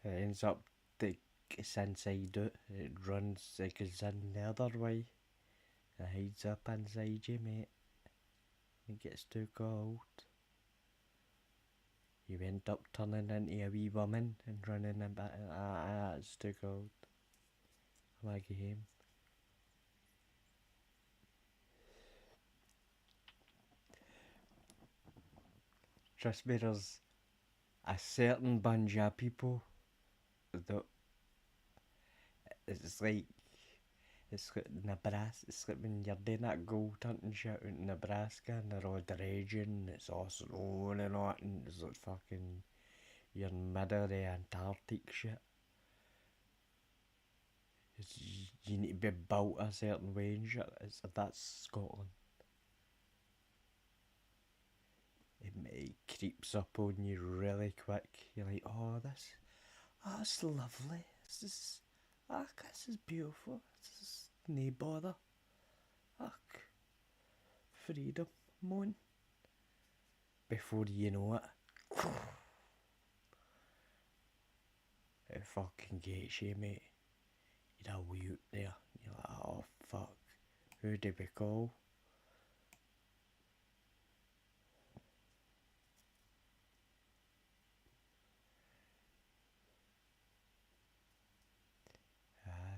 It ends up it's inside out. It runs like it's in the other way. It hides up inside you, mate. It gets too cold. You end up turning into a wee woman and running in back. It's too cold. I like him. Trust me, there's a certain bunch of people that it's like Nebraska. It's like when you're doing that gold hunting shit out in Nebraska and they're all dredging, it's all snowing and all that, and it's like fucking, you're in the middle of the Antarctic shit. You need to be built a certain way and shit. That's Scotland. It creeps up on you really quick. You're like, oh, that's lovely. This is beautiful. This is no bother. Freedom. Come on. Before you know it. It fucking gets you, mate. You're a wee out there. You're like, oh fuck. Who did we call?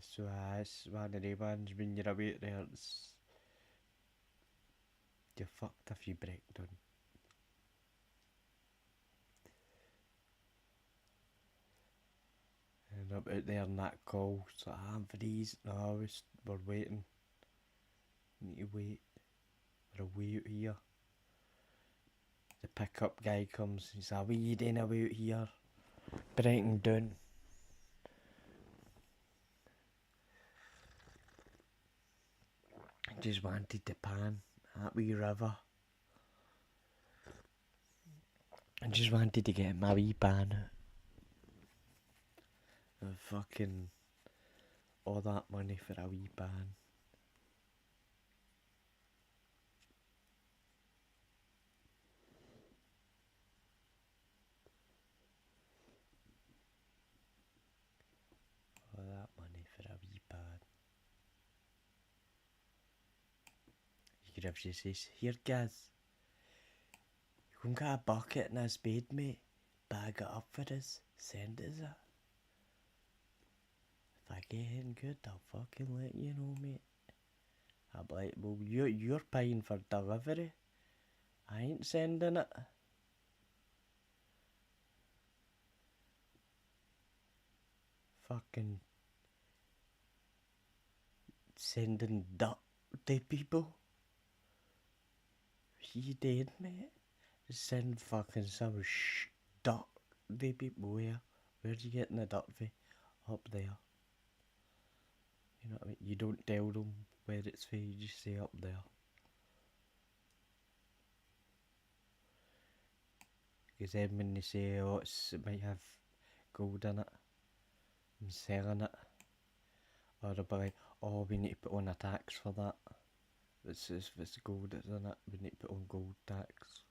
So it's one of the ones when you're out there, you're fucked if you break down. And up out there in that call, so I'm for these. No, we're waiting. Need to wait. We're away out here. The pickup guy comes, he's like, what are you doing away out here? Breaking down. I just wanted to pan that wee river. I just wanted to get my wee pan out. And fucking all that money for a wee pan. All that money for a wee pan. You could have just said, here GAZ, you can get a bucket and a spade, mate. Bag it up for us. Send us it. If I get in good, I'll fucking let you know, mate. I'll be like, well, you're paying for delivery. I ain't sending it. Fucking sending dirt to people. You dead, mate? Send fucking some dirt to people. Where's you getting the dirt for? Up there. You know what I mean? You don't tell them where it's for, you just say up there. Because then when they say, oh, it might have gold in it, I'm selling it. Or they'll be like, oh, we need to put on a tax for that. If it's gold that's in it, we need to put on gold tax.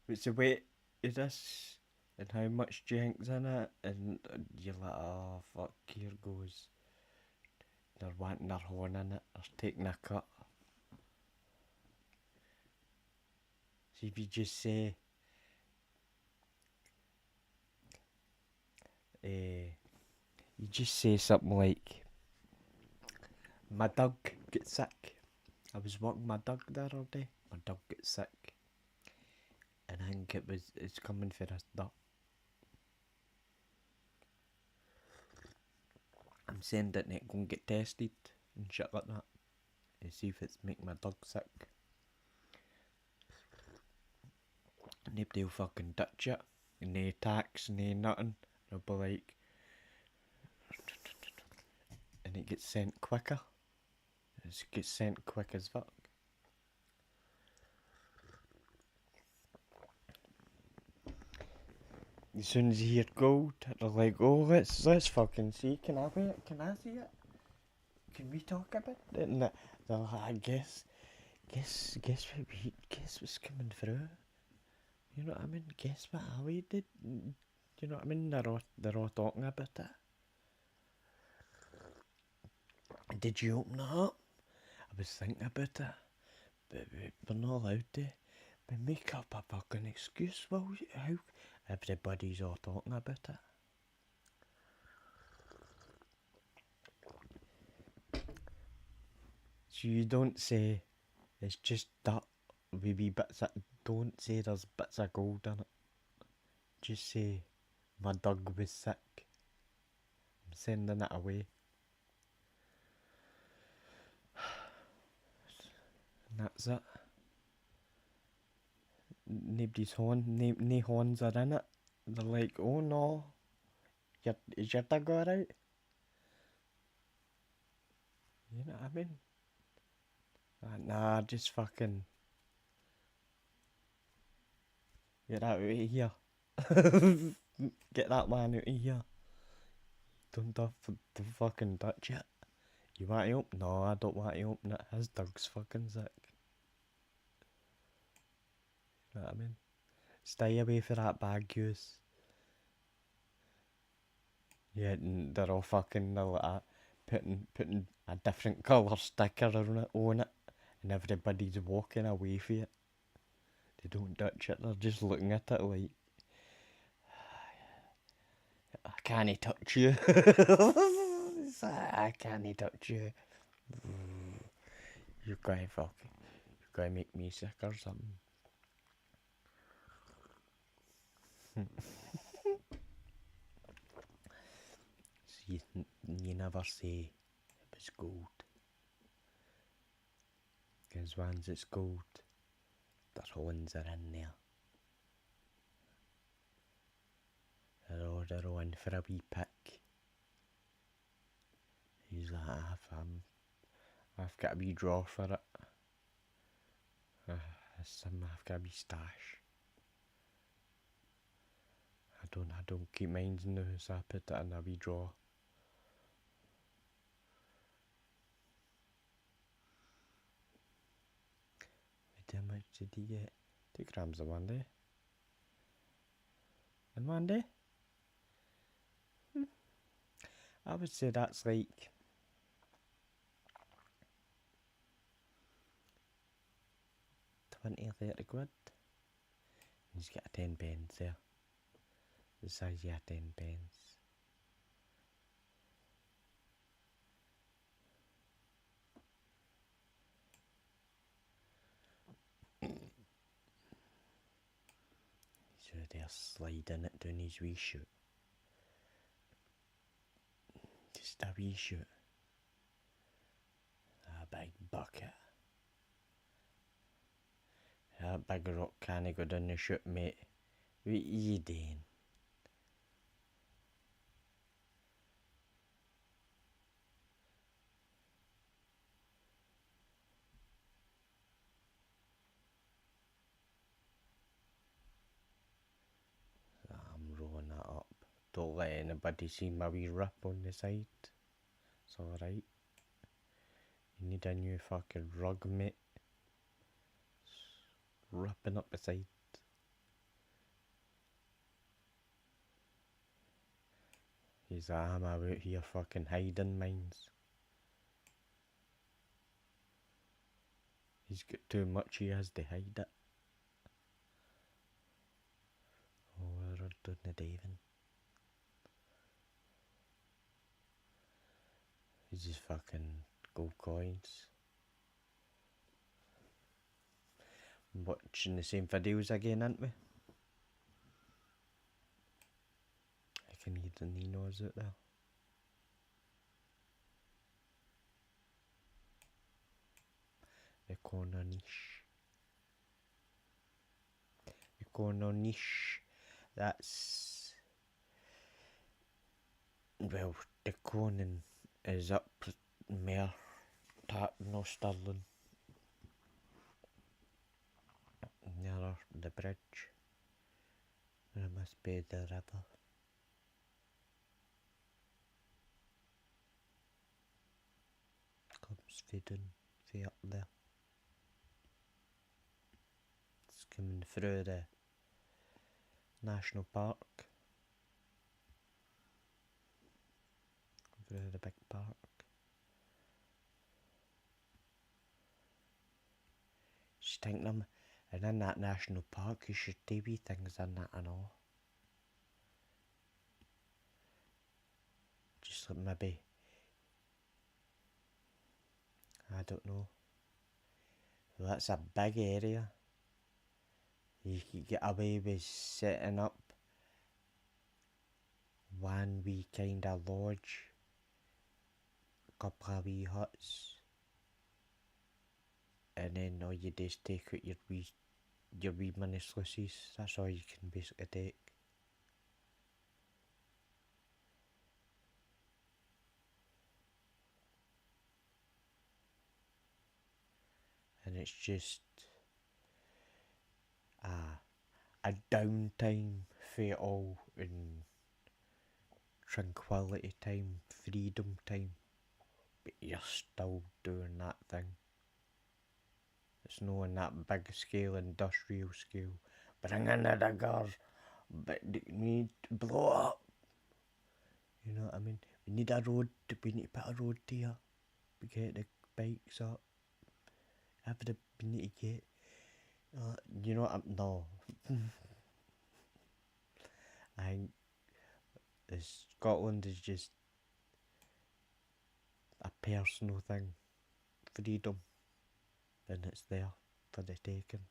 It's the weight of this and how much junk's in it, and you're like, oh fuck, here goes. They're wanting their horn in it, they're taking a cut. So if you just say, you just say something like, my dog gets sick. I was walking my dog the other day, my dog gets sick. And I think it's coming for us dirt. I'm saying that it go and get tested and shit like that. And see if it's making my dog sick. Nobody will fucking touch it. And no tax, no nothing. They'll be like, and it gets sent quicker. It gets sent quick as fuck. As soon as you hear gold, they're like, oh, let's fucking see. Can I wait? Can I see it? Can we talk about it? And they're like, I guess what's coming through. You know what I mean? Guess what Ali did? You know what I mean? They're all talking about it. Did you open it up? I was thinking about it, but we're not allowed to. We make up a fucking excuse. Well, how? Everybody's all talking about it. So you don't say it's just that wee bits of, don't say there's bits of gold in it. Just say my dog was sick. I'm sending it away. And that's it. Nobody's horn, no horns are in it. They're like, oh no, is your dog alright? You know what I mean? Nah, just fucking get that out of here. Get that man out of here. Don't fucking touch it. You want to open? No, I don't want to open it. His dog's fucking sick. You know what I mean? Stay away from that bag, Goose. Yeah, they're all fucking like that. Putting a different colour sticker on it, and everybody's walking away from it. They don't touch it, they're just looking at it like, I can't touch you. I can't touch you. You're going to make me sick or something. See, you never say it was gold. Because once it's gold, their horns are in there. They're all in for a wee pick. He's like, I've got a wee drawer for it. I've got a wee stash. I don't keep mine in the house, I put it in a wee drawer. How much did he get? 2 grams in one day. In one day? I would say that's like 20 or 30 quid. He's got a 10 pence there. The size of a 10 pence. So they're sliding it down his wee shoe. Just a wee shoe. A big bucket. That big rock can't go down the chute, mate. What are you doing? I'm rolling that up. Don't let anybody see my wee rip on the side. It's alright. You need a new fucking rug, mate. Ripping up the side. He's like, I'm out here fucking hiding mines. He's got too much, he has to hide it. Oh, we're doing the diving. He's just fucking gold coins. Watching the same videos again, aren't we? I can hear the Ninos out there. The corner niche. The corner niche. That's... Well, the Conan is up Mare, no Stirling. Nearer the bridge. There must be the river. Comes feeding way up there. It's coming through the national park. Through the big park. Just think them, and in that national park you should do wee things in that and all. Just like maybe, I don't know. Well, that's a big area. You could get away with setting up one wee kind of lodge, couple of wee huts, and then all you do is take out your wee mini sluices. That's all you can basically take. And it's just a downtime for it all, and tranquility time, freedom time. but you're still doing that thing. It's not on that big scale, industrial scale. Bring in the diggers, but we need to blow up. You know what I mean? We need a road, we need to put a road here. We get the bikes up. We need to get, you know what I'm, no. I think Scotland is just a personal thing. Freedom. And it's there for the taking.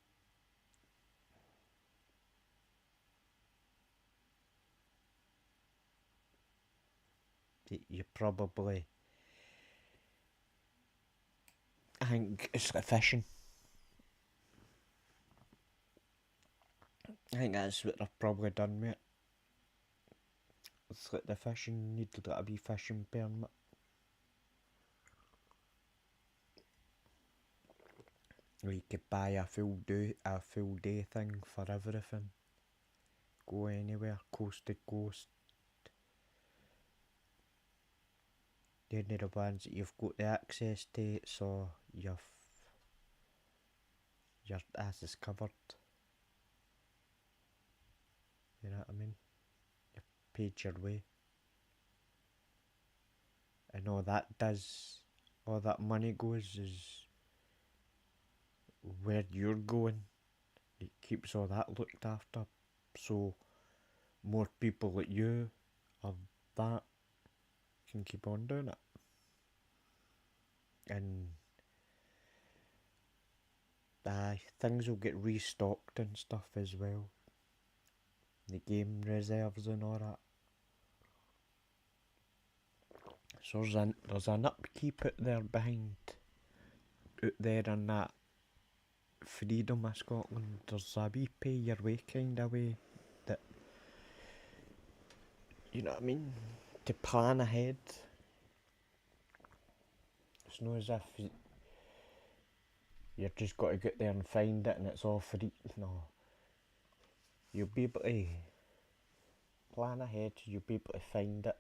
You probably, I think it's like fishing. I think that's what they've probably done with it. It's like the fishing, you need to get a wee fishing permit. Or you could buy a full day thing for everything. Go anywhere, coast to coast. They're the ones that you've got the access to, so your ass is covered. You know what I mean? You paid your way. And all that money goes is where you're going. It keeps all that looked after. So more people like you of that can keep on doing it. And things will get restocked and stuff as well. The game reserves and all that. So there's an upkeep out there in that freedom of Scotland. There's a wee pay your way kind of way that, you know what I mean, to plan ahead. It's not as if you're just got to get there and find it and it's all free. No. You'll be able to plan ahead, you'll be able to find it,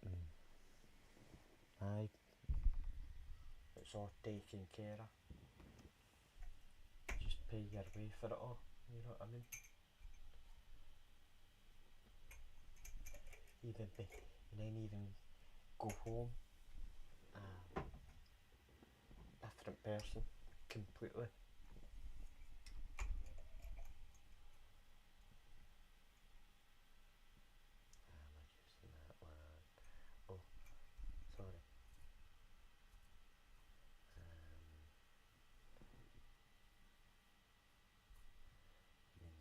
and it's all taken care of. You just pay your way for it all, you know what I mean? And then even go home different person completely. Oh, sorry.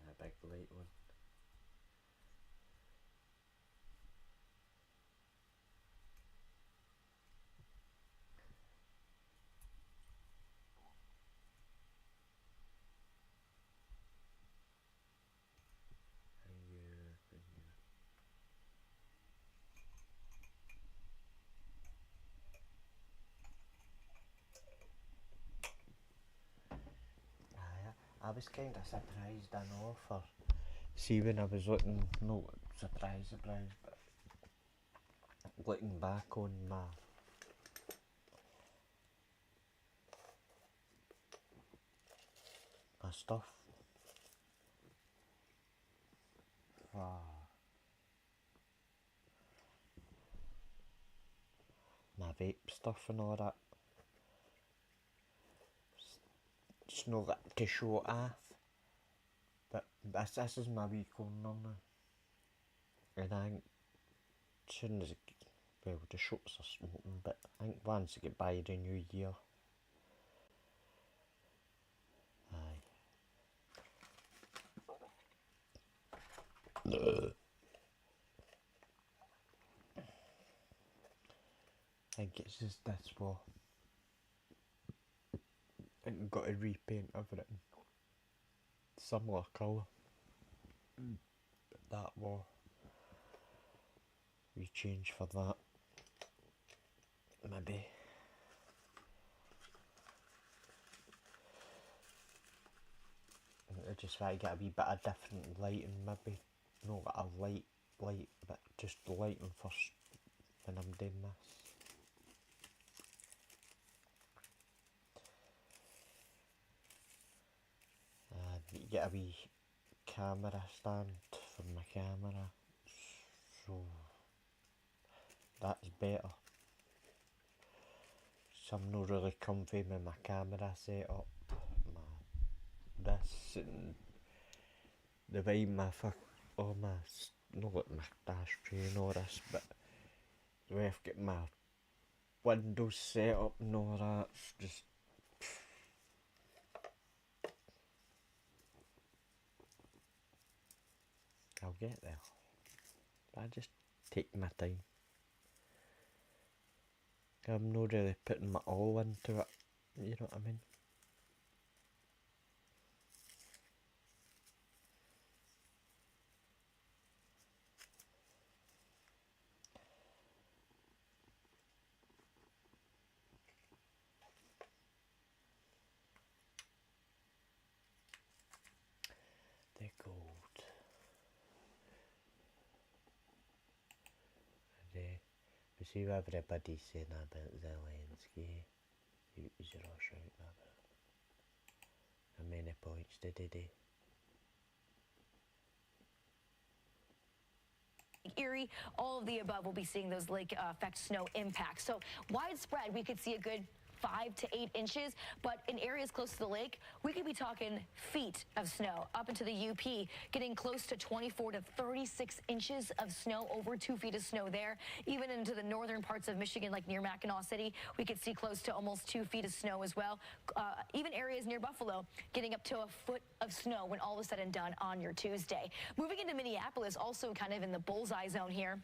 That big light one. I was kind of surprised, I know, for see when I was looking, no surprise, but looking back on my stuff. My vape stuff and all that. It's not like to show it off, but this is my wee corner now. And I think as soon as the shops are smoking, but I think once I get by the new year, I think it's just this wall. I think I've got to repaint everything. Similar colour. But that wall, we change for that. Maybe. I just try to get a wee bit of different lighting, maybe. Not like a light, but just lighting first when I'm doing this. get a wee camera stand for my camera, so that's better. So I'm not really comfy with my camera set up. This and the way my not like my dash tray and all this, but the way I've got my windows set up and all that, it's just I'll get there. I just take my time. I'm not really putting my all into it, you know what I mean? The gold. We see what everybody's saying about Zelensky. He's Russia about how many points did he do? Erie, all of the above will be seeing those lake effect snow impacts. So widespread, we could see a good 5 to 8 inches, but in areas close to the lake, we could be talking feet of snow up into the UP, getting close to 24 to 36 inches of snow, over 2 feet of snow there. Even into the northern parts of Michigan, like near Mackinac City, we could see close to almost 2 feet of snow as well. Even areas near Buffalo getting up to a foot of snow when all is said and done on your Tuesday. Moving into Minneapolis, also kind of in the bullseye zone here.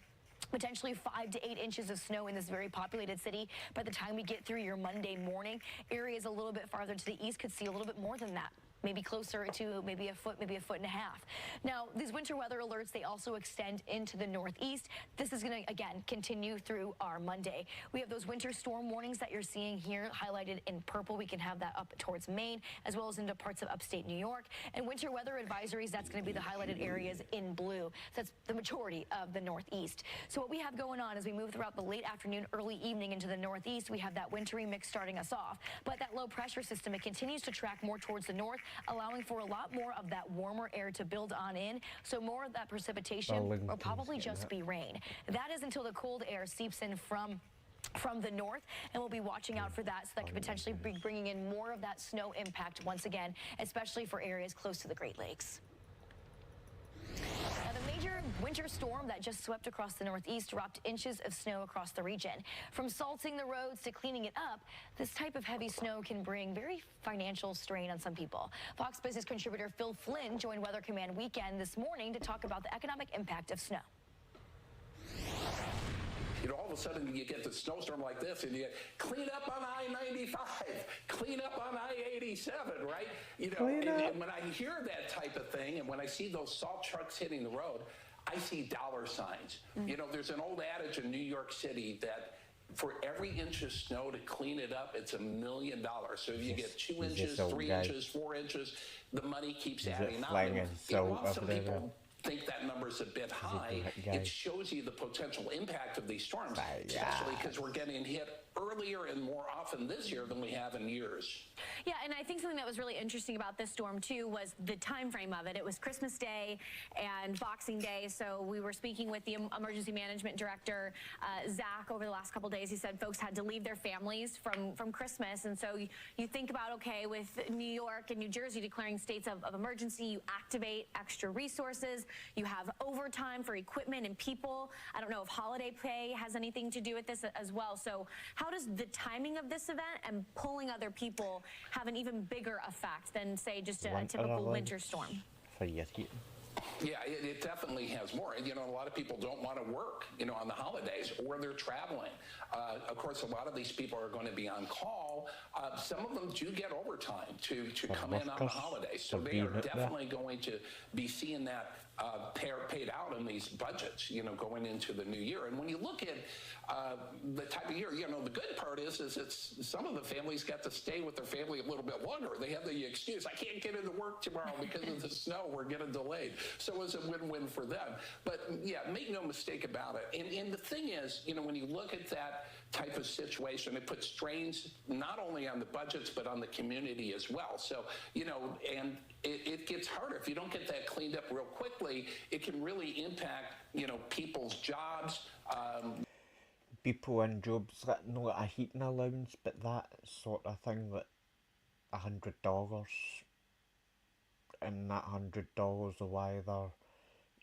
Potentially 5 to 8 inches of snow in this very populated city. By the time we get through your Monday morning, areas a little bit farther to the east could see a little bit more than that. Maybe closer to maybe a foot and a half. Now, these winter weather alerts, they also extend into the northeast. This is going to, again, continue through our Monday. We have those winter storm warnings that you're seeing here highlighted in purple. We can have that up towards Maine, as well as into parts of upstate New York. And winter weather advisories, that's going to be the highlighted areas in blue. That's the majority of the northeast. So what we have going on as we move throughout the late afternoon, early evening into the northeast, we have that wintry mix starting us off. But that low pressure system, it continues to track more towards the north, allowing for a lot more of that warmer air to build on in. So more of that precipitation will probably just be rain. That is until the cold air seeps in from the north, and we'll be watching out for that, so that could potentially be bringing in more of that snow impact once again, especially for areas close to the Great Lakes. Now, the major winter storm that just swept across the northeast dropped inches of snow across the region. From salting the roads to cleaning it up, this type of heavy snow can bring very financial strain on some people. Fox Business contributor Phil Flynn joined Weather Command Weekend this morning to talk about the economic impact of snow. You know, all of a sudden you get the snowstorm like this and you clean up on I-95, clean up on I-87, right? You know, and when I hear that type of thing and when I see those salt trucks hitting the road, I see dollar signs. You know, there's an old adage in New York City that for every inch of snow to clean it up, it's $1 million. So if you get 2 inches, 3 inches, 4 inches, the money keeps adding up. And while some people think that number's a bit high, it shows you the potential impact of these storms, especially because we're getting hit earlier and more often this year than we have in years. Yeah, and I think something that was really interesting about this storm too was the time frame of it. It was Christmas Day and Boxing Day, so we were speaking with the emergency management director, Zach, over the last couple of days. He said folks had to leave their families from Christmas, and so you think about, okay, with New York and New Jersey declaring states of emergency, you activate extra resources, you have overtime for equipment and people. I don't know if holiday pay has anything to do with this as well. So how does the timing of this event and pulling other people have an even bigger effect than, say, just a typical winter storm? Yeah, it definitely has more. You know, a lot of people don't want to work, you know, on the holidays, or they're traveling. Of course, a lot of these people are going to be on call. Some of them do get overtime to come in on the holidays. So they are definitely going to be seeing that paid out in these budgets, you know, going into the new year. And when you look at the type of year, you know, the good part is it's some of the families get to stay with their family a little bit longer. They have the excuse, I can't get into work tomorrow because of the snow, we're getting delayed. So it's a win-win for them. But yeah, make no mistake about it. And the thing is, you know, when you look at that type of situation. It puts strains not only on the budgets, but on the community as well. So, you know, and it gets harder. If you don't get that cleaned up real quickly, it can really impact, you know, people's jobs. People in jobs that no a heating allowance, but that sort of thing, like $100, and that $100 will either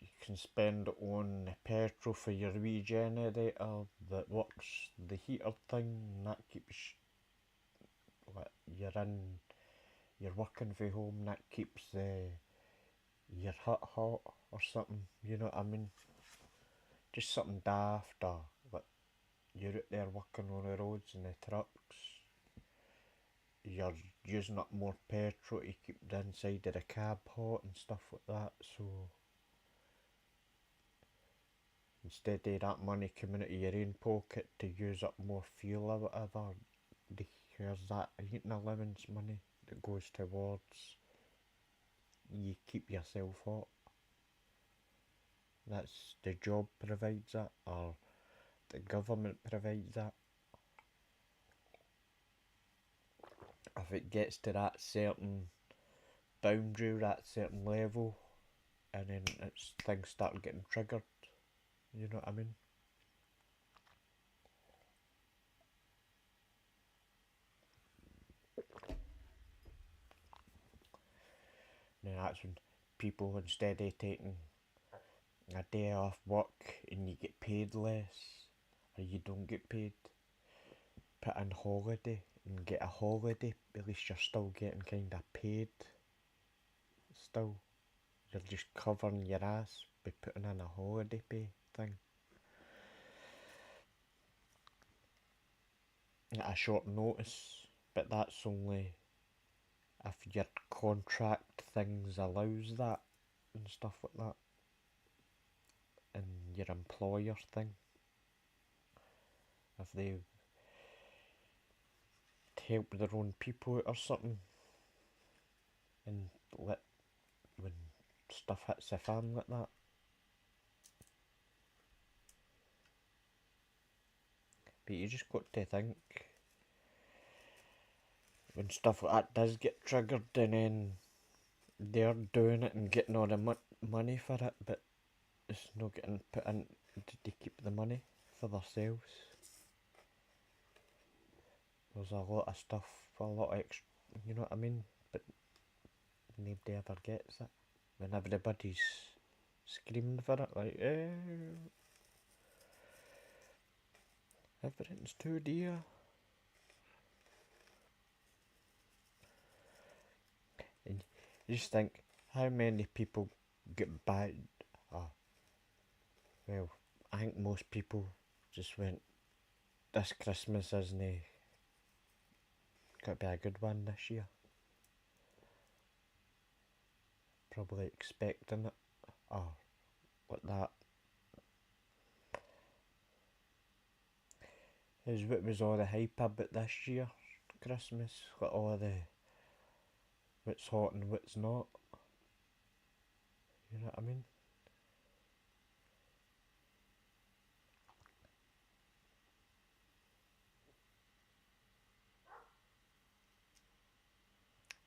you can spend on the petrol for your wee generator that works the heater thing, and that keeps what you're working from home, that keeps your hut hot or something, you know what I mean? Just something daft, or like you're out there working on the roads and the trucks, you're using up more petrol to keep the inside of the cab hot and stuff like that, so instead of that money coming out of your own pocket to use up more fuel or whatever, here's that heating allowance money that goes towards you keep yourself hot. That's the job provides that, or the government provides that. If it gets to that certain boundary, that certain level, and then things start getting triggered, you know what I mean? Now that's when people, instead of taking a day off work and you get paid less, or you don't get paid, put in holiday and get a holiday, at least you're still getting kind of paid. Still, you're just covering your ass by putting in a holiday pay thing. At a short notice, but that's only if your contract things allows that and stuff like that, and your employer thing, if they help their own people out or something, and let when stuff hits the fan like that. But you just got to think, when stuff like that does get triggered, and then they're doing it and getting all the money for it, but it's not getting put in to keep the money for themselves. There's a lot of stuff, a lot of extra, you know what I mean? But nobody ever gets it. When everybody's screaming for it, like, everything's too dear. And you just think, how many people get by? Well, I think most people just went, this Christmas isn't going to be a good one this year. Probably expecting it, or what that is. What was all the hype about this year Christmas, like all the what's hot and what's not, you know what I mean?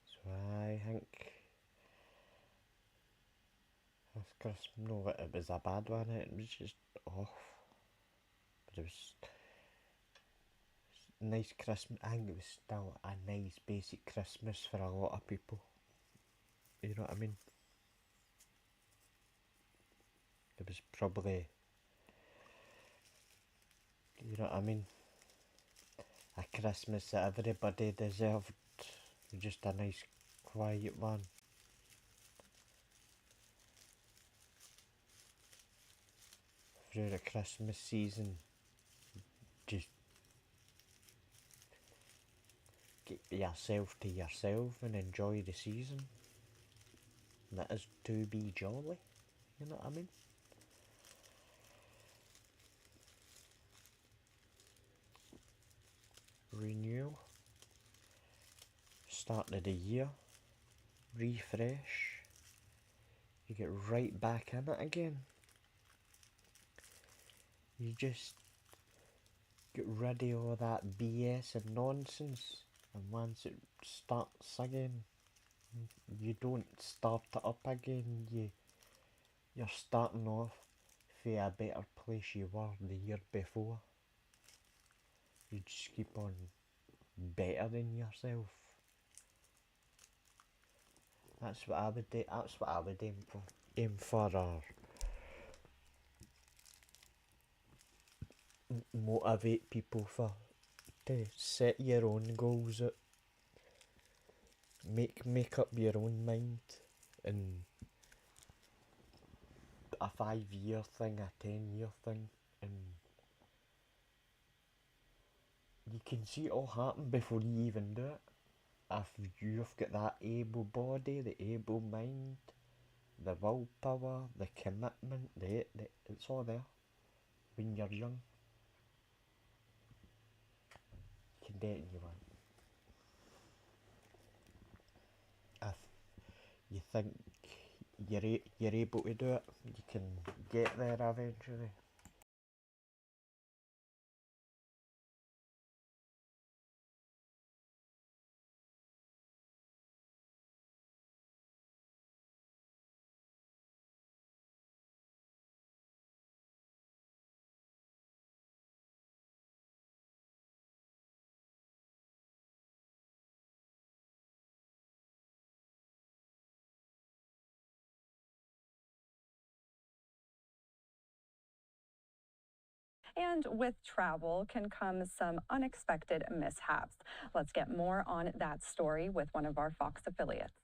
So I think this Christmas, no, it was a bad one, it was just off, but it was nice Christmas. I think it was still a nice basic Christmas for a lot of people, you know what I mean? It was probably, you know what I mean, a Christmas that everybody deserved, just a nice quiet one. Through the Christmas season, just get yourself to yourself and enjoy the season. That is to be jolly, you know what I mean? Renewal, start of the year, refresh, you get right back in it again. You just get rid of all that BS and nonsense, and once it starts again, you don't start it up again, you're starting off for a better place you were the year before. You just keep on bettering yourself. That's what I would do. That's what I would aim for. Aim for or motivate people for, to set your own goals out. Make up your own mind, and a 5-year thing, a 10-year thing, and you can see it all happen before you even do it. If you've got that able body, the able mind, the willpower, the commitment, it's all there when you're young. You can do it you want. If you think you're able to do it, you can get there eventually. And with travel can come some unexpected mishaps. Let's get more on that story with one of our Fox affiliates.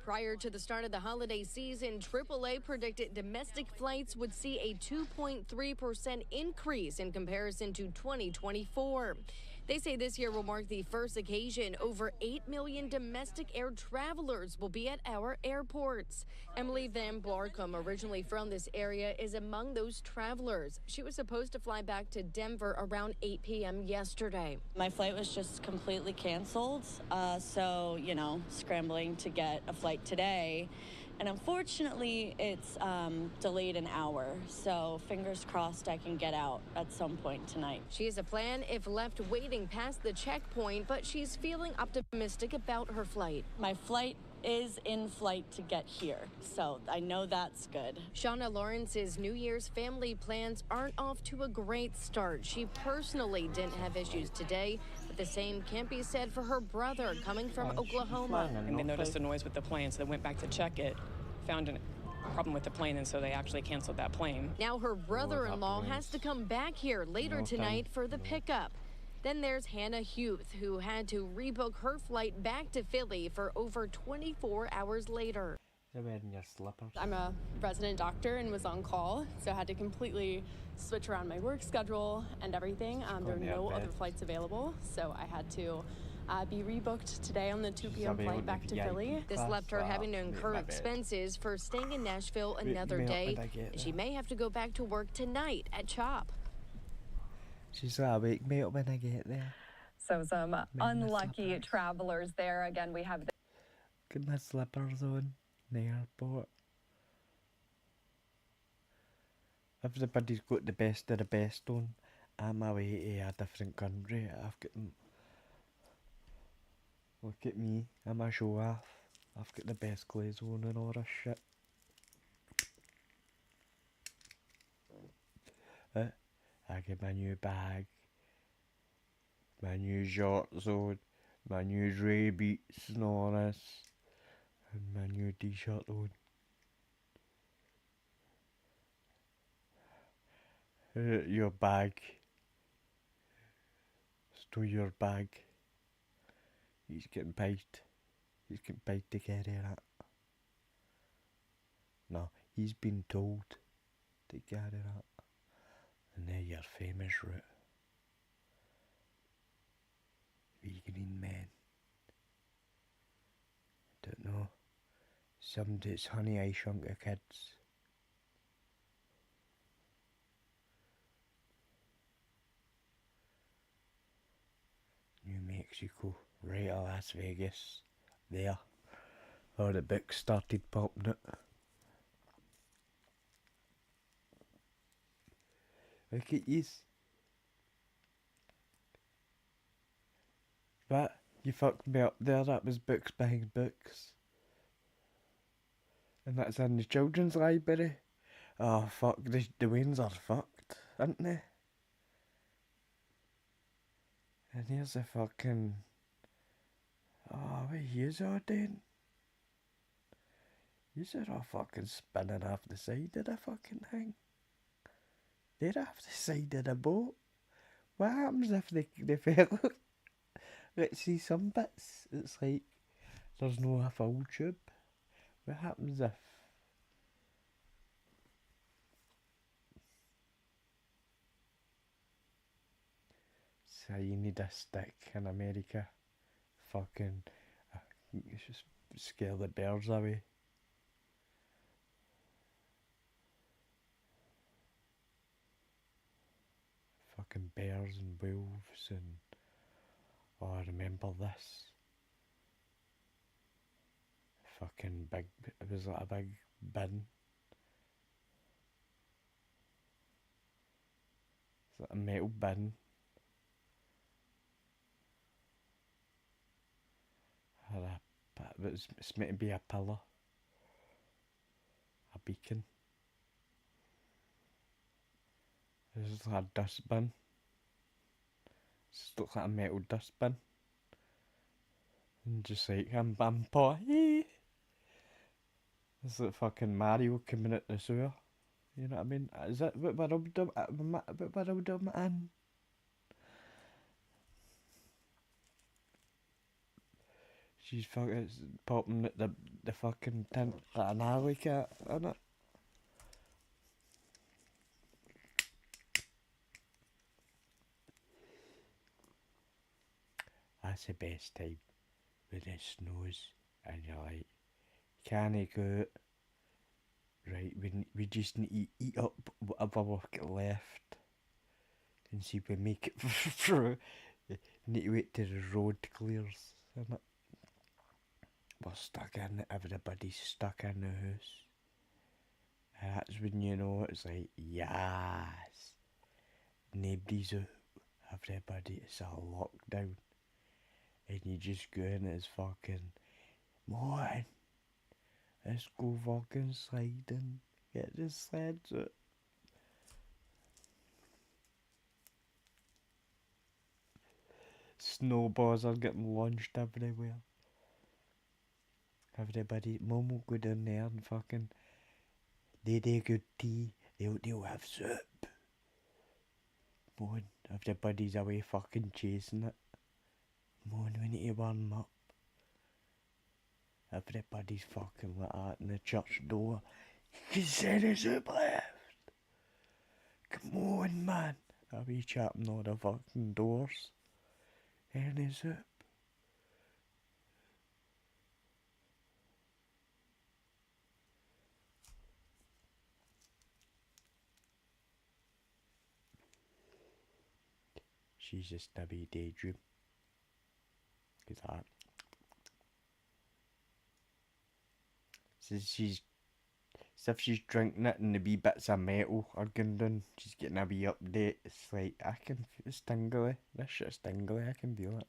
Prior to the start of the holiday season, AAA predicted domestic flights would see a 2.3% increase in comparison to 2024. They say this year will mark the first occasion over 8 million domestic air travelers will be at our airports. Emily Van Blarcom, originally from this area, is among those travelers. She was supposed to fly back to Denver around 8 p.m. yesterday. My flight was just completely canceled, so, scrambling to get a flight today. And unfortunately, it's delayed an hour, so fingers crossed I can get out at some point tonight. She has a plan if left waiting past the checkpoint, but she's feeling optimistic about her flight. My flight is in flight to get here, so I know that's good. Shauna Lawrence's New Year's family plans aren't off to a great start. She personally didn't have issues today, but the same can't be said for her brother coming from Oklahoma. And they noticed a noise with the plane, so they went back to check it, found a problem with the plane, and so they actually canceled that plane. Now her brother-in-law has to come back here later tonight for the pickup. Then there's Hannah Huth, who had to rebook her flight back to Philly for over 24 hours later. You're wearing your slippers. I'm a resident doctor and was on call, so I had to completely switch around my work schedule and everything. There were no other flights available, so I had to be rebooked today on the 2 p.m. flight back to Philly. This left her having to incur expenses for staying in Nashville another day. She may have to go back to work tonight at CHOP. She's gotta wake me up when I get there. So some unlucky travelers there. Again, we have... Get my slippers on in the airport. Everybody's got the best of the best on. I'm away to a different country. I've got... Look at me, I'm a show off. I've got the best clothes on and all this shit. I get my new bag, my new shorts on, my new Dre Beats and all this, and my new t-shirt on. Your bag. Stole your bag. He's getting paid. He's getting paid to carry that. No, he's been told to carry that. And they're your famous route. Wee green men. Don't know. It's Honey I Shrunk the Kids. New Mexico, right at Las Vegas. There. All the books started popping out. Look at yous. What? You fucked me up there, that was books behind books. And that's in the children's library. Oh fuck, the Waynes are fucked, aren't they? And here's the fucking... Oh, what yous all doing? Yous are all fucking spinning off the side of the fucking thing. They're off the side of the boat. What happens if they fail? Let's see some bits. It's like there's no a full tube. What happens if... So you need a stick in America. Fucking... It's just scare the birds away. Fucking bears and wolves and... Oh, I remember this. Fucking big... It was like a big bin. It's like a metal bin. It's meant to be a pillar. A beacon. This is like a dustbin. This looks like a metal dustbin. And just like, I'm potty. It's like fucking Mario coming out the sewer. You know what I mean? Is that what we're all doing in? She's fucking popping at the fucking tent like an alley cat, innit? That's the best time when it snows and you're like, can I go out? Right, we just need to eat up whatever we've got left and see if we make it through. Need to wait till the road clears, innit? We're stuck in it, everybody's stuck in the house. And that's when you know it's like, yes, nobody's out, everybody, it's a lockdown. And you just go in as fucking, morning, let's go fucking sliding, get the sleds out. Snowballs are getting launched everywhere. Everybody, Mum will go down there and fucking, they do good tea, they'll have soup. Moan, everybody's away fucking chasing it. Moan, we need to warm up. Everybody's fucking like that in the church door. You can send us soup left. Come on, man. Are we chapping all the fucking doors? Any soup? She's just a wee daydream. Cause that. She's as if she's drinking it and the wee bits of metal are going down. She's getting a wee update. It's like, I can feel it's tingly. This shit's tingly, I can feel it.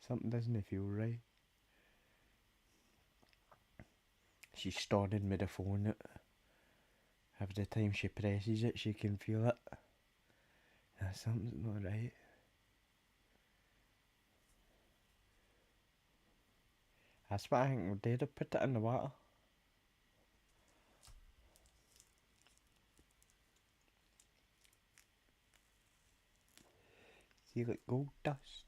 Something doesn't feel right. She's storing with the phone out. Every time she presses it, she can feel it. Something's not right. That's what I think we'll do, to put it in the water. See, like gold dust.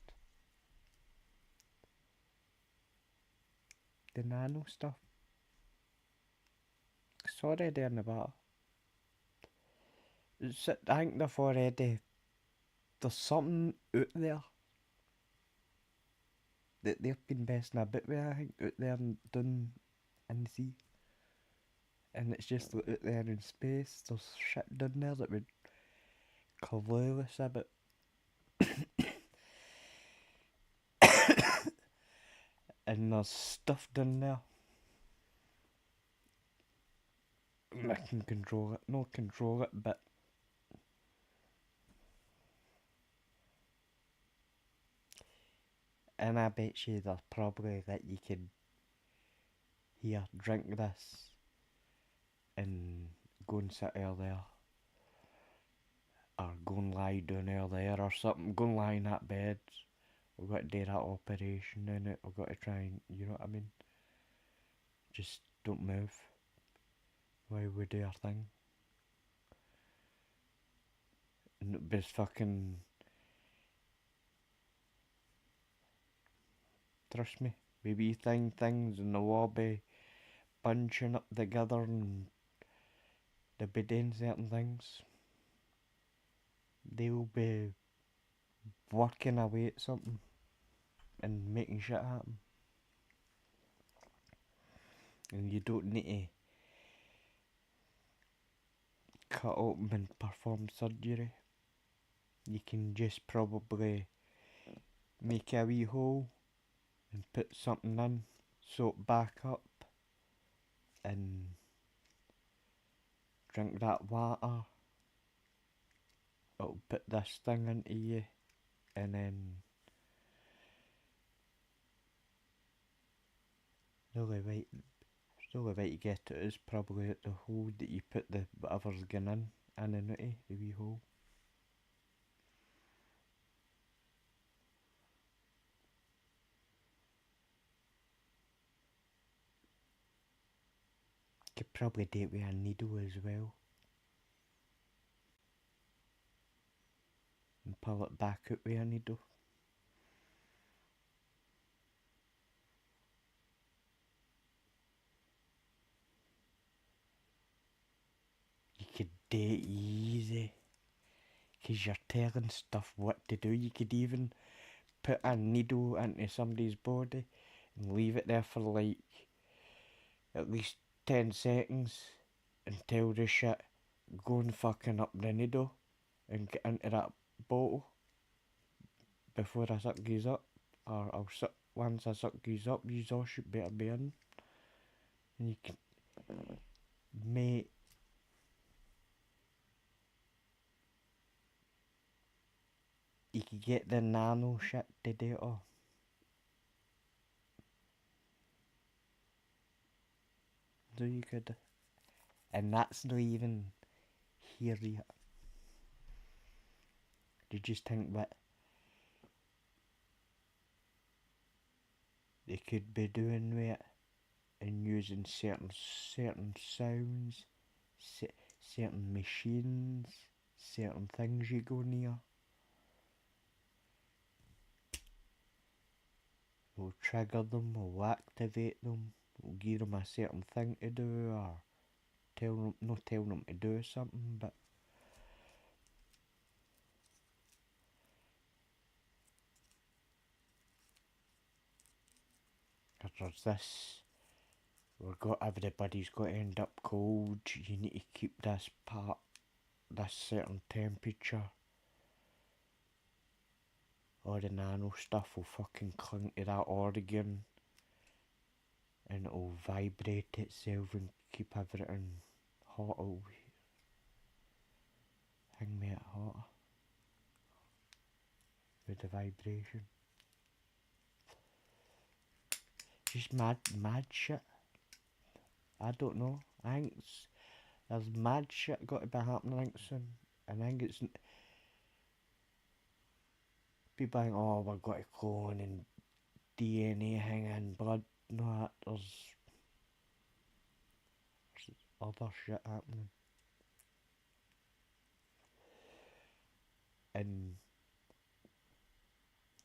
The nano stuff. It's already in the water. I think they've already... There's something out there that they've been messing about with, I think, out there and down in the sea. And it's just like out there in space, there's shit down there that we're clueless about. And there's stuff down there. I can control it, not control it, but And I bet you there's probably that you could, here, drink this and go and sit there, or go and lie down there or something, go and lie in that bed. We've got to do that operation in it, we've got to try and, you know what I mean? Just don't move while we do our thing. And it'll be fucking, trust me, we wee things and the lobby bunching up together and they'll be doing certain things. They'll be working away at something and making shit happen. And you don't need to cut open and perform surgery. You can just probably make a wee hole and put something in, sew it back up, and drink that water. It'll put this thing into you, and then the only way to get it is probably at the hole that you put the whatever's going in and out of the wee hole. Could probably do it with a needle as well. And pull it back out with a needle. You could do it easy. Because you're telling stuff what to do. You could even put a needle into somebody's body and leave it there for like at least 10 seconds and tell the shit, go and fucking up the needle and get into that bottle before I suck yous up. Or once I suck yous up, yous all should better be in. And you can, mate, you could get the nano shit to do it all. So you could. And that's not even here yet. You just think what they could be doing with it and using certain sounds, certain machines, certain things you go near. We'll trigger them, we'll activate them, we'll give them a certain thing to do, or not tell them to do something, but there's this, everybody's got to end up cold, you need to keep this certain temperature. All the nano stuff will fucking cling to that organ and it'll vibrate itself and keep everything hot. It'll hang me it hotter with the vibration. Just mad shit. I don't know. I think there's mad shit got to be happening soon. And I think it's people think, oh, we've got to clone and DNA hang in blood. No, there's other shit happening. And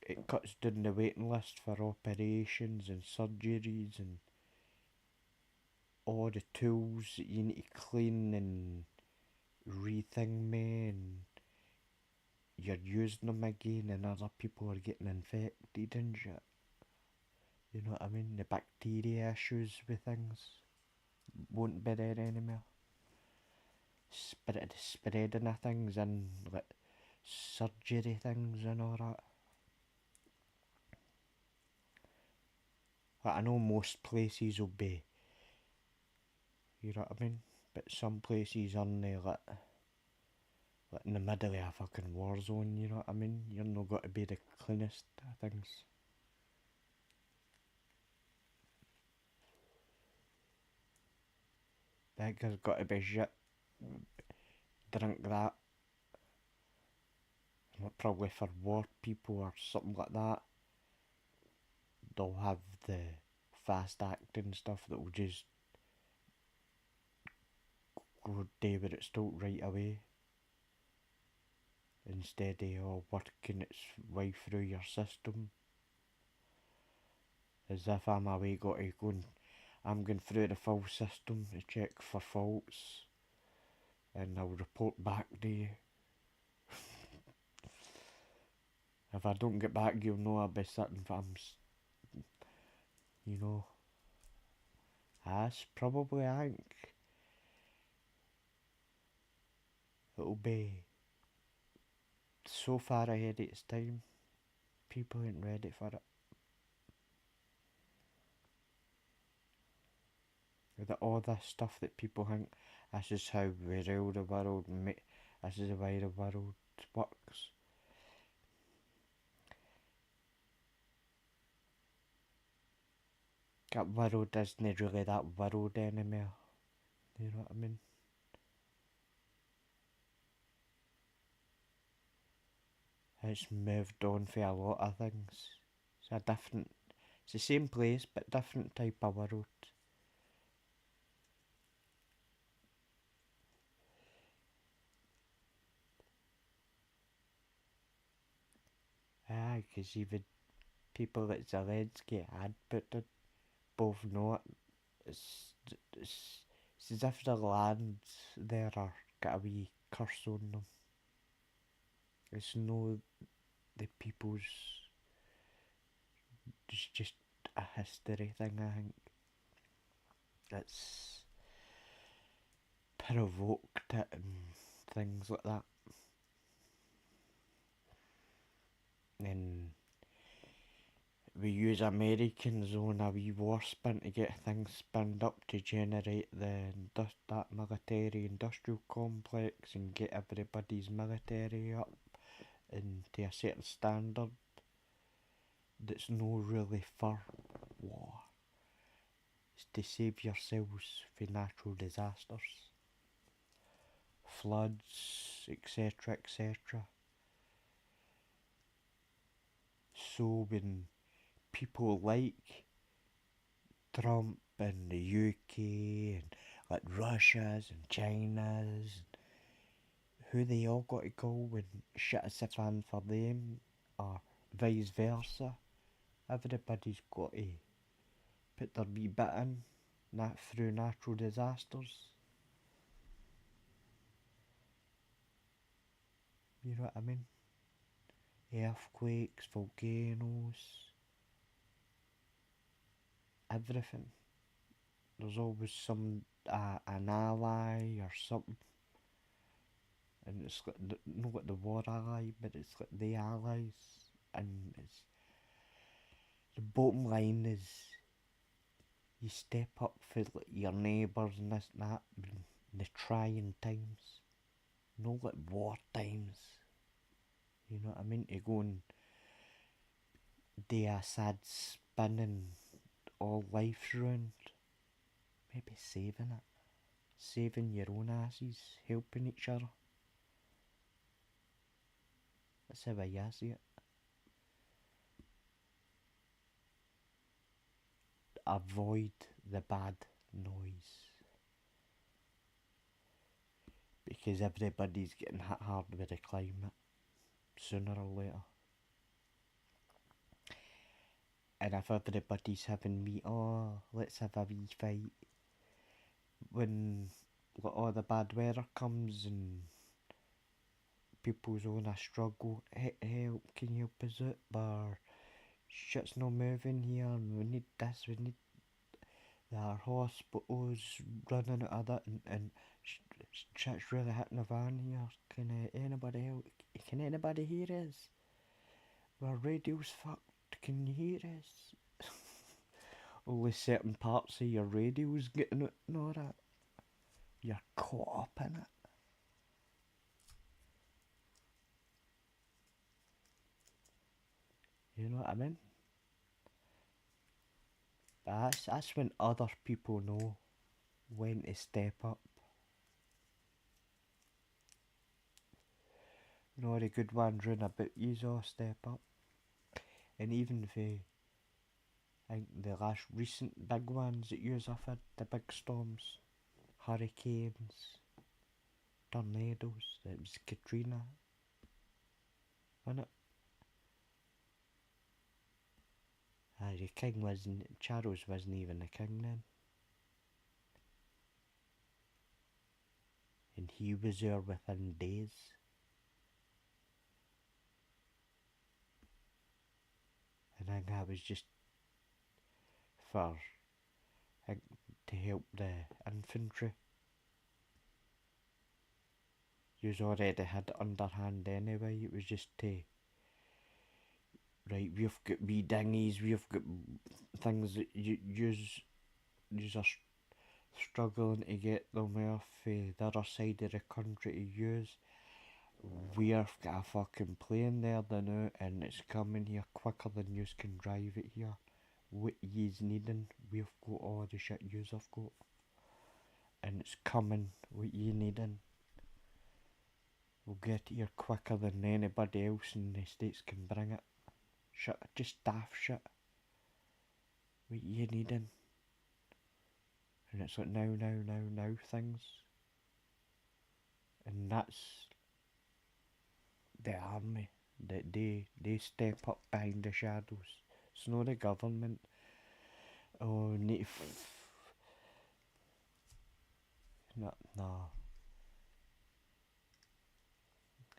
it cuts down the waiting list for operations and surgeries and all the tools that you need to clean and rething me, and you're using them again and other people are getting infected and shit. You know what I mean? The bacteria issues with things won't be there anymore. Spreading of things and like surgery things and all that. Like, I know most places will be, you know what I mean? But some places aren't like in the middle of a fucking war zone, you know what I mean? You're not got to be the cleanest of things. think there's got to be shit. Drink that. Probably for war people or something like that. They'll have the fast acting stuff that will just go day where it's told right away. Instead of all working its way through your system. As if I'm away I'm going through the full system to check for faults. And I'll report back to you. If I don't get back, you'll know I'll be sitting you know. That's probably, I think, it'll be so far ahead of its time. People ain't ready for it. With all this stuff that people think, this is how we rule the world, this is the way the world works. That world isn't really that world anymore. You know what I mean? It's moved on for a lot of things. It's the same place but different type of world. Aye, because even people like Zelensky and Putin both know it. It's as if the lands there are got a wee curse on them. It's no the people's. It's just a history thing, I think. It's provoked it and things like that. And we use Americans on a wee war spin to get things spinned up to generate that military industrial complex and get everybody's military up into a certain standard that's no really for war. It's to save yourselves from natural disasters, floods, etc, etc. So when people like Trump and the UK and like Russia's and China's, who they all got to go when shit is a fan for them, or vice versa. Everybody's got to put their wee bit in through natural disasters. You know what I mean? Earthquakes, volcanoes, everything. There's always an ally or something. And it's like not like the war ally, but it's like the allies. And it's the bottom line is you step up for like your neighbours and this and that in the trying times. No like war times. You know what I mean? To go and do a sad spinning all life ruined. Maybe saving it. Saving your own asses. Helping each other. That's how I see it. Avoid the bad noise. Because everybody's getting hit hard with the climate. Sooner or later. And if everybody's having let's have a wee fight. When all the bad weather comes and people's on a struggle, help, can you help us out? Or shit's not moving here, and we need this, we need our hospitals running out of that, and shit's really hitting the fan here. Can anybody help? Can anybody hear us? Our radio's fucked. Can you hear us? Only certain parts of your radio's getting it and all that. You're caught up in it. You know what I mean? That's when other people know when to step up. No, the good ones round about yous all step up. And even the, I think the last recent big ones that yous have had, the big storms, hurricanes, tornadoes, it was Katrina, wasn't it? The king wasn't, Charles wasn't even the king then. And he was there within days. And I think that was just for, I think, to help the infantry. Yous already had it underhand anyway, it was just to, right, we've got wee dinghies, we've got things that yous are struggling to get them off the other side of the country to use. We've got a fucking plane there now, and it's coming here quicker than yous can drive it here. What yous needing, we've got all the shit yous have got. And it's coming, what you needing. We'll get it here quicker than anybody else in the States can bring it. Shit, just daft shit. What you needing. And it's like now things. And that's the army. That they step up behind the shadows. It's not the government. Oh, no.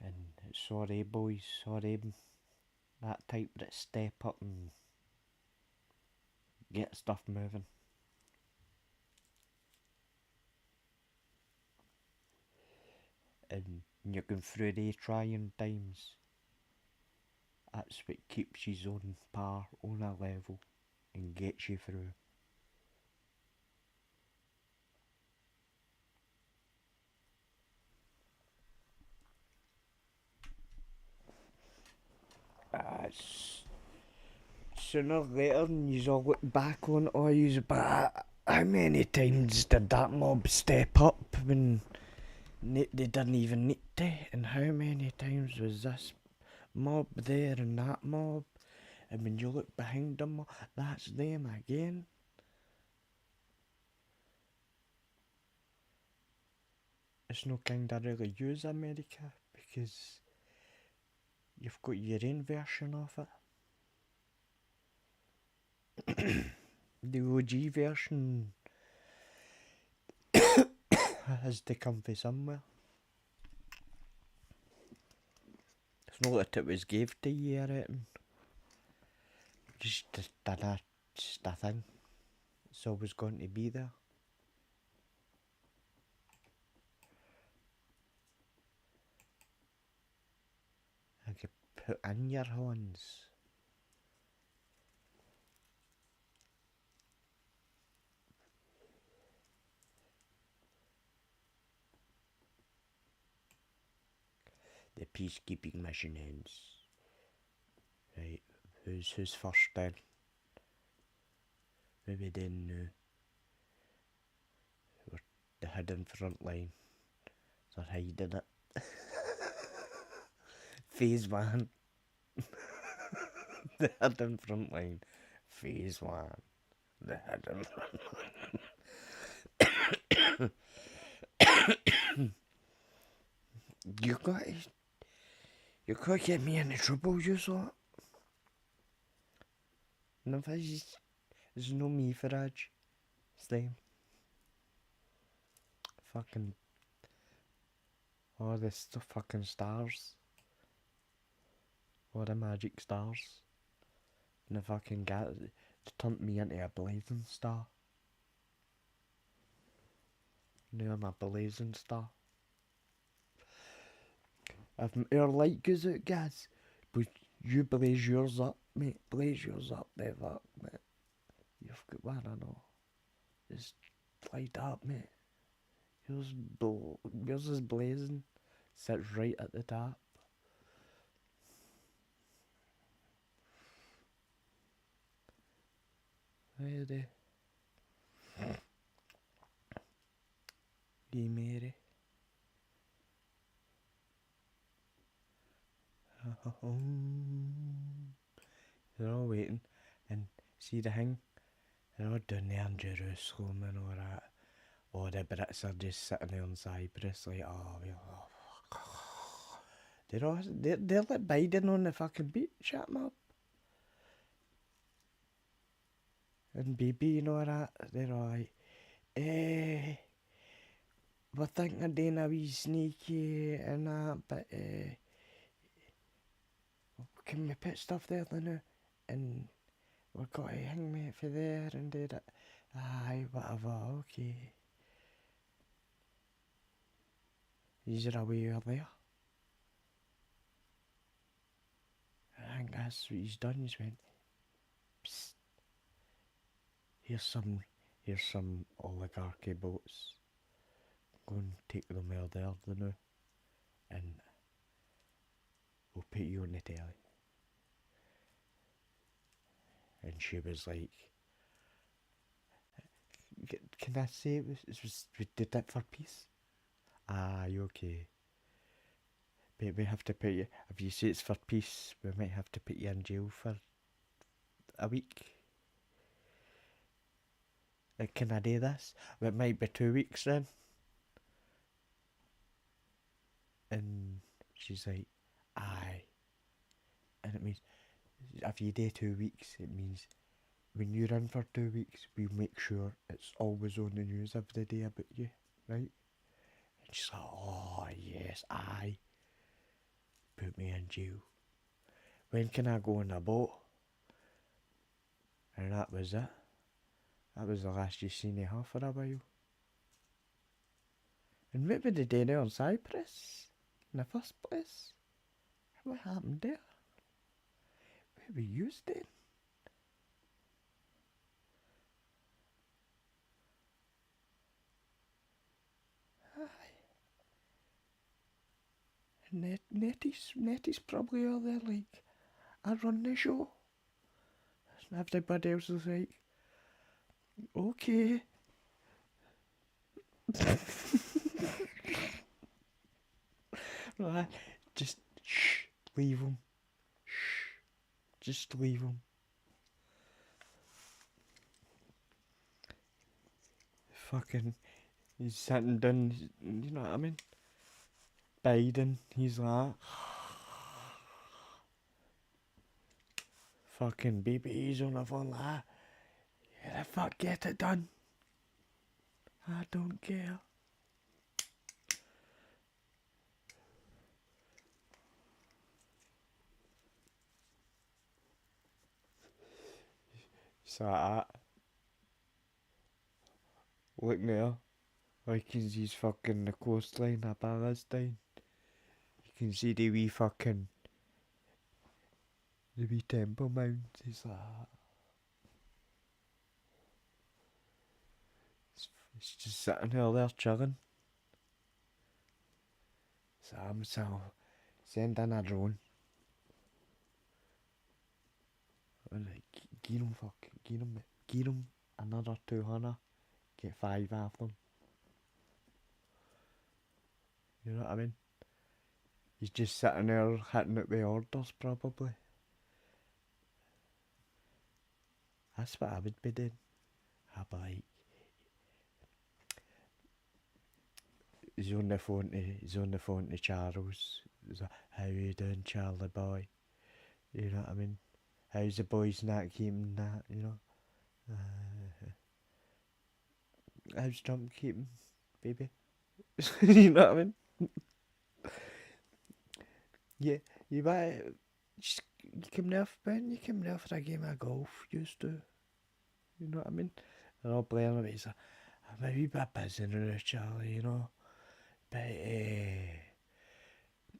And sorry boys, sorry, that type that step up and get stuff moving. And you're going through the trying times. That's what keeps you on par, on a level, and gets you through. Sooner or later, you all look back on it all, but how many times did that mob step up when they didn't even need to? And how many times was this mob there and that mob? And when you look behind them, that's them again. It's no kind of really use America because you've got your own version of it. The OG version has to come from somewhere. It's not that it was gave to you or anything. Just a thing. It's always going to be there. I could put in your hands. The peacekeeping mission ends. Right, who's first then? Maybe then we're the hidden front line. They're hiding it. Phase 1. The hidden front line. Phase 1. The hidden front line. You gotta get me into trouble, you saw. No, it's no me, Faraj. It's them. Fucking all this fucking stars. All the magic stars. And the fucking GAZ turned me into a blazing star. Now I'm a blazing star. If our light goes out, GAZ, but you blaze yours up, mate. Blaze yours up, there, fuck, mate. You've got one, I know. Just light up, mate. Yours is blazing. Sits right at the top. Ready. Dee Mary. They're all waiting, and see the thing, they're all down there in Jerusalem and all that. Oh, the Brits are just sitting there in Cyprus like, they're like Biden on the fucking beach, shut 'em up. And Bibi and all that, they're all like, we're thinking of doing a wee sneaky and that, but can we put stuff there now? And we've got to hang me for there and do that. Aye, whatever, okay. Is there a way over there? I think that's what he's done. He's went, psst. Here's some oligarchy boats. Go and take them there now, and we'll put you on the telly. And she was like, can I say we did that for peace? Aye, okay. But we have to put you, if you say it's for peace, we might have to put you in jail for a week. Can I do this? It might be 2 weeks then. And she's like, aye. And it means, if you do 2 weeks, it means when you're in for 2 weeks, we make sure it's always on the news every day about you, right? And she's like, oh yes, aye. Put me in jail. When can I go on a boat? And that was it. That was the last you seen of her for a while. And what were they doing there in Cyprus in the first place? What happened there? What were you doing? Nettie's probably all there like, I run the show. And everybody else is like, okay. Right, just shh, leave him. Shh, just leave him. Fucking, he's sitting down, you know what I mean? Biden, he's like, fucking BB's on the phone like, yeah, the fuck, get it done. I don't care. So look now, I can see fucking the coastline of Palestine. You can see the wee temple mounds. It's like it's just sitting there chilling. So I'm send in a drone. Like, get him another 200, get 5 of them. You know what I mean? He's just sitting there hitting out the orders probably. That's what I would be doing. I'd be like, he's on the phone to Charles. He's like, how you doing, Charlie boy? You know what I mean? How's the boys not keeping that, you know? How's Trump keeping, baby? You know what I mean? Yeah, you might just you come there for a game of golf, used to. You know what I mean? They're all playing away, so I'm a wee bit busy now, Charlie, you know. But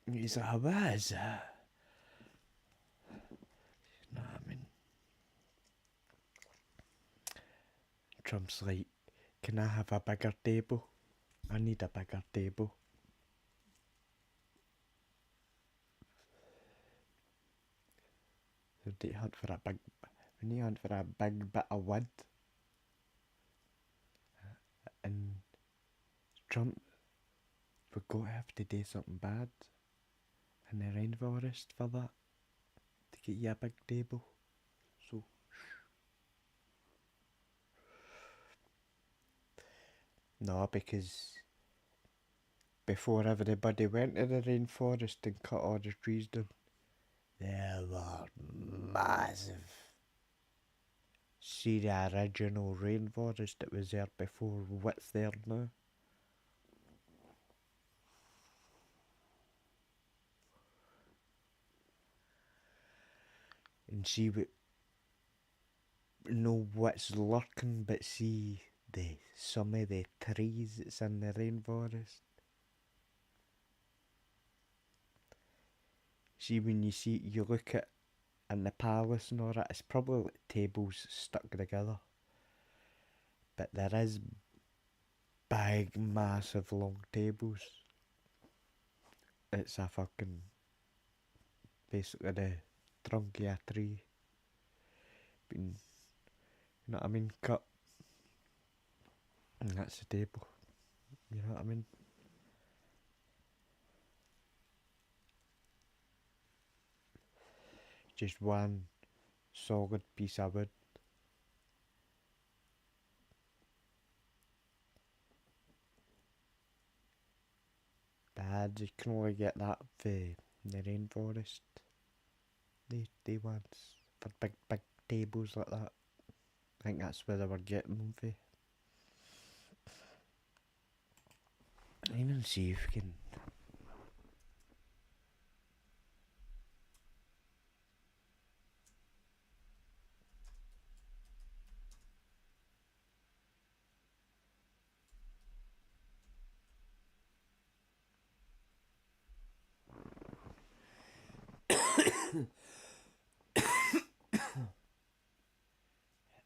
he's like, what is that? You know what I mean? Trump's like, can I have a bigger table? I need a bigger table. So they hunt for a big bit of wood. And Trump, we're going to have to do something bad in the rainforest for that, to get you a big table. So, no, because before everybody went to the rainforest and cut all the trees down, they were massive. See the original rainforest that was there before, what's there now? And see what, know what's lurking, but see some of the trees that's in the rainforest. See when you look at in the palace and all that, it's probably like tables stuck together. But there is big, massive, long tables. It's a fucking, basically the trunk of a tree. Been, you know what I mean, cut. And that's the table. You know what I mean? Just one solid piece of wood. Bad, you can only get that for the rainforest. They ones for big tables like that. I think that's where they were getting them for. Even see if we can.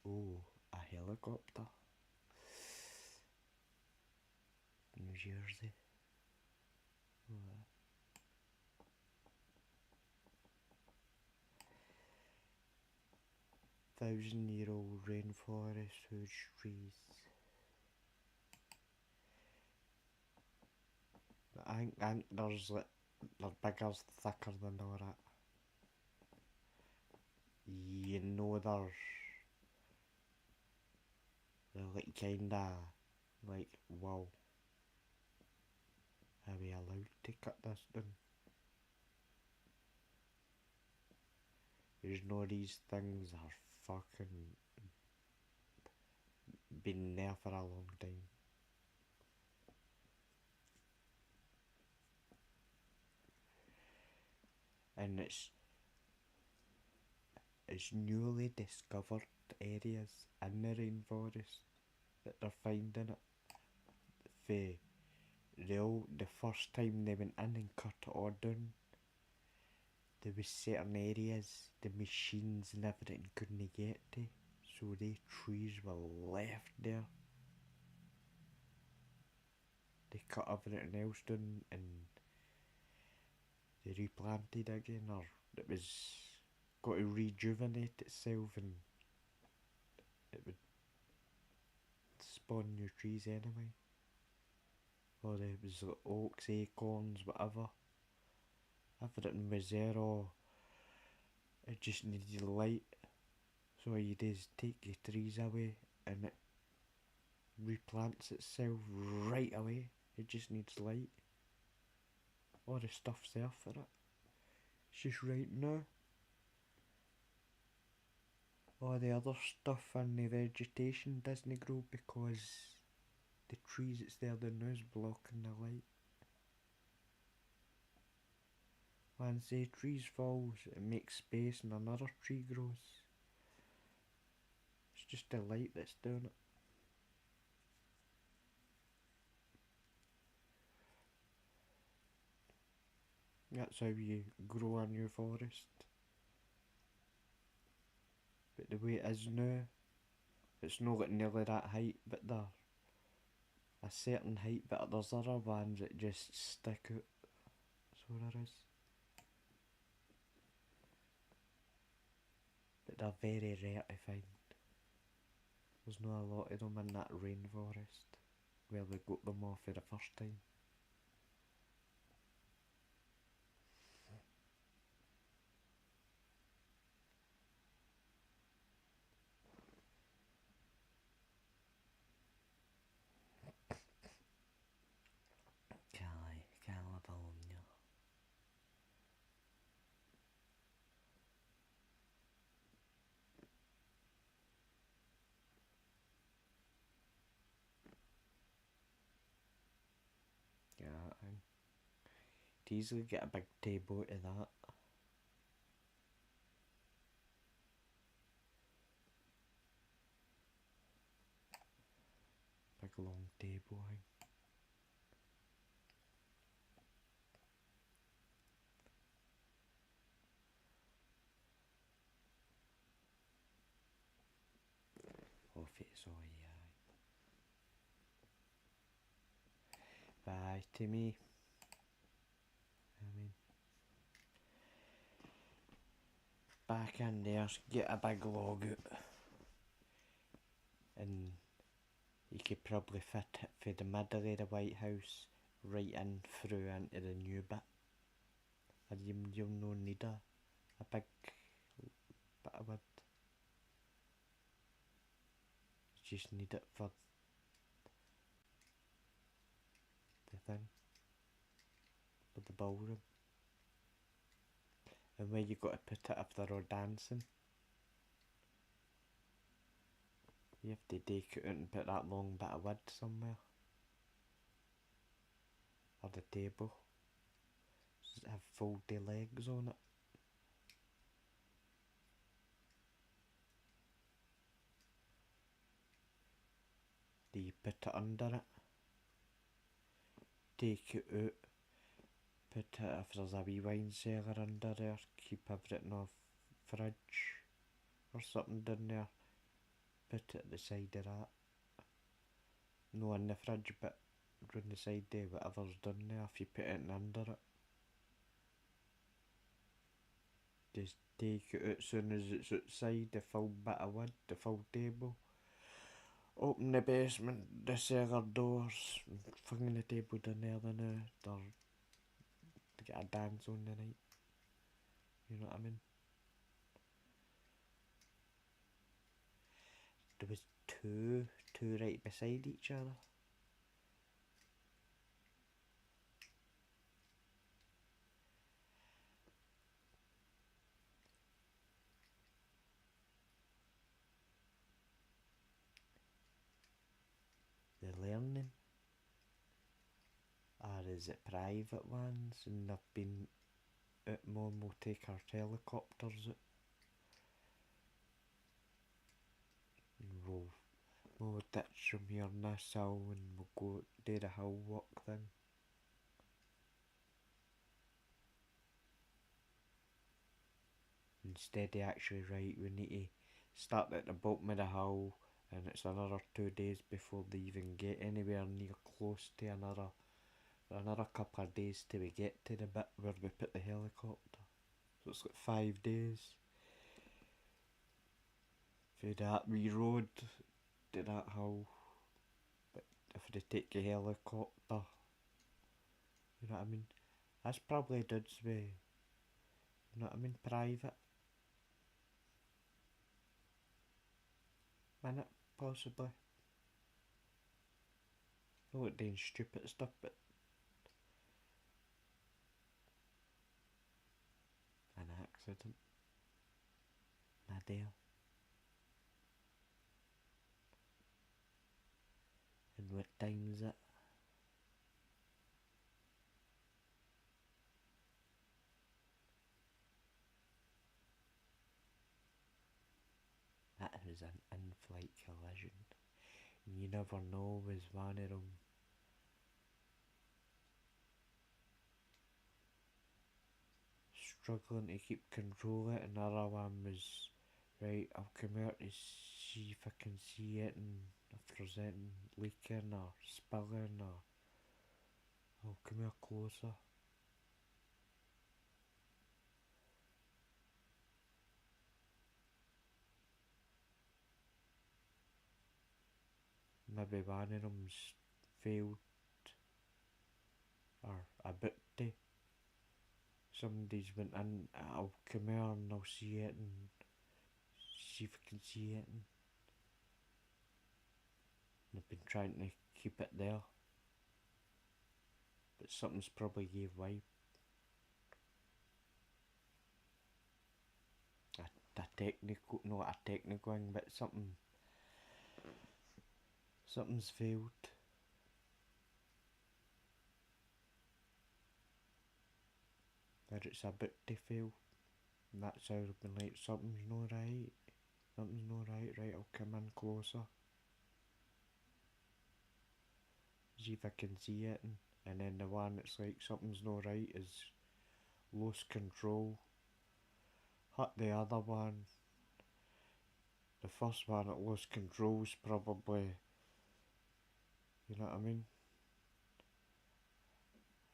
Oh, a helicopter. New Jersey. Oh. 1,000-year-old rainforest, huge trees. I think there's like, they're bigger, thicker than all that. You know they're like kinda like, wow, are we allowed to cut this down? There's no, these things are fucking been there for a long time. And it's newly discovered areas in the rainforest that they're finding it. The first time they went in and cut it all down, there was certain areas the machines and everything couldn't get to, so the trees were left there. They cut everything else down and they replanted again, or it was got to rejuvenate itself and it would spawn new trees anyway. Or there was like oaks, acorns, whatever. Everything was there, or it just needed light. So all you do is take your trees away and it replants itself right away. It just needs light. All the stuff's there for it. It's just right now. All the other stuff and the vegetation doesn't grow because the trees that's there now is blocking the light. Once the trees falls, it makes space and another tree grows. It's just the light that's doing it. That's how you grow a new forest. But the way it is now, it's not like nearly that height, but they're a certain height, but there's other ones that just stick out. So there is. But they're very rare to find. There's not a lot of them in that rainforest. where they got them off for the first time. California. Yeah, I'd easily get a big table out of that. Big long table, I think. Off it's all, yeah. Bye to me. I mean, back in there, get a big log out, and you could probably fit it for the middle of the White House right in through into the new bit, and you'll no need a big bit of wood. You just need it for the thing, for the ballroom. And where you got to put it if they're all dancing, you have to take it out and put that long bit of wood somewhere. Or the table. Does it have foldy legs on it? Do you put it under it? Take it out. Put it, if there's a wee wine cellar under there, keep everything off fridge or something down there. Put it at the side of that. No in the fridge, but round the side there, whatever's done there, if you put it under it. Just take it out as soon as it's outside, the full bit of wood, the full table. Open the basement, the cellar doors, fling the table down there now, to get a dance on the night. You know what I mean? There was two right beside each other. They're learning. Or is it private ones and they've been out more and we'll take our helicopters out. And we'll ditch from here in this hill and we'll go do the hill walk thing. Instead of actually, right, we need to start at the bottom of the hill and it's another 2 days before they even get anywhere near close to another couple of days till we get to the bit where we put the helicopter. So it's like 5 days. For that wee road to that hill. But if they take a helicopter, you know what I mean? That's probably dudes with, you know what I mean, private. Minute, possibly. Not doing stupid stuff, but an accident. Nadir. And what time is it? That was an in-flight collision. And you never know, was one of them struggling to keep control of it, and the other one was, right, I'll come out to see if I can see it and if there's anything leaking or spilling, or I'll come here closer. Maybe one of them's failed or about to. Somebody's went in, I'll come here and I'll see it and see if I can see it. And I've been trying to keep it there, but something's probably gave way. A technical, not a technical thing, but something's failed. Or it's about to fail, and that's how I've been like, something's not right, right, I'll come in closer, see if I can see it, and then the one that's like, something's not right is lost control, hit the other one. The first one that lost control's probably, you know what I mean,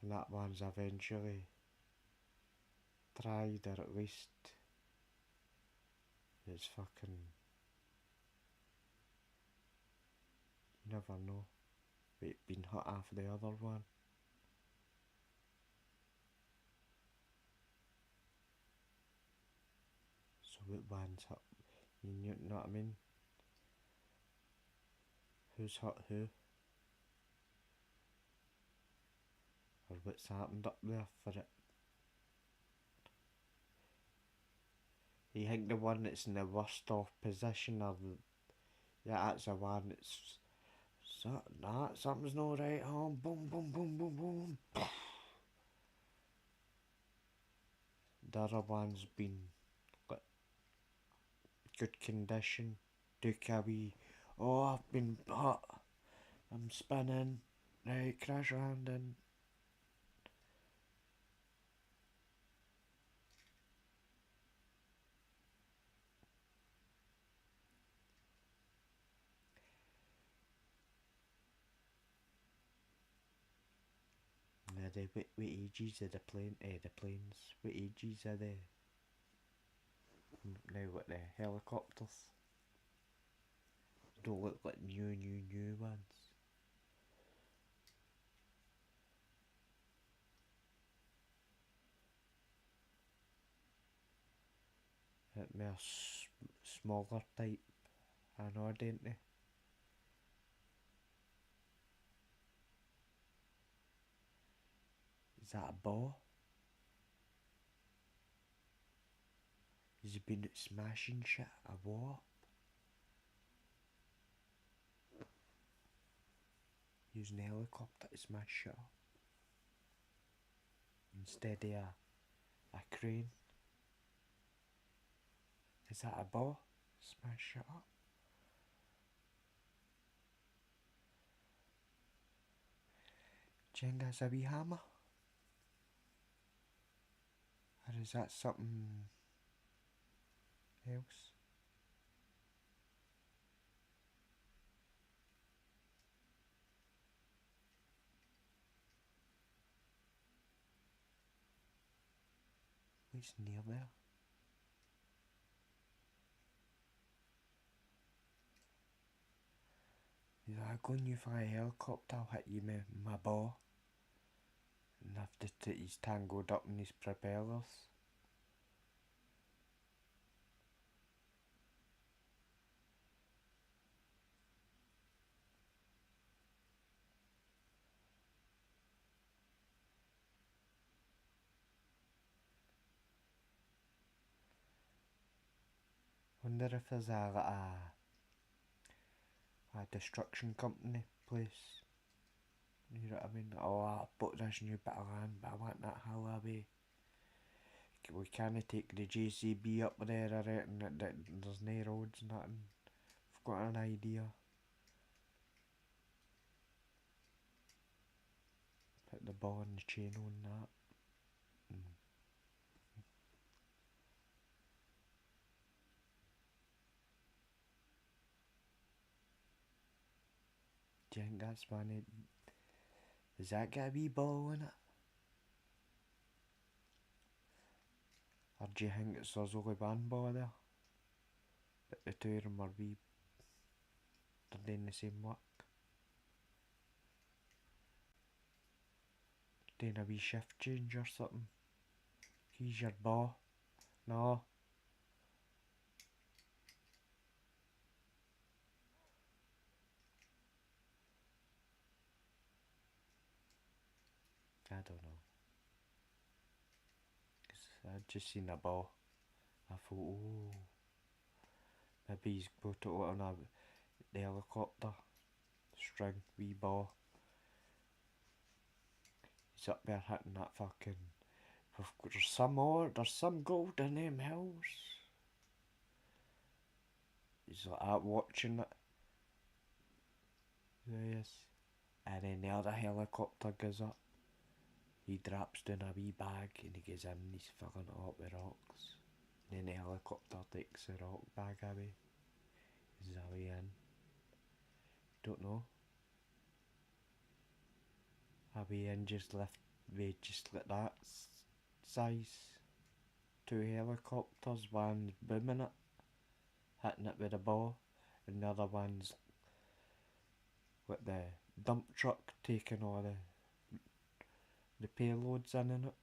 and that one's eventually tried, or at least it's fucking, you never know, but it's been hit off the other one. So what one's hit, you know what I mean, who's hit who, or what's happened up there for it. You think the one that's in the worst off position, or that's the one that's, something's not right, boom, boom, boom, boom, boom. The other one's been like good condition, took a wee, I've been hot, I'm spinning, right, crash landing. What ages are the planes? What ages are they? Now what, the helicopters? Don't look like new ones. More smaller type, I know, don't they? Is that a ball? Has he been smashing shit? A what? Using a helicopter to smash shit up instead of a crane. Is that a ball? Smash shit up. Jenga's a wee hammer? Or is that something else? What's near there? Is that going you fly a helicopter, I'll hit you with my ball. And after he's tangled up in his propellers. Wonder if there's a destruction company place. You know what I mean? I bought this new bit of land, but I want that hell away. We can't take the JCB up there, I reckon, that there's no roads, nothing. I've got an idea. Put the ball and the chain on that. Do you think that's funny? Has that got a wee ball in it? Or do you think there's only one ball there? But the two of them are wee, they're doing the same work? doing a wee shift change or something. He's your boss. No. I don't know. 'Cause I'd just seen a ball. I thought, oh, maybe he's put it on the helicopter string, wee ball. He's up there hitting that fucking. There's some gold in them hills. He's like out watching it. Yes. And then the other helicopter goes up. He drops down a wee bag and he goes in and he's filling it up with rocks. And then the helicopter takes the rock bag away. Is that way in? Don't know. Are we in just lift with just like that size? 2 helicopters, one's booming it, hitting it with a ball, and the other one's with the dump truck taking all the payloads in it.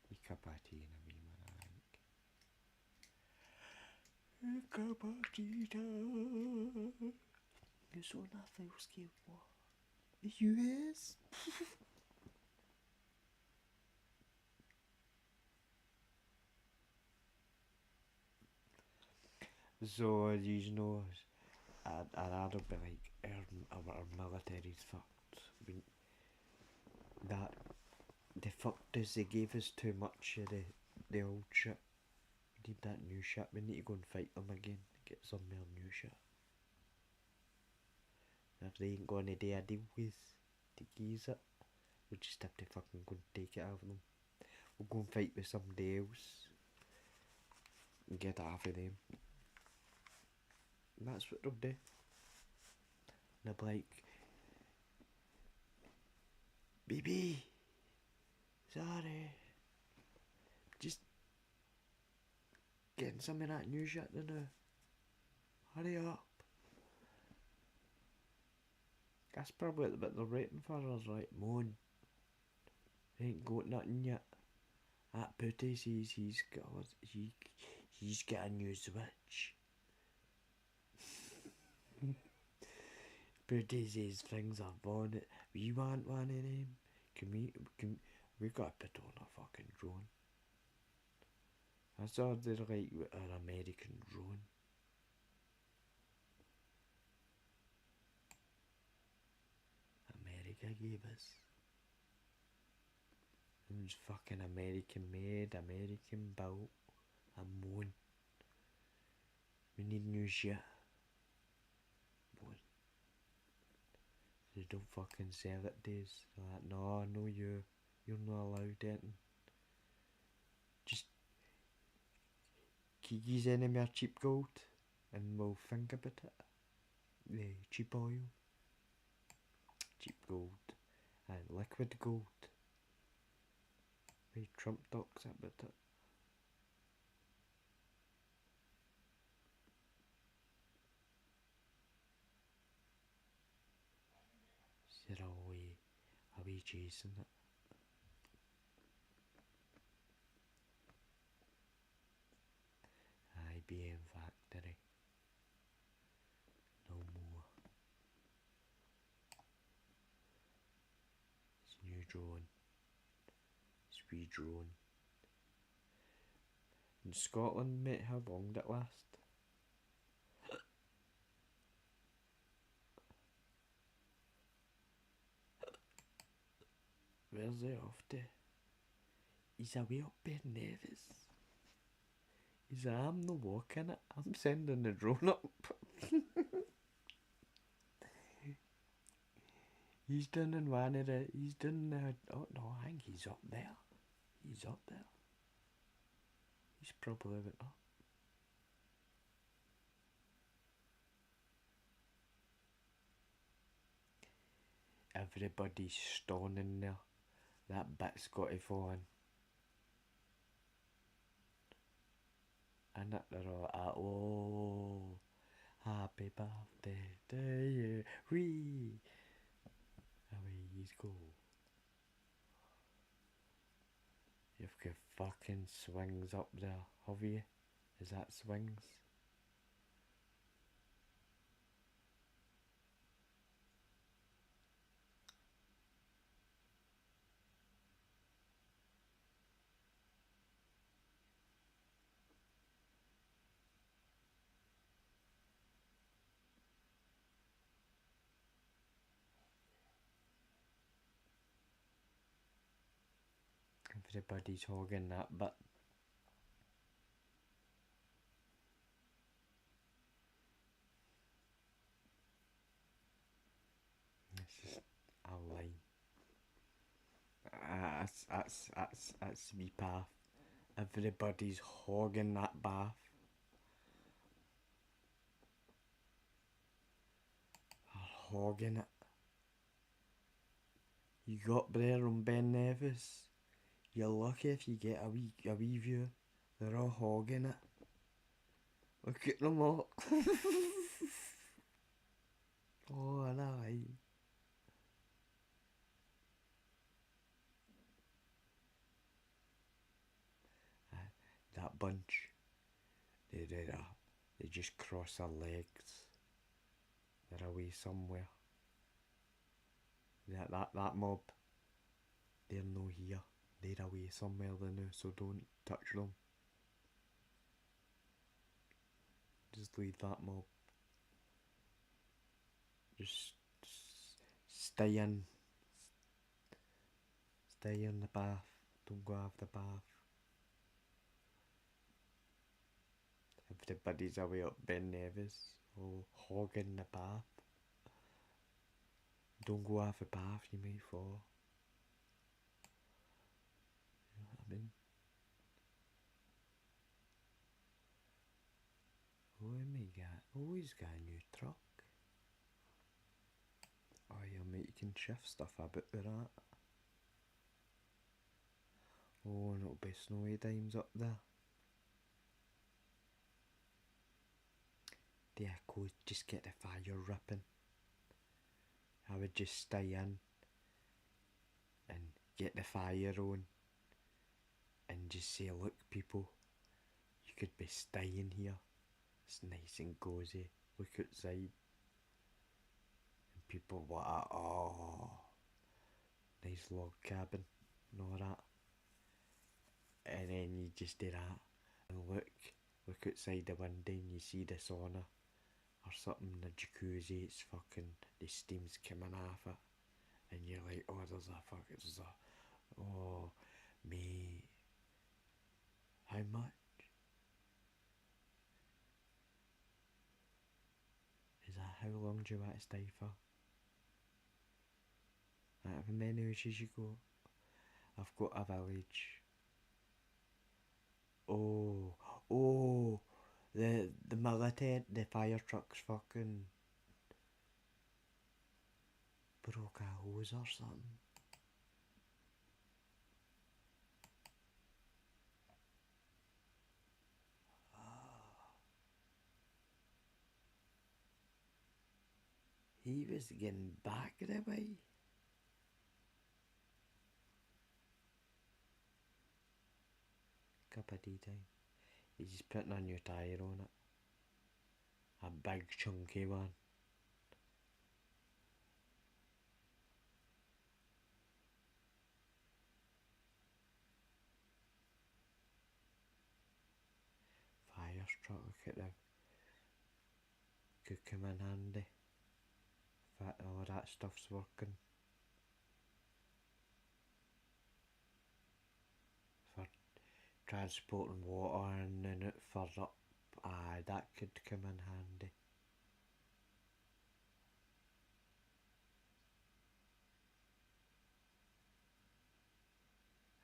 Wee cup of tea in a wee man, I think. A cup of tea time. Guess what I feel scared for? The US? So, you know, I'd rather be like, our military's fucked. That they fucked us, they gave us too much of the old shit. We need that new shit, we need to go and fight them again, get some more new shit. If they ain't gonna do a deal with the GAZ it, we'll just have to fucking go and take it out of them. We'll go and fight with somebody else and get it off of them. And that's what they'll do. And they'll be like, baby, sorry, just getting some of that new shit to do. Hurry up. That's probably what they're waiting for us, right? Moan. Ain't got nothing yet. That putty says he's got a new switch. Putty says things are born. We want one of them. We gotta put on a fucking drone. I saw they're like an American drone. America gave us. It was fucking American made, American built. I'm moan. We need new shit. Moan. They don't fucking sell it, days. Like, no, you're not allowed it. Just use any more cheap gold and we'll think about it. The cheap oil, cheap gold, and liquid gold. Hey, Trump talks about it. They're away chasing it. IBM factory. No more. It's new drone. It's wee drone. In Scotland, mate, how long did it last? Where's it off to? He's away up in Nevis. He's like, I'm not walking it, I'm sending the drone up. He's done in one of the, oh no, I think he's up there. He's up there. He's probably went up. Everybody's stoning there. That bit's got to fall in. And they're all oh, happy birthday to you. Wee. Away you go. You've got fucking swings up there, have you? Is that swings? Everybody's hogging that bit. This is a line. That's me path. Everybody's hogging that bath. Hogging it. You got there on Ben Nevis. You're lucky if you get a wee view. They're all hogging it. Look at them all. Oh, and that bunch, they just cross their legs. They're away somewhere. That mob, they're no here. They're away somewhere now, so don't touch them. Just leave that mob. Just stay in. Stay in the bath. Don't go out of the bath. Everybody's away up Ben Nevis. Oh, hogging the bath. Don't go out of the bath, you might fall. You know what I mean? Oh, he's got a new truck. Oh yeah, mate, you can shift stuff a bit with that. Oh, and it'll be snowy times up there. There, go, just get the fire ripping. I would just stay in and get the fire on and just say, look people, you could be staying here. It's nice and cozy. Look outside. And people what oh, nice log cabin and all that. And then you just do that and look outside the window and you see the sauna or something, the jacuzzi, it's fucking, the steam's coming off it. And you're like, oh, there's a, oh, mate, how much? Is that how long do you want to stay for? How many wishes you got? I've got a village. Oh, the military, the fire truck's fucking broke a hose or something. He was getting back the way. Cup of tea time. He's just putting a new tyre on it. A big chunky one. Fire truck, look at them. Could come in handy. If all that stuff's working. For transporting water and then it further up. Aye, that could come in handy.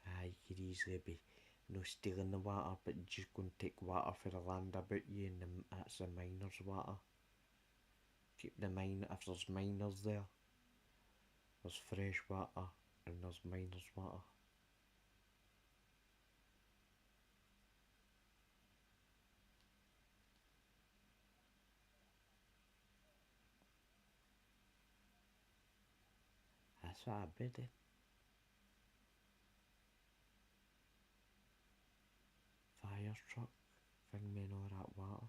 Aye, you could easily be no stealing the water, but you just go and take water for the land about you, and that's the miner's water. Keep the mine if there's miners there. There's fresh water and there's miner's water. That's what I've been in. Fire truck, bring all that water.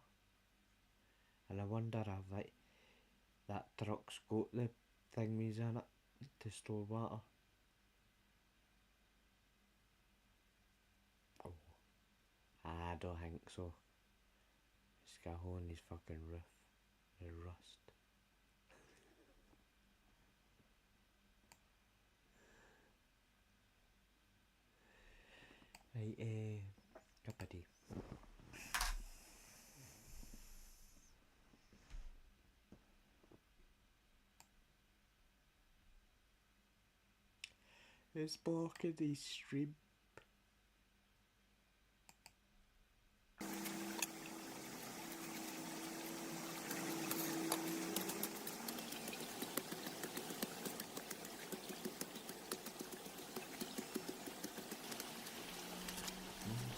And I wonder if that truck's got the thingies in it to store water. Oh, I don't think so. It's got a hole in his fucking roof. The rust. Right, cup of tea. It's blocking the stream.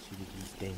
See what he's dead.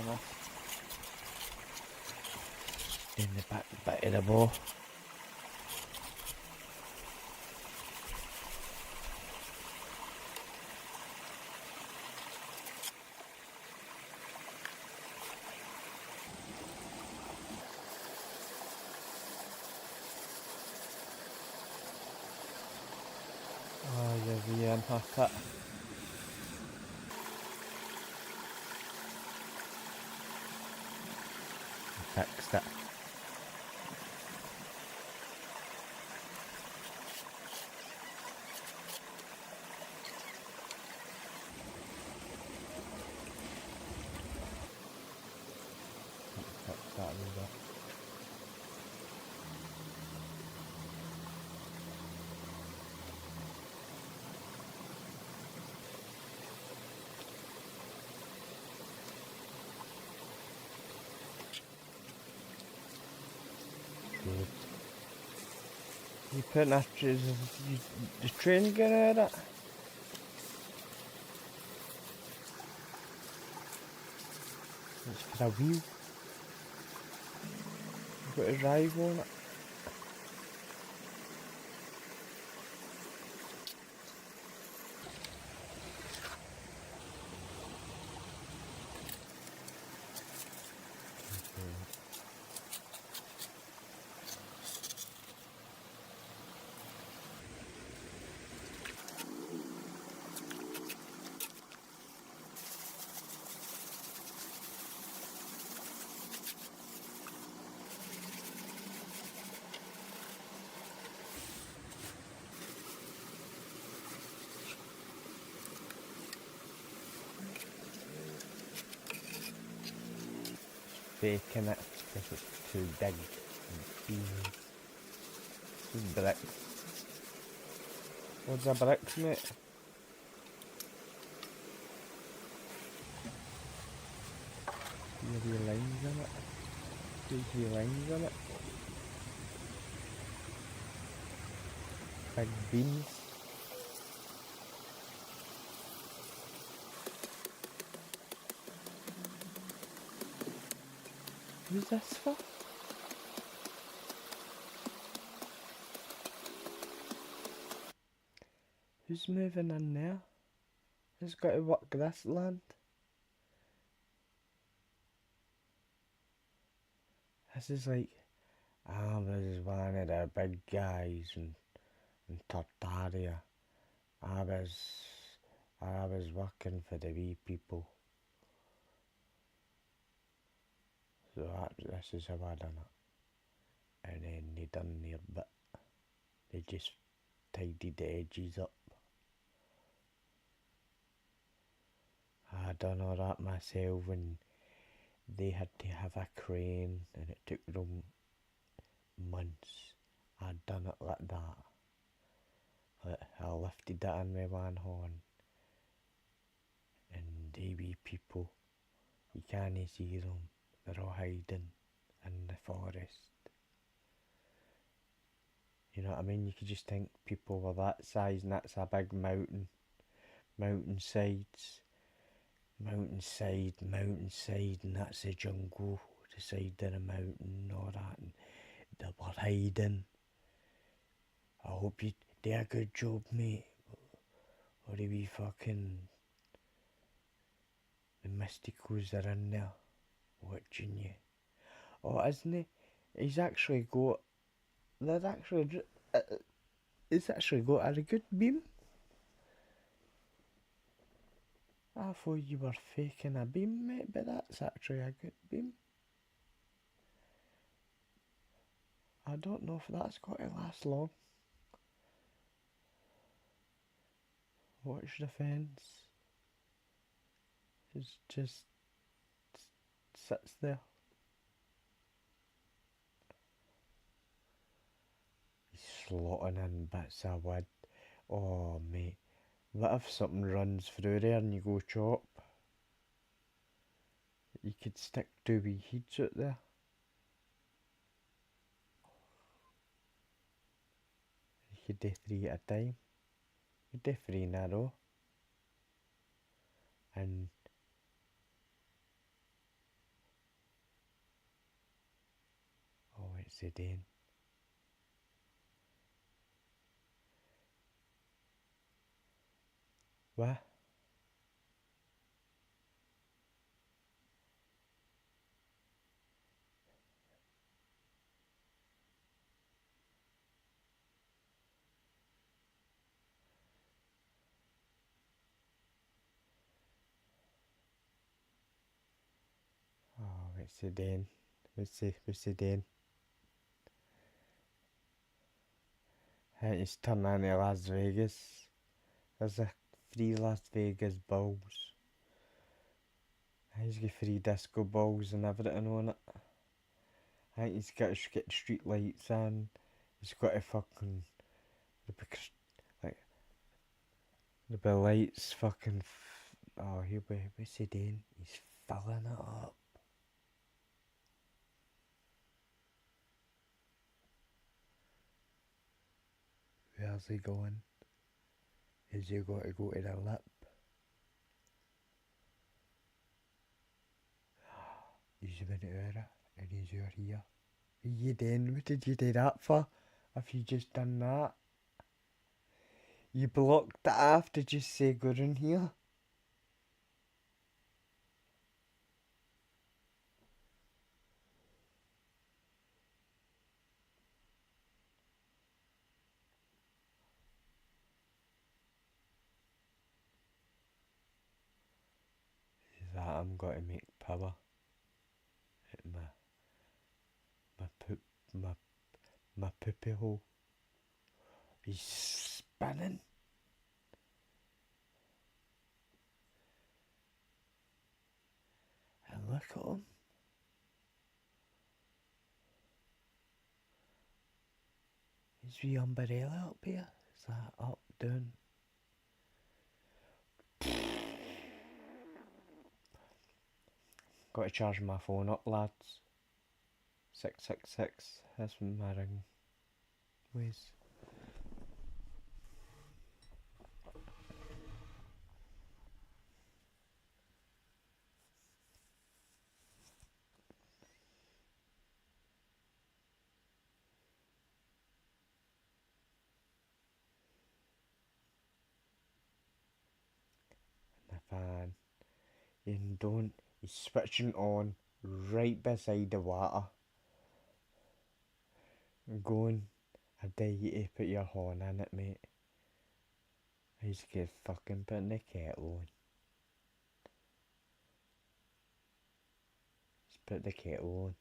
know. In the back bit of the bow. Oh, you're the unhacker. Fixed it. Fix that a wee bit. Good. You putting that, the train going at it? It's for a wheel. You've got a drive on it. Faking it because it's too big and too bricks. What's a bricks, mate? Maybe lines in it. 2-3 lines in it. Big beams. Who's this for? Who's moving in there? Who's got to work this land? This is like, I was one of the big guys in Tartaria. I was working for the wee people. So this is how I done it. And then they done their bit. They just tidied the edges up. I done all that myself, and they had to have a crane, and it took them months. I'd done it like that. I lifted it in with one hand, and the wee people, you can't see them. They're all hiding in the forest. You know what I mean? You could just think people were that size, and that's a big mountain. Mountainsides. Mountainside, and that's the jungle, the side of the mountain and all that, and they were hiding. I hope you do a good job, mate. Or the wee fucking, the mysticals are in there, watching you. Oh, isn't he? He's actually got, he's actually got a good beam. I thought you were faking a beam, mate, but that's actually a good beam. I don't know if that's got to last long. Watch the fence. It just sits there. He's slotting in bits of wood. Oh, mate. What if something runs through there and you go chop? You could stick 2 wee heads out there. You could do 3 at a time. You could do 3 in a row. And What's he doing? What? Oh, what's he doing? What's he doing? I think he's turning into Las Vegas. There's a free Las Vegas balls. He's got free disco balls and everything on it. I think he's got to get street lights in. He's got to fucking like the lights fucking. Oh, what's he doing? He's filling it up. Where's he going? Is he going to go to the lip? He's been out and he's out here. What are you doing? What did you do that for? If you just done that? You blocked it off, did you say go in here? Is that I'm going to make power at my poopy hole? He's spinning. And look at him. Is the umbrella up here? Is that up, down? Got to charge my phone up, lads. 666. That's my ring. Ways. The fan. And don't. He's switching on right beside the water. Going. I dare you to put your horn in it, mate. He's get fucking putting the kettle on. He's put the kettle on.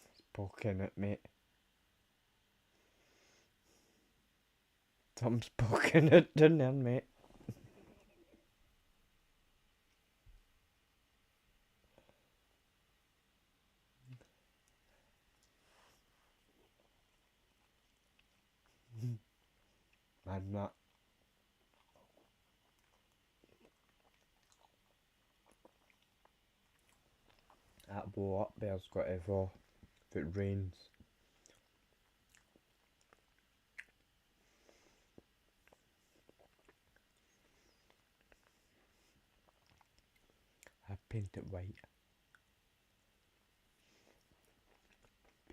He's poking it, mate. Tom's poking it down there, mate. I'm not. That blow up there's got to fall if it rains. I paint it white.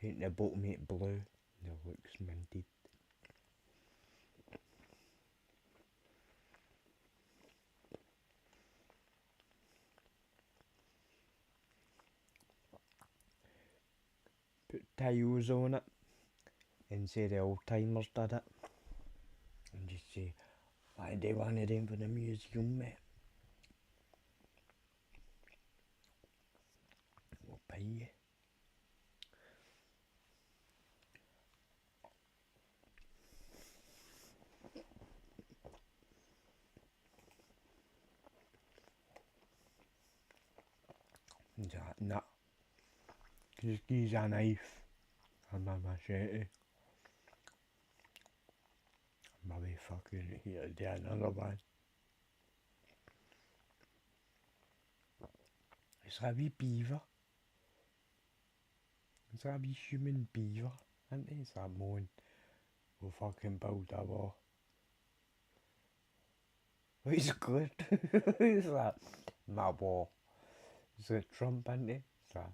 Paint the boat mate blue and it looks minted. Put tiles on it and say the old timers did it. And just say, I do one of them for the museum, mate. We'll pay you. Nah. Just use a knife and a machete. Maybe fucking here, do another one. It's a wee beaver. It's a wee human beaver, isn't it? It's that moan. We'll fucking build a wall. He's good. He's like, my wall. It's a Trump, isn't it? It's like,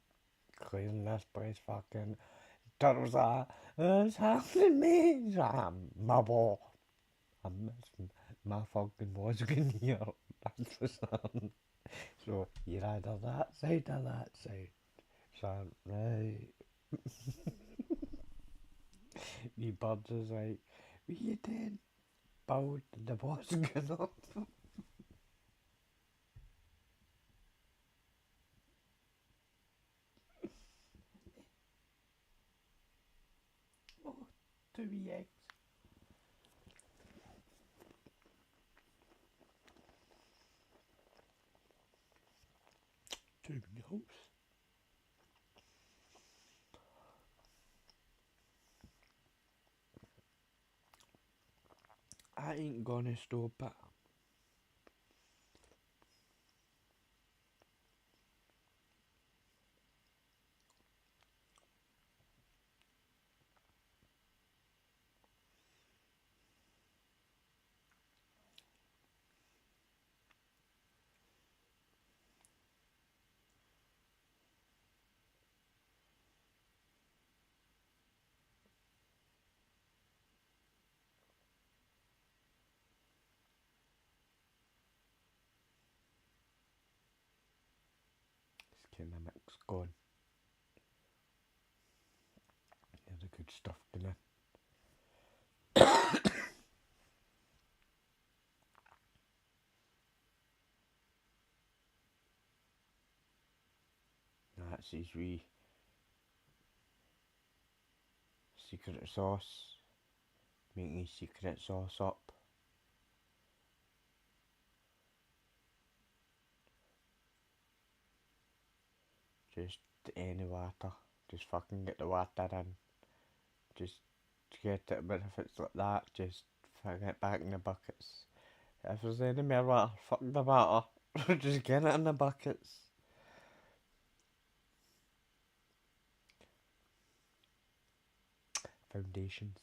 clearing this place fucking. Turtle's like, it's happening, mate. It's like, my wall. I'm missing my fucking wall's getting here. That's the sound. So, you're either that side or that side. So, right. Me birds is like, what you doing? Bold, the boss going up. Oh, 2 wee eggs. 2 wee holes. I ain't gonna stop it. It's kind of mix gone. There's the good stuff going in. That's his wee secret sauce. Making his secret sauce up. Just any water. Just fucking get the water in. Just get it, but if it's like that, just fucking it back in the buckets. If there's any more water, fuck the water. Just get it in the buckets. Foundations.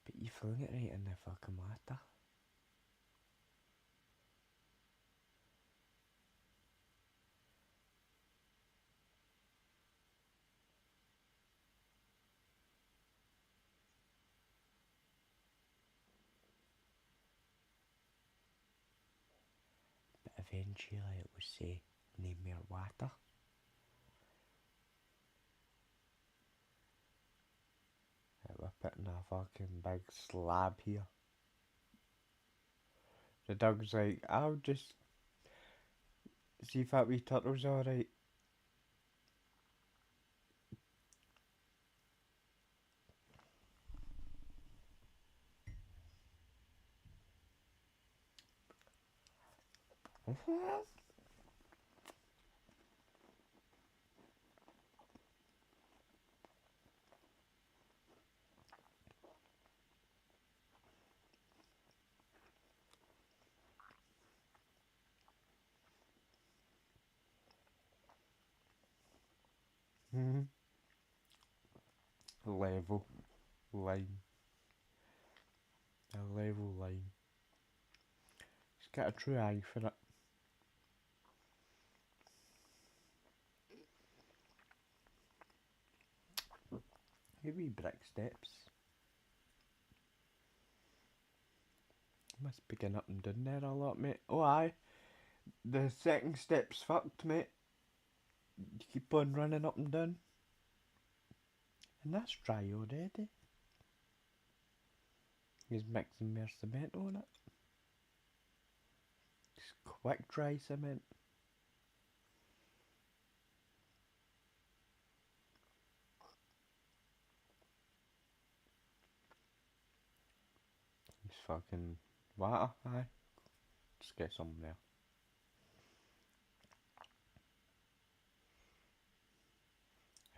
But you filling it right in the fucking water. But eventually it will say, need more water. We're putting a fucking big slab here. The dog's like, I'll just see if that wee turtle's alright. Level line. A level line. It's got a true eye for it. Wee brick steps. Must be getting up and down there a lot, mate. Oh aye. The second step's fucked, mate. You keep on running up and down. And that's dry already. He's mixing more cement on it. It's quick dry cement. It's fucking water, aye. Just get some there.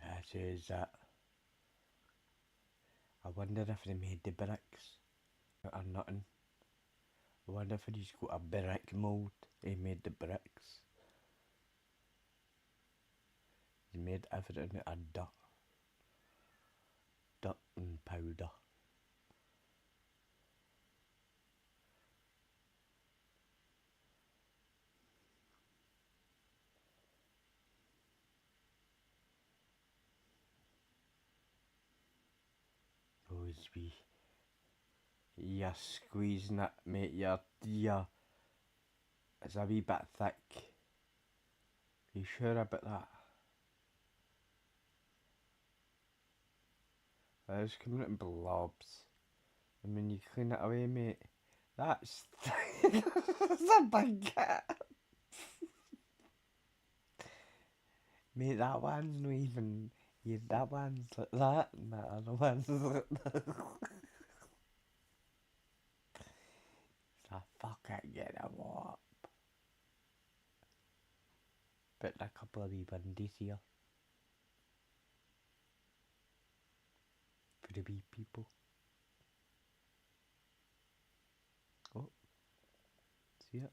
That is that. I wonder if they made the bricks or nothing. I wonder if he's got a brick mould. He made the bricks. He made everything out of dirt. Dirt and powder. Always be. You're squeezing it, mate. It's a wee bit thick. Are you sure about that? It's coming out in blobs. And when you clean it away, mate, that's that's a big gap. Mate, that one's not even. Yeah, that one's like that, and that other one's like that. So fuck it, get a warp. Put a couple of wee bundies here. For the wee people. Oh. See it?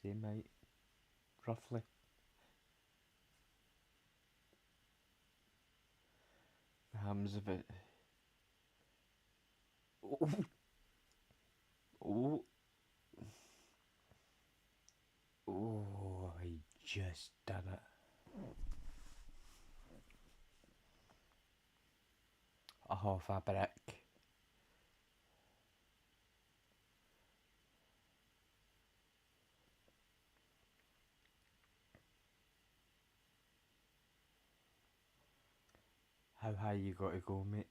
Same height. Roughly. What happens if it... Oh. Oh. Oh, I just done it. A half a brick. How high you gotta go, mate?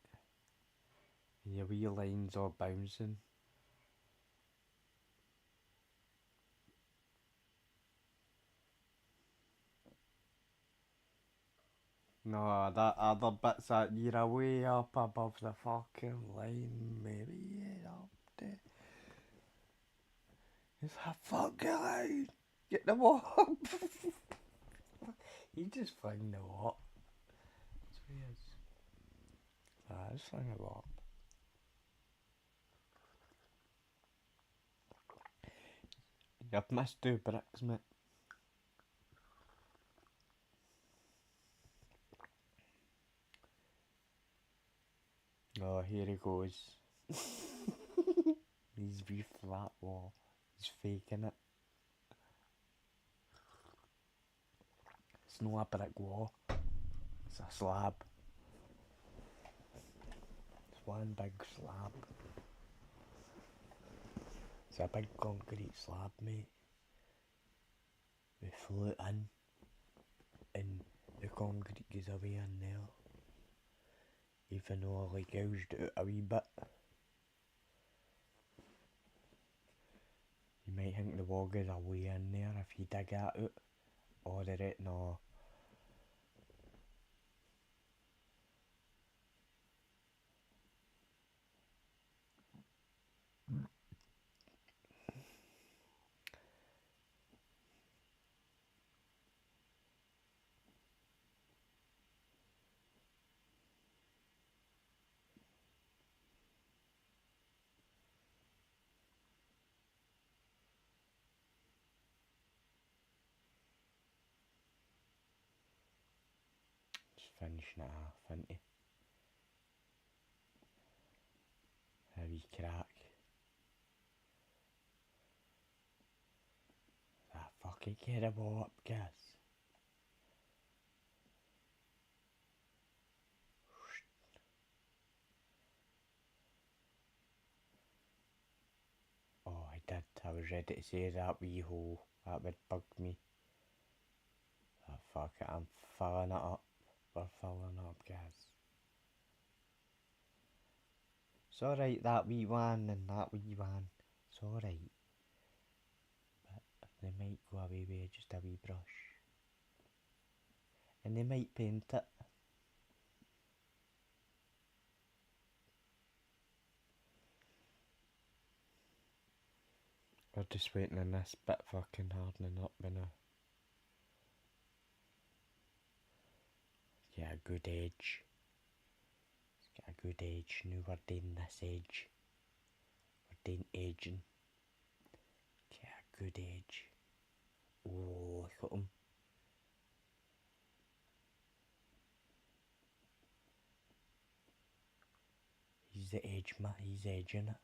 And your wee lines all bouncing. No, that other bit's that you're way up above the fucking line, maybe up there. It's a fucking line. Get the wall up. You just fling the wall. That's what he is. Just fling the wall. You've missed 2 bricks, mate. Oh, here he goes. He's wee flat wall. He's faking it. It's not a brick wall. It's a slab. It's one big slab. It's a big concrete slab, mate. We flew it in. And the concrete goes away in there. Even though I gouged it out a wee bit. You might think the wall goes away in there if you dig at it. Or did it? No. Just finishing it off, ain't he? A wee crack. That fucking get a ball up, guys. Oh, I did. I was ready to say that wee hole. That would bug me. Oh, fuck it. I'm filling it up. We're filling it up, guys. It's alright, that wee one and that wee one. It's alright. But they might go away with just a wee brush. And they might paint it. We're just waiting on this bit fucking hardening up now. Get a good edge. Let's get a good edge. Now we're doing this edge. Then edging. Get a good edge. Oh, look at him. He's the edge, man. He's edging it.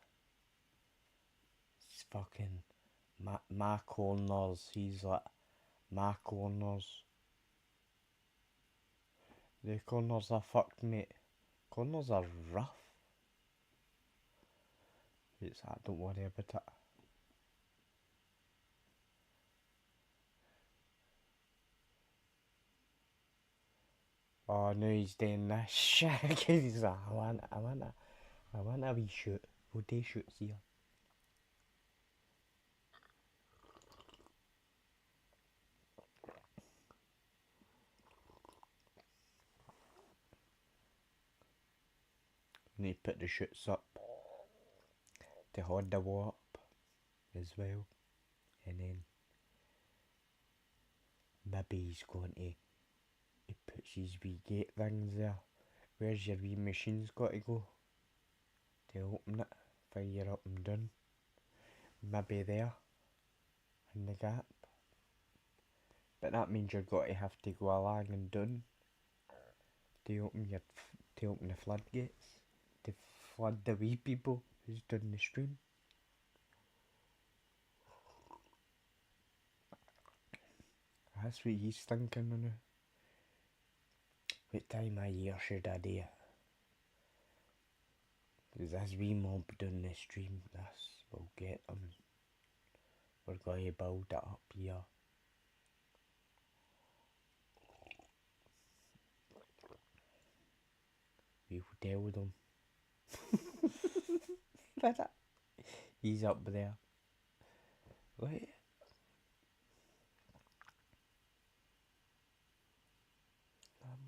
It's fucking my corners. He's like my corners. The corners are fucked, mate. Corners are rough. It's that, don't worry about it. Oh no, he's doing this shit. He's like, I want a wee shoot. We'll do shoots here. Need to put the shoots up to hold the wall up as well, and then maybe he's going to, he puts his wee gate things there. Where's your wee machine's got to go to open it, fire up and down? Maybe there in the gap, but that means you're got to have to go along and down to open the floodgates, to flood the wee people who's doing the stream. That's what he's thinking now. What time of year should I do it? Is this wee mob doing the stream? This will get them. We're going to build it up here. We'll tell them. He's up there. Wait.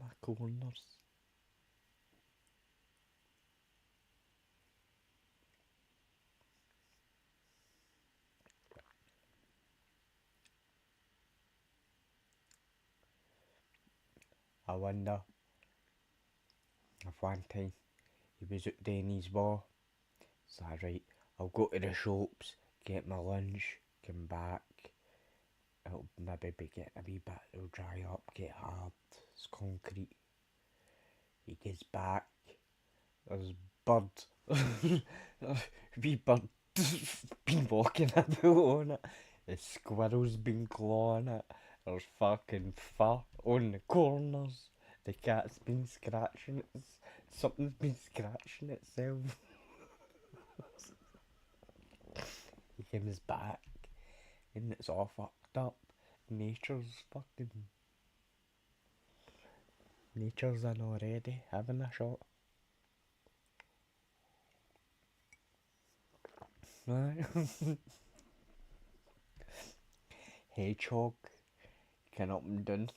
My corners. I wonder if one time he was out doing his ball. So right, I'll go to the shops, get my lunch, come back. It'll maybe be getting a wee bit, it'll dry up, get hard, it's concrete. He gets back, there's bird, wee bird been walking about on it, the squirrel's been clawing it, there's fucking fur on the corners, the cat's been scratching it, something's been scratching itself. He comes back and it's all fucked up. Nature's in already, having a shot. Right. Hedgehog can up and down.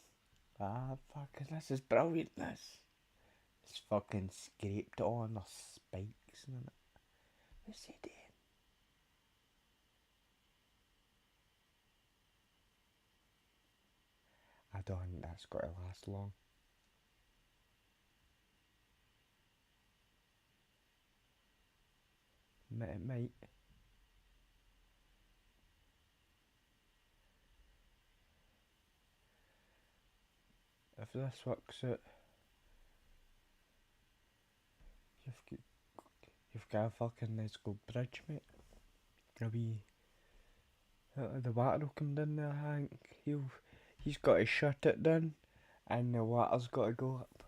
Ah, fucking, this is brilliant, this. It's fucking scraped on the spikes and it. What's he doing? I don't think that's got to last long. It might. If this works out, you've got a fucking nice good bridge, mate. A wee... the water will come down there, I think. He's got to shut it down, and the water's got to go up.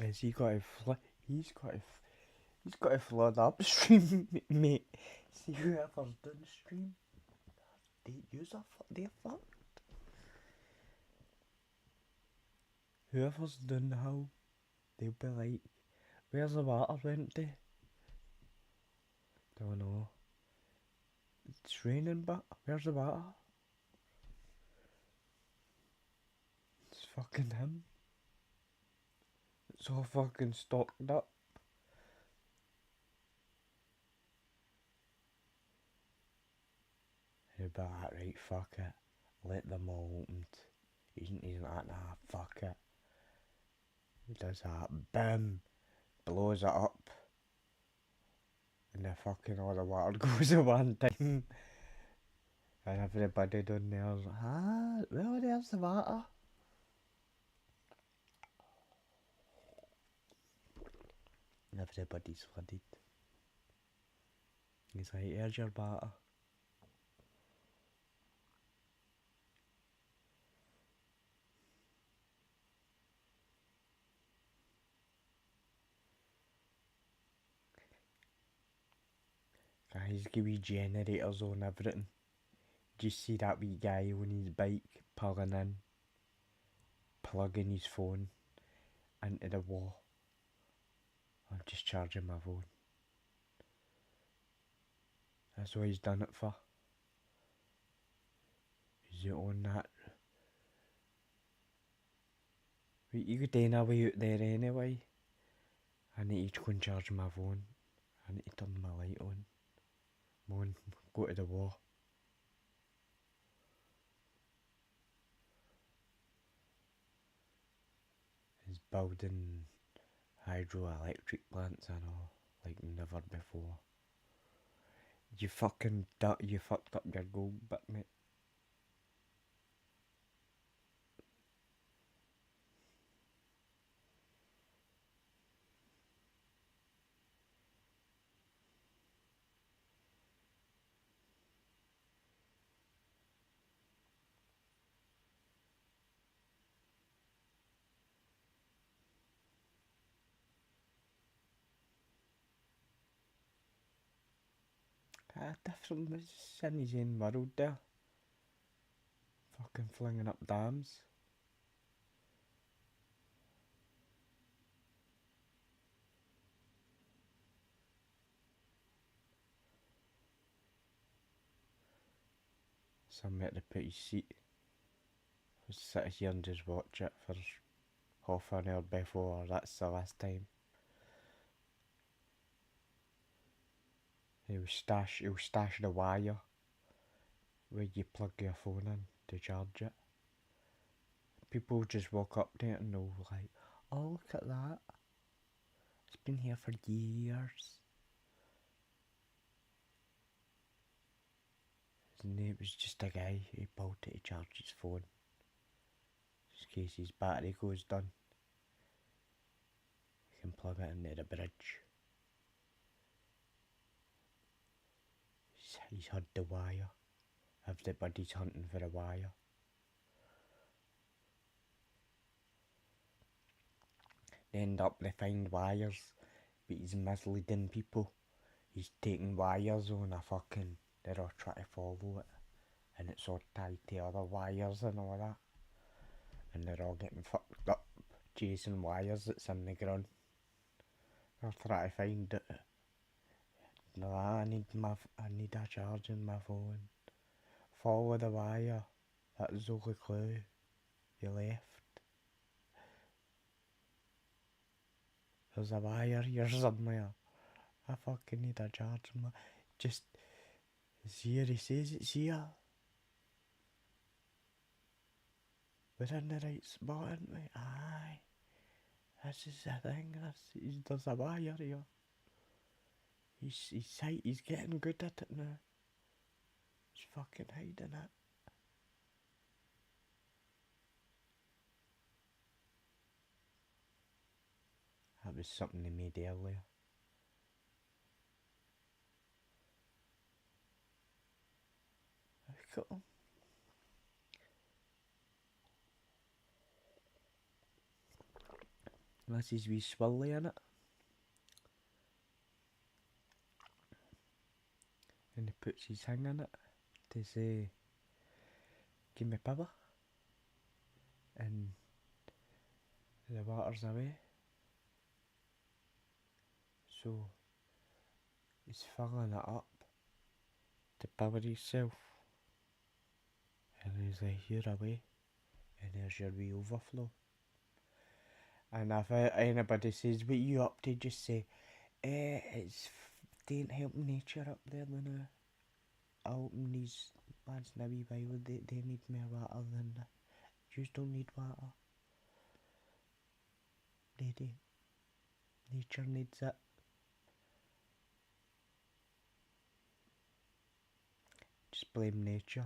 He's got to flood upstream, mate. See whoever's downstream, they're fucked. Whoever's down the hill, they'll be like, where's the water went to? Don't know. It's raining, but where's the water? It's fucking him. It's all fucking stocked up. He'll be like, right, fuck it. Let them all open. He's like, nah, fuck it. He does that, boom, blows it up. and the fucking all the water goes at one time. And everybody down there's well, there's the water. And everybody's flooded. He's like, here's your water. Guys, give me generators on everything. Do you see that wee guy on his bike pulling in, plugging his phone into the wall? I'm just charging my phone. That's what he's done it for. Is it on that? Wait, you could do away out there anyway. I need to go and charge my phone. I need to turn my light on. Come on, go to the wall. He's building hydroelectric plants, I know, like never before. You fucked up your goal, but mate. Different, it's in his own world there. Fucking flinging up dams. Somewhere to put his seat. Just sit here and just watch it for half an hour before, that's the last time. He'll stash the wire where you plug your phone in to charge it. People just walk up to it and they'll like, oh look at that. It's been here for years. His name was just a guy who pulled it to charge his phone. Just in case his battery goes done. You can plug it into the bridge. He's had the wire. Everybody's hunting for a wire. They end up they find wires, but he's misleading people. He's taking wires on a fucking, they're all trying to follow it, and it's all tied to other wires and all that, and they're all getting fucked up chasing wires that's in the ground. They're trying to find it. No, I need a charge in my phone. Follow the wire. That was the only clue you left. There's a wire here somewhere. I fucking need a charge in my... Just... It's here, he says it's here. We're in the right spot, aren't we? Aye. This is the thing, there's a wire here. He's getting good at it now. He's fucking hiding it. That was something they made earlier. Cool. That's his wee swirly in it. And he puts his thing in it to say, give me power. And the water's away. So he's filling it up to power himself. And he's like, here away. And there's your wee overflow. And if anybody says, what you up to, just say, it's ain't helping nature up there now. Helping these lads in a wee while, they need more water than you don't need water. They do. Nature needs it. Just blame nature.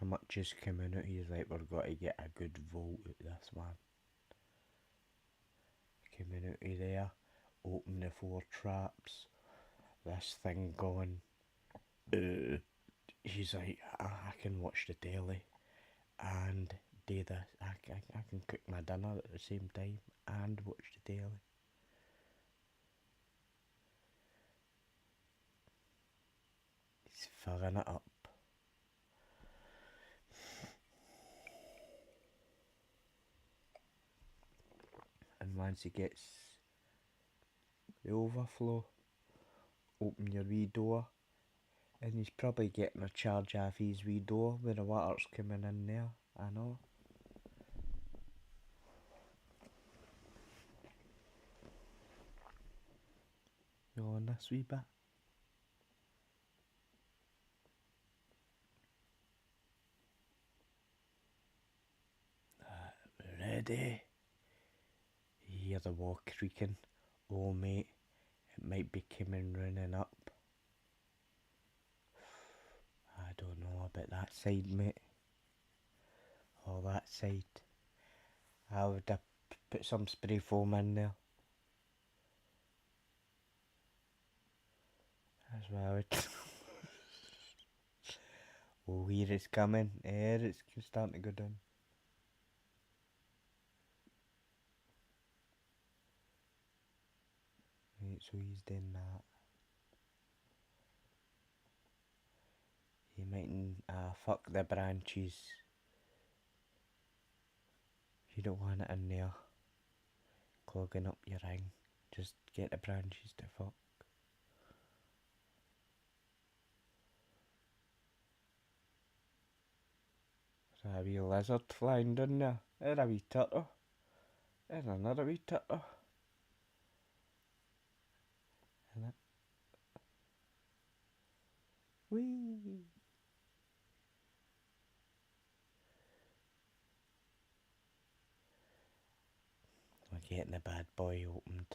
How much is community is like, we've got to get a good vote at this one. Community there, open the 4 traps, this thing going. He's like, I can watch the telly and do this. I can cook my dinner at the same time and watch the telly. He's filling it up. And once he gets the overflow, open your wee door, and he's probably getting a charge off his wee door when the water's coming in there, I know. You on this wee bit? Ready? You hear the wall creaking. Oh mate, it might be coming running up. I don't know about that side, mate. Or that side. I would have put some spray foam in there. That's what I would. Oh, here it's coming. Here it's starting to go down. Right, so he's doing that. You mightn't fuck the branches. You don't want it in there clogging up your ring. Just get the branches to fuck. There's a wee lizard flying down there. There's a wee turtle. There's another wee turtle. And that. Whee! We're getting the bad boy opened.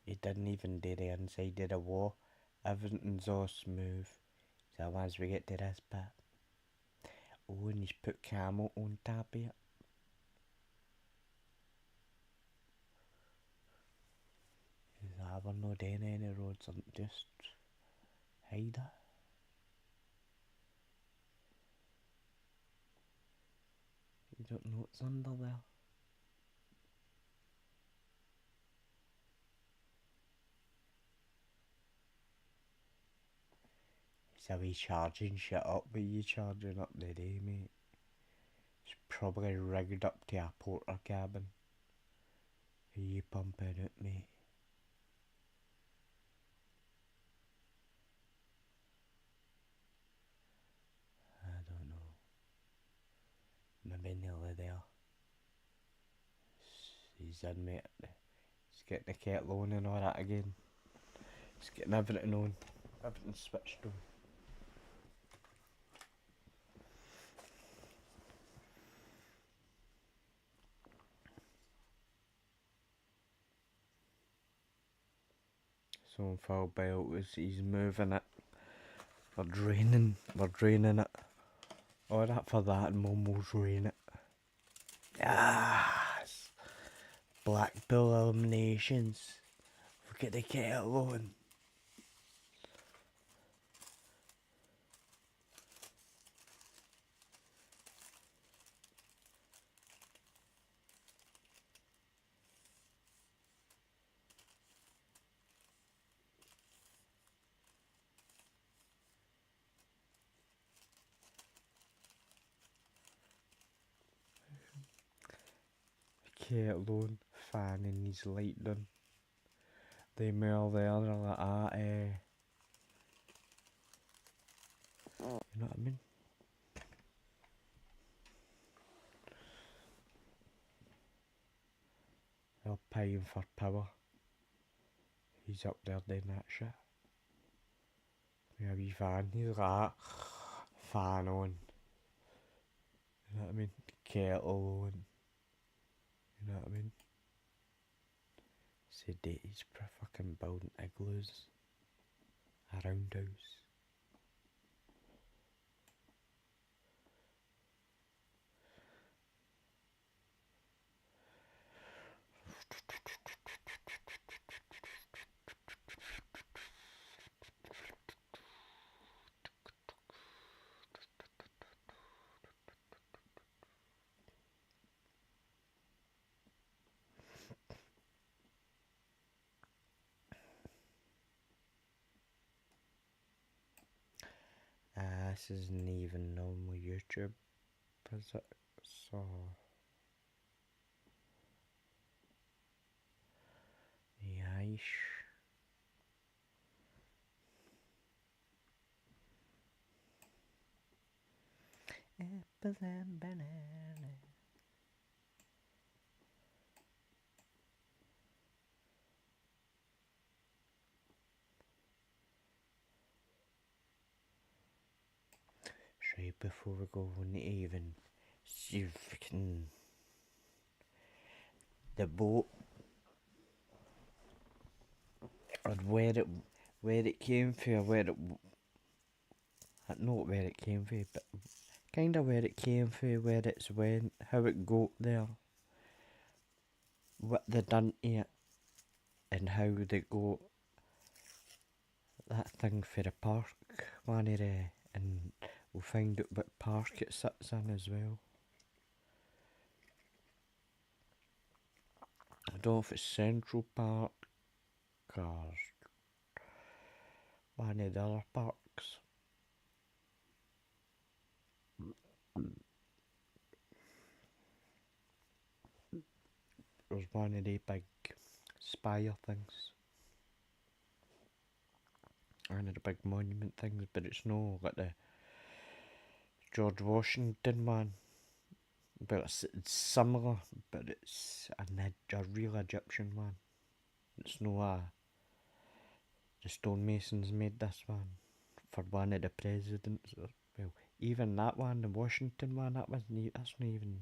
He didn't even do the inside of the wall. Everything's all smooth. So once we get to this bit. Oh, and he's put camo on top of it. We're not doing any roads, just hide it. You don't know what's under there. It's a wee charging shit up, but you charging up the day, mate. It's probably rigged up to a porter cabin. Are you pumping it, mate? I don't know. Maybe nearly there. He's in, mate. He's getting the kettle on and all that again. He's getting everything on. Everything switched on. So Phil Belt he's moving it. We're draining it. All that for that and Mum will drain it. Yes! Blackpool eliminations. We'll get the kettle on. Kettle on, fanning his light done. They mail there, they're like, you know what I mean? They're paying for power. He's up there doing that shit. Yeah, wee fan, he's like, fan on. You know what I mean? Kettle on. You know what I mean? Said that he's fucking building igloos around house. This isn't even normal YouTube, is it? So, yeesh. Apples and bananas. Right before we go, we need to even see freaking the boat or where it came from, not where it came from, but kind of where it came from, where it's went, how it got there, what they done to it, and how they got that thing for the park, and we'll find out what park it sits in as well. I don't know if it's Central Park or one of the other parks. There's one of the big spire things. One of the big monument things, but it's no like the George Washington one. But it's similar, but it's a real Egyptian one. It's no the stonemasons made this one for one of the presidents. Well, even that one, the Washington one, that's not even.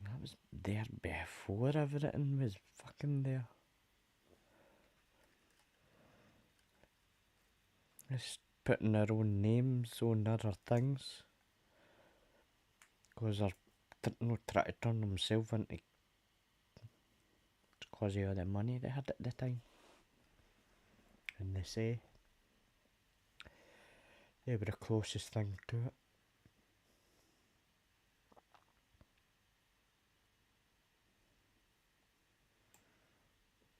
That was there before everything was fucking there. Just putting their own names on other things. Because they're not trying to turn themselves into. Because of all the money they had at the time. And they say they were the closest thing to it.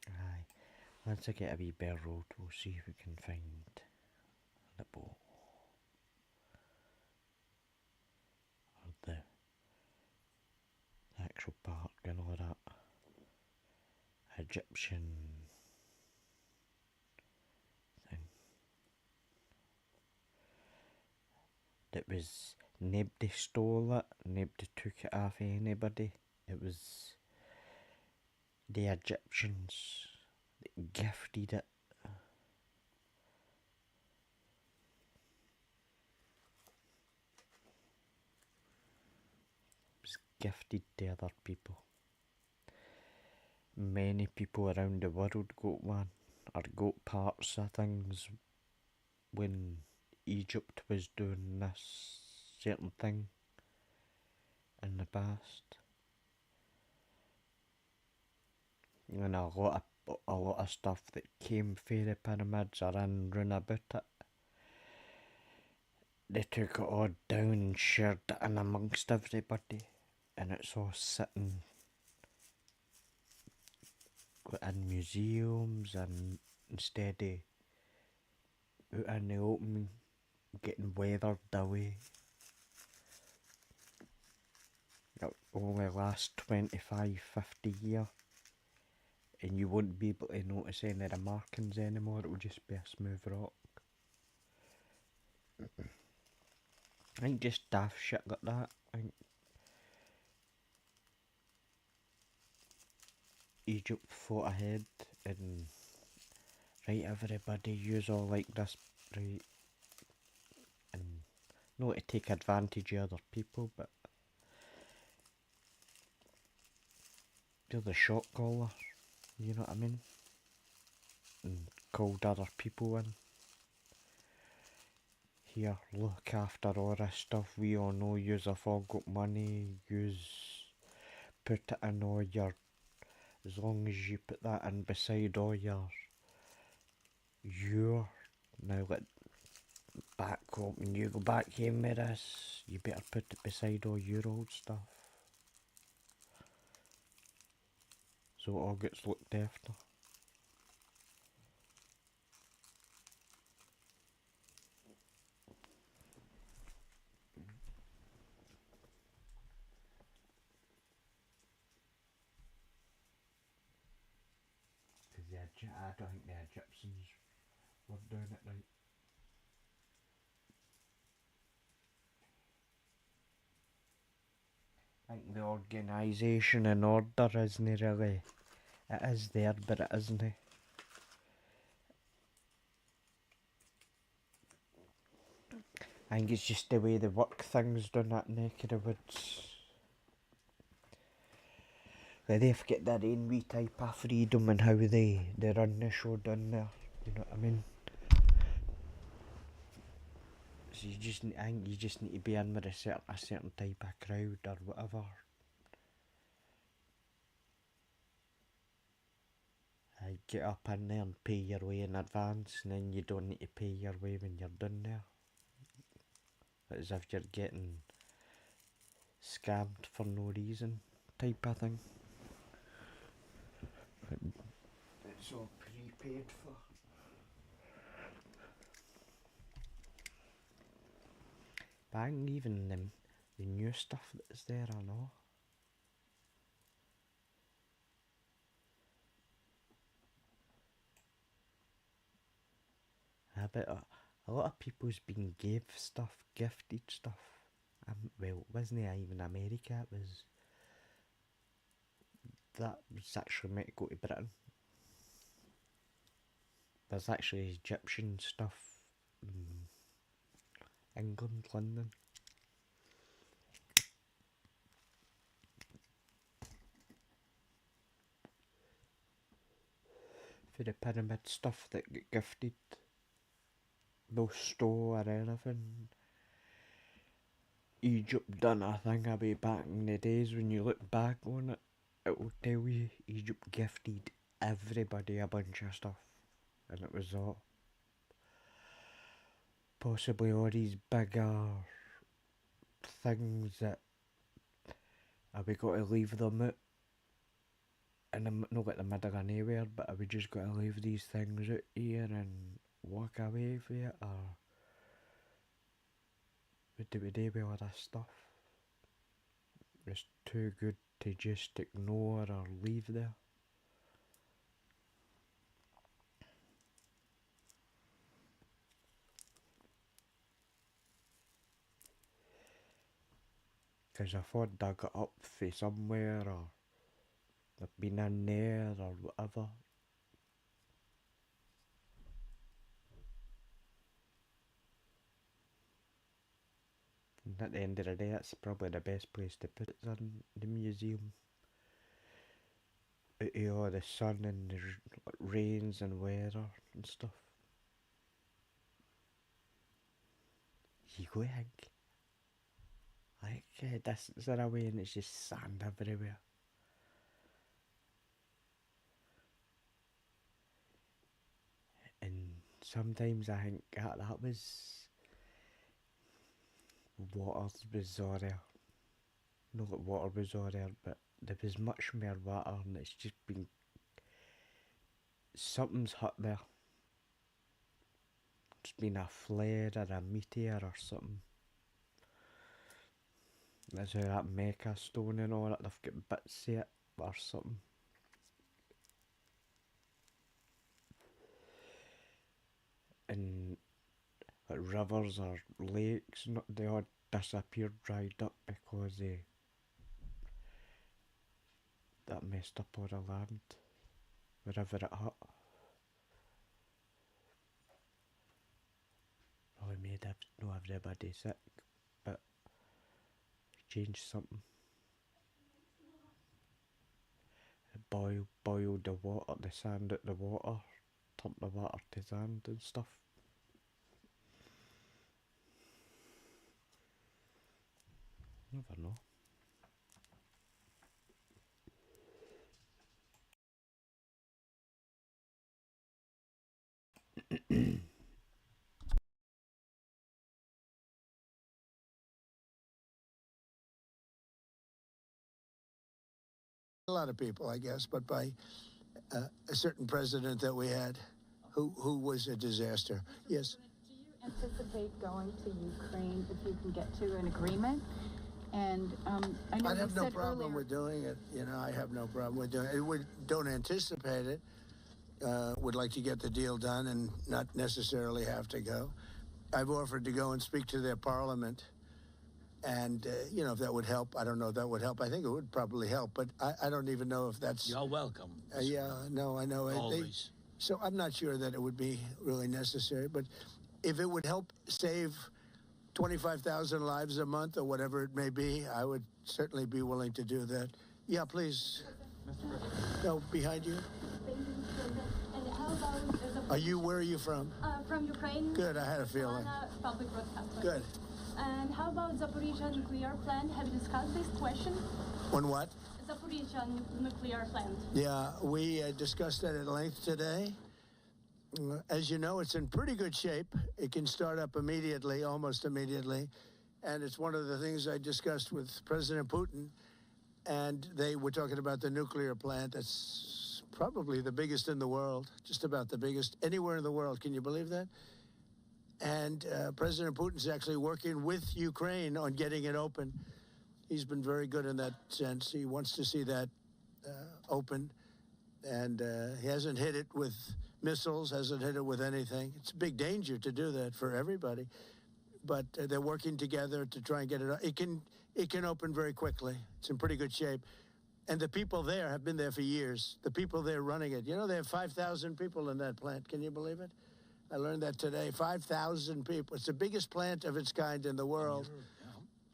Aye. Once I get a wee better road, we'll see if we can find the boat. Or the actual park and all that Egyptian thing. That was, nobody stole it, nobody took it off anybody. It was the Egyptians that gifted it. Gifted to other people. Many people around the world got one, or got parts of things when Egypt was doing this certain thing in the past. And a lot of stuff that came from the pyramids or in round about it, they took it all down and shared it in amongst everybody. And it's all sitting in museums, and instead of out in the open getting weathered away. It only lasts 25, 50 years, and you won't be able to notice any of the markings anymore. It will just be a smooth rock. I think just daft shit like that. I think Egypt fought ahead and right, everybody use all like this, right, and not to take advantage of other people, but you're the shot caller, you know what I mean? And called other people in. Here, look after all this stuff. We all know yous have all got money. Yous put it in all your, as long as you put that in beside all your, now let back home, when you go back home with this, you better put it beside all your old stuff. So it all gets looked after. Because I don't think the Egyptians were doing it right. I think the organisation and order isn't really, it is there but it isn't. I think it's just the way they work things down that neck of the woods. They've got their own wee type of freedom and how they run the show down there, you know what I mean? So I think you just need to be in with a certain type of crowd or whatever. I get up in there and pay your way in advance, and then you don't need to pay your way when you're done there. As if you're getting scammed for no reason type of thing. It's all prepaid for. But I think even the new stuff that's there, I know. I bet a lot of people's been gifted stuff. Well, it wasn't even America, that was actually meant to go to Britain. There's actually Egyptian stuff in England, London. For the pyramid stuff that get gifted. No store or anything. Egypt done a thing about back in the days. When you look back on it, it will tell you Egypt gifted everybody a bunch of stuff. And it was all possibly all these bigger things that we got to leave them out. And not at the middle of nowhere, but we just got to leave these things out here and walk away from it, or what do we do with all this stuff? It's too good to just ignore or leave there. Because if I dug it up for somewhere, or they've been in there, or whatever. And at the end of the day, that's probably the best place to put it in the museum. Out of all the sun and the rains and weather and stuff. You go, Hank. Like, distance are away and it's just sand everywhere. And sometimes I think that was water was all there. Not that water was all there, but there was much more water and it's just been... Something's hit there. It's been a flare or a meteor or something. That's how that Mecca stone and all that, they've got bits of it or something. And rivers or lakes, they all disappeared, dried up because that messed up all the land wherever it hit. Probably made not everybody sick. change something. Boiled the water, the sand at the water, turned the water to sand and stuff. Never know. A lot of people, I guess, but by a certain president that we had who was a disaster. Yes. Do you anticipate going to Ukraine if you can get to an agreement? And I know I have you no said problem earlier, with doing it. You know, I have no problem with doing it. We don't anticipate it. Would like to get the deal done and not necessarily have to go. I've offered to go and speak to their parliament. And, you know, if that would help, I don't know if that would help. I think it would probably help, but I don't even know if that's... You're welcome. Yeah, no, I know. Always. So I'm not sure that it would be really necessary, but if it would help save 25,000 lives a month or whatever it may be, I would certainly be willing to do that. Yeah, please. No, behind you. thank you, Mr. President. And how about... Where are you from? From Ukraine. Good, I had a feeling. Public broadcaster. Good. And how about Zaporizhzhia nuclear plant? Have you discussed this question? On what? Zaporizhzhia nuclear plant. Yeah, we discussed that at length today. As you know, it's in pretty good shape. It can start up immediately, almost immediately. And it's one of the things I discussed with President Putin. And they were talking about the nuclear plant. That's probably the biggest in the world, just about the biggest anywhere in the world. Can you believe that? And President Putin's actually working with Ukraine on getting it open. He's been very good in that sense. He wants to see that open. And he hasn't hit it with missiles, hasn't hit it with anything. It's a big danger to do that for everybody. But they're working together to try and get it. It can open very quickly. It's in pretty good shape. And the people there have been there for years. The people there running it. You know, they have 5,000 people in that plant. Can you believe it? I learned that today. 5,000 people. It's the biggest plant of its kind in the world.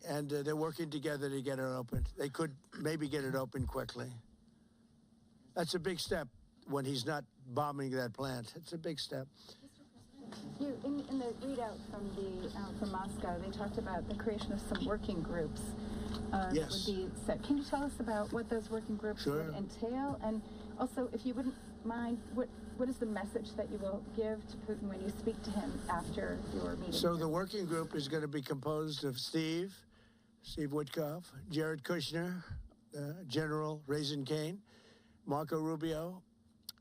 And they're working together to get it open. They could maybe get it open quickly. That's a big step when he's not bombing that plant. It's a big step. In the readout from Moscow, they talked about the creation of some working groups. That would be set. Can you tell us about what those working groups would entail? And also, if you wouldn't mind, what is the message that you will give to Putin when you speak to him after your meeting? So the working group is going to be composed of Steve Witkoff, Jared Kushner, General Raisin Kane, Marco Rubio,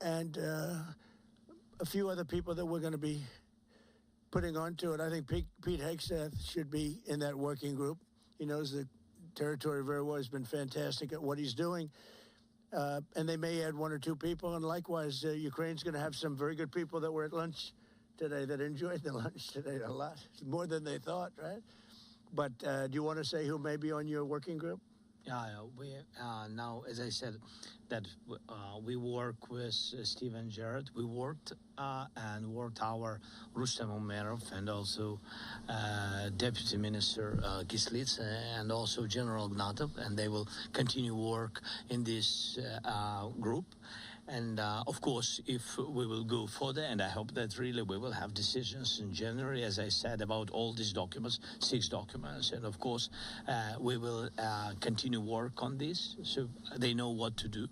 and a few other people that we're going to be putting onto it. I think Pete Hegseth should be in that working group. He knows the territory very well. He's been fantastic at what he's doing. And they may add one or two people. And likewise, Ukraine's going to have some very good people that were at lunch today that enjoyed the lunch today a lot. More than they thought, right? But do you want to say who may be on your working group? Yeah, we now, as I said, that we work with Steve and Jared. We worked our Rustem Umerov and also Deputy Minister Kislitz and also General Gnatov, and they will continue work in this group. And of course, if we will go further, and I hope that really we will have decisions in January, as I said, about all these documents, 6 documents. And of course, we will continue work on this so they know what to do.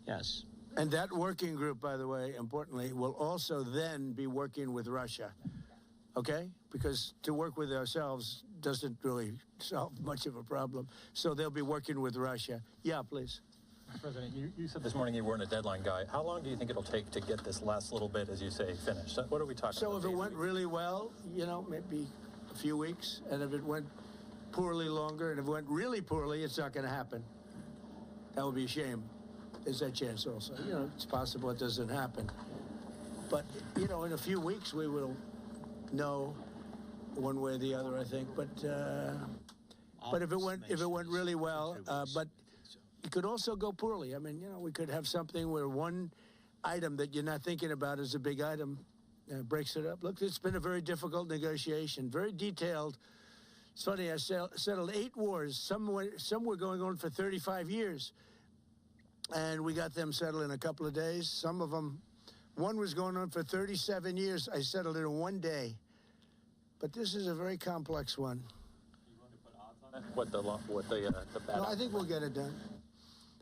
Yes. And that working group, by the way, importantly, will also then be working with Russia. Okay? Because to work with ourselves doesn't really solve much of a problem. So they'll be working with Russia. Yeah, please. President, you said this morning you weren't a deadline guy. How long do you think it'll take to get this last little bit, as you say, finished? What are we talking about? So if it went really well, you know, maybe a few weeks. And if it went poorly, longer. And if it went really poorly, it's not going to happen. That would be a shame. There's that chance also. You know, it's possible it doesn't happen. But, you know, in a few weeks, we will know one way or the other, I think. But if it went really well, but it could also go poorly. I mean, you know, we could have something where one item that you're not thinking about is a big item breaks it up. Look, it's been a very difficult negotiation, very detailed It's funny, I settled 8 wars. Some were going on for 35 years. And we got them settled in a couple of days. Some of them, one was going on for 37 years. I settled it in 1 day. But this is a very complex one. You going to put odds on it? What the bad? No, I think we'll get it done.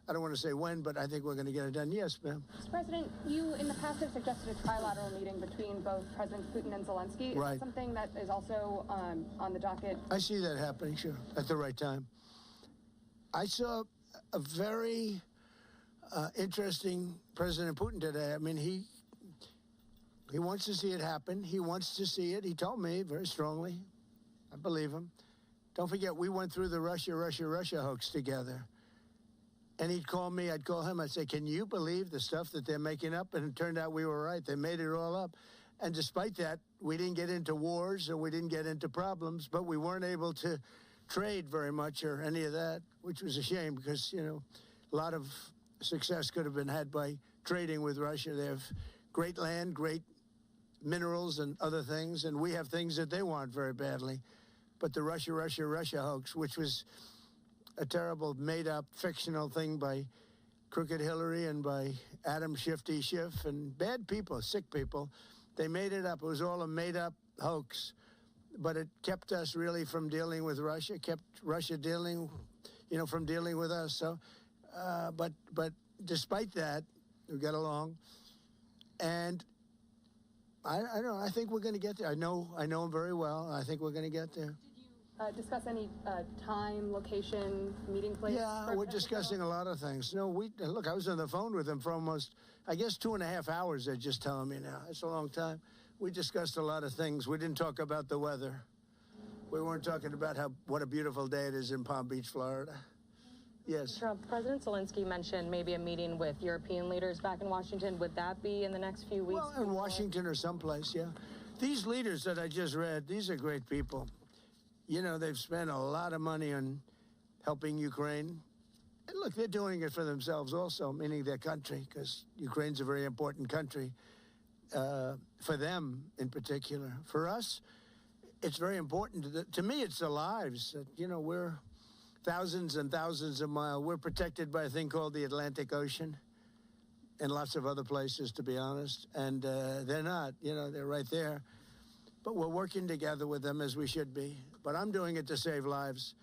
I don't want to say when, but I think we're going to get it done. Yes, ma'am. Mr. President, you in the past have suggested a trilateral meeting between both Presidents Putin and Zelensky. Right. Is that something that is also on the docket? I see that happening, sure, at the right time. I saw a very interesting President Putin today. I mean, he wants to see it happen. He wants to see it. He told me very strongly. I believe him. Don't forget, we went through the Russia hoax together. And he'd call me, I'd call him, I'd say, can you believe the stuff that they're making up? And it turned out we were right. They made it all up. And despite that, we didn't get into wars and we didn't get into problems, but we weren't able to trade very much or any of that, which was a shame because, you know, a lot of success could have been had by trading with Russia. They have great land, great minerals and other things, and we have things that they want very badly. But the Russia hoax, which was a terrible made-up fictional thing by Crooked Hillary and by Adam Shifty Schiff and bad people, sick people. They made it up. It was all a made-up hoax. But it kept us really from dealing with Russia, kept Russia dealing, you know, from dealing with us. So, but despite that, we got along. And I don't know, I think we're going to get there. I know him very well. I think we're going to get there. Discuss any time, location, meeting place? Yeah, we're discussing a lot of things. No, look, I was on the phone with him for almost, I guess, 2.5 hours, they're just telling me now. It's a long time. We discussed a lot of things. We didn't talk about the weather. We weren't talking about what a beautiful day it is in Palm Beach, Florida. Yes. President Zelensky mentioned maybe a meeting with European leaders back in Washington. Would that be in the next few weeks? Well, in Washington or someplace, yeah. These leaders that I just read, these are great people. You know, they've spent a lot of money on helping Ukraine. And look, they're doing it for themselves also, meaning their country, because Ukraine's a very important country for them in particular. For us, it's very important. To me, it's the lives. You know, we're thousands and thousands of miles. We're protected by a thing called the Atlantic Ocean and lots of other places, to be honest. And they're not, you know, they're right there. But we're working together with them as we should be. But I'm doing it to save lives.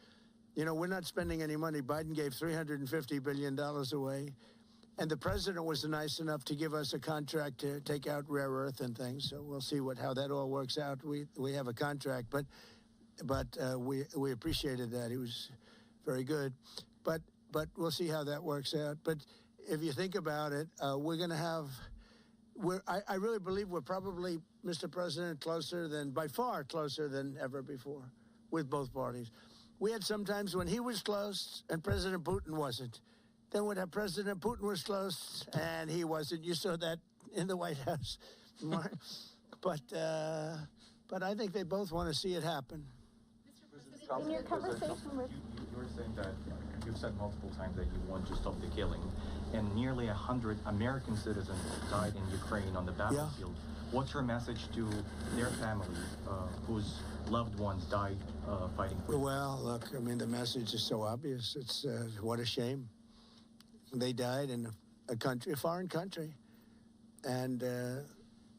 You know, we're not spending any money. Biden gave $350 billion away. And the president was nice enough to give us a contract to take out rare earth and things. So we'll see how that all works out. We have a contract, but we appreciated that. He was very good. But we'll see how that works out. But if you think about it, we're going to have... I really believe we're probably, Mr. President, by far closer than ever before with both parties. We had some times when he was close and President Putin wasn't. Then when President Putin was close and he wasn't. You saw that in the White House. But I think they both want to see it happen. In your conversation with... You're saying that you've said multiple times that you want to stop the killing. And nearly 100 American citizens died in Ukraine on the battlefield. Yeah. What's your message to their family whose loved ones died fighting for you? Well, look, I mean, the message is so obvious. It's what a shame. They died in a foreign country. And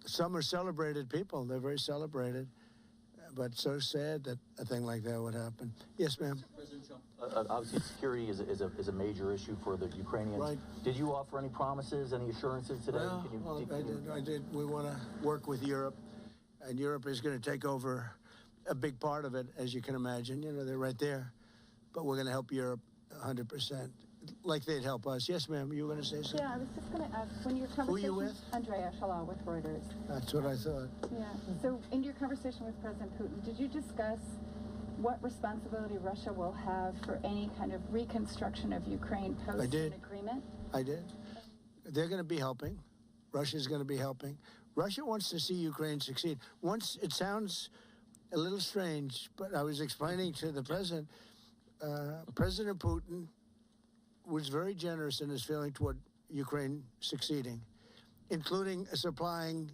some are celebrated people. They're very celebrated. But so sad that a thing like that would happen. Yes, ma'am. President Trump, obviously security is a major issue for the Ukrainians. Right. Did you offer any promises, any assurances today? Well, I did. We want to work with Europe, and Europe is going to take over a big part of it, as you can imagine. You know, they're right there. But we're going to help Europe 100%, like they'd help us. Yes, ma'am, you were going to say something? Yeah, I was just going to ask, when your conversation... Who are you with? Andrea Shalal with Reuters. That's what I thought. Yeah. So in your conversation with President Putin, did you discuss what responsibility Russia will have for any kind of reconstruction of Ukraine post an agreement? I did. They're going to be helping. Russia's going to be helping. Russia wants to see Ukraine succeed. It sounds a little strange, but I was explaining to the president, President Putin was very generous in his feeling toward Ukraine succeeding, including supplying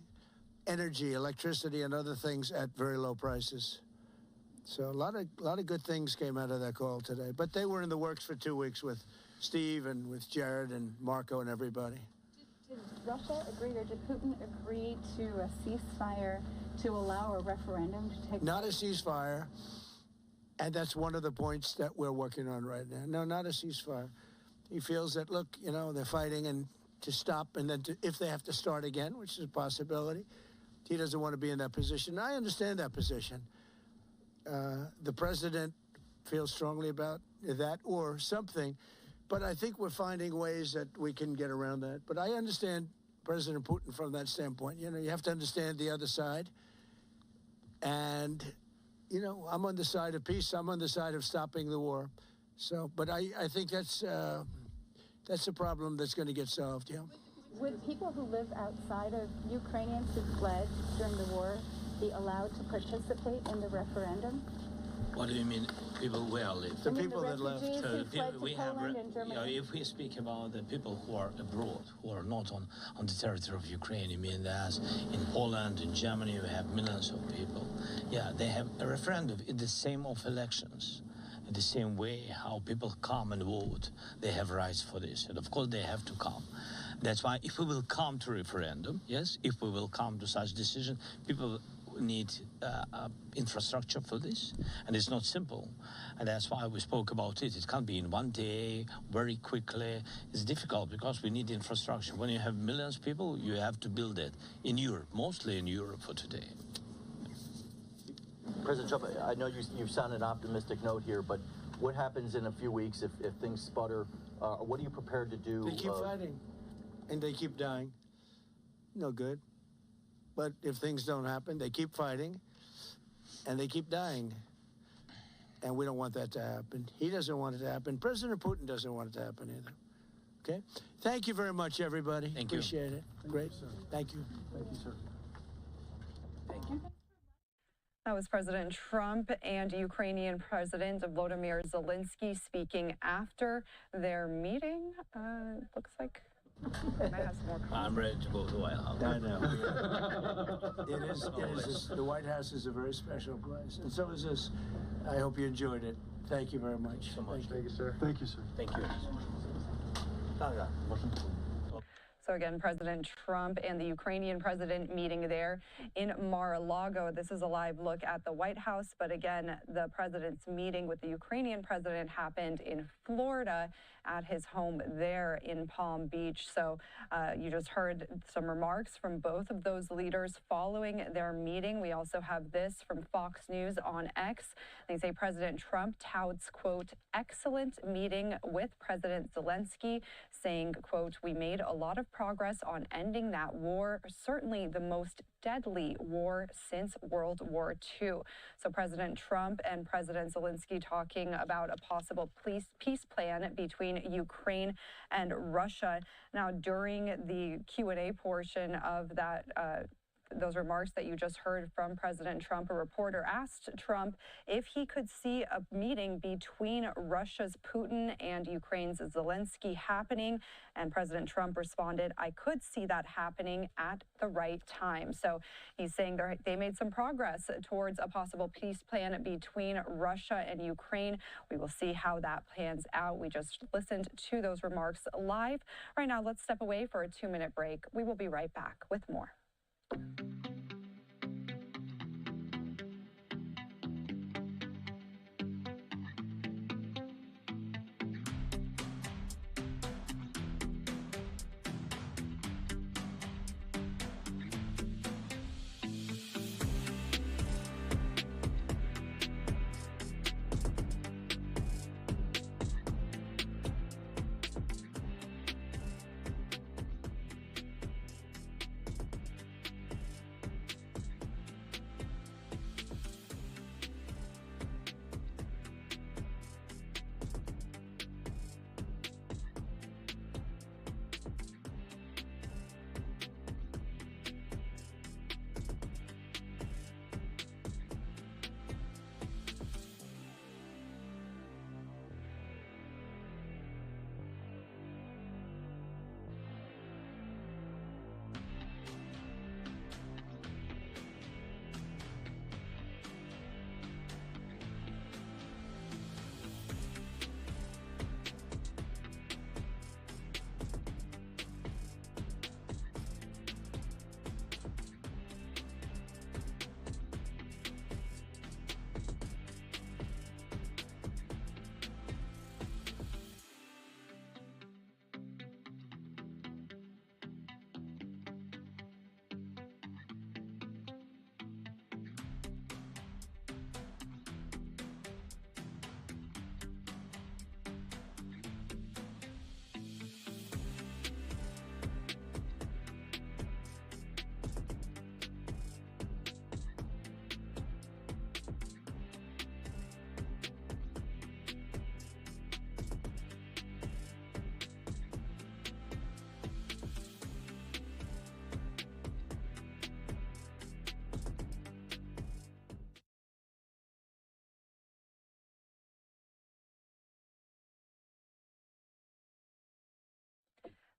energy, electricity, and other things at very low prices. So a lot of good things came out of that call today. But they were in the works for 2 weeks with Steve and with Jared and Marco and everybody. Did Russia agree, or did Putin agree to a ceasefire to allow a referendum to take Not a ceasefire, and that's one of the points that we're working on right now. No, not a ceasefire. He feels that, look, you know, they're fighting and to stop, and then if they have to start again, which is a possibility, he doesn't want to be in that position. I understand that position. The president feels strongly about that or something, but I think we're finding ways that we can get around that. But I understand President Putin from that standpoint. You know, you have to understand the other side. And, you know, I'm on the side of peace. I'm on the side of stopping the war. So, but I think that's a problem that's going to get solved, yeah. Would people who live outside of Ukrainians who fled during the war be allowed to participate in the referendum? What do you mean, people where live? The people that left. We have, you know, if we speak about the people who are abroad, who are not on the territory of Ukraine, you mean that in Poland, in Germany, we have millions of people. Yeah, they have a referendum in the same of elections. In the same way how people come and vote, they have rights for this. And of course, they have to come. That's why if we will come to referendum, yes, if we will come to such decision, people need infrastructure for this, and it's not simple, and that's why we spoke about it. It can't be in one day, very quickly. It's difficult because we need infrastructure. When you have millions of people, you have to build it in Europe, mostly in Europe for today. President Trump, I know you sound an optimistic note here, but what happens in a few weeks if things sputter? What are you prepared to do? They keep fighting, and they keep dying. No good. But if things don't happen, they keep fighting, and they keep dying. And we don't want that to happen. He doesn't want it to happen. President Putin doesn't want it to happen either. Okay? Thank you very much, everybody. Thank you. Appreciate it. Great. Thank you. Thank you, sir. Thank you. That was President Trump and Ukrainian President Volodymyr Zelensky speaking after their meeting. Looks like I might have some more comments. I'm ready to go to the White House. I know. It is. The White House is a very special place, and so is this. I hope you enjoyed it. Thank you very much. So much. Thank you, sir. Thank you, sir. Thank you. So again, President Trump and the Ukrainian president meeting there in Mar-a-Lago. This is a live look at the White House. But again, the president's meeting with the Ukrainian president happened in Florida at his home there in Palm Beach. So you just heard some remarks from both of those leaders following their meeting. We also have this from Fox News on X. They say President Trump touts, quote, excellent meeting with President Zelensky, saying, quote, we made a lot of progress on ending that war, certainly the most deadly war since World War II. So President Trump and President Zelensky talking about a possible peace plan between Ukraine and Russia. Now, during the Q&A portion of that those remarks that you just heard from President Trump, a reporter asked Trump if he could see a meeting between Russia's Putin and Ukraine's Zelensky happening. And President Trump responded, I could see that happening at the right time. So he's saying they made some progress towards a possible peace plan between Russia and Ukraine. We will see how that plans out. We just listened to those remarks live. Right now, let's step away for a 2-minute break. We will be right back with more.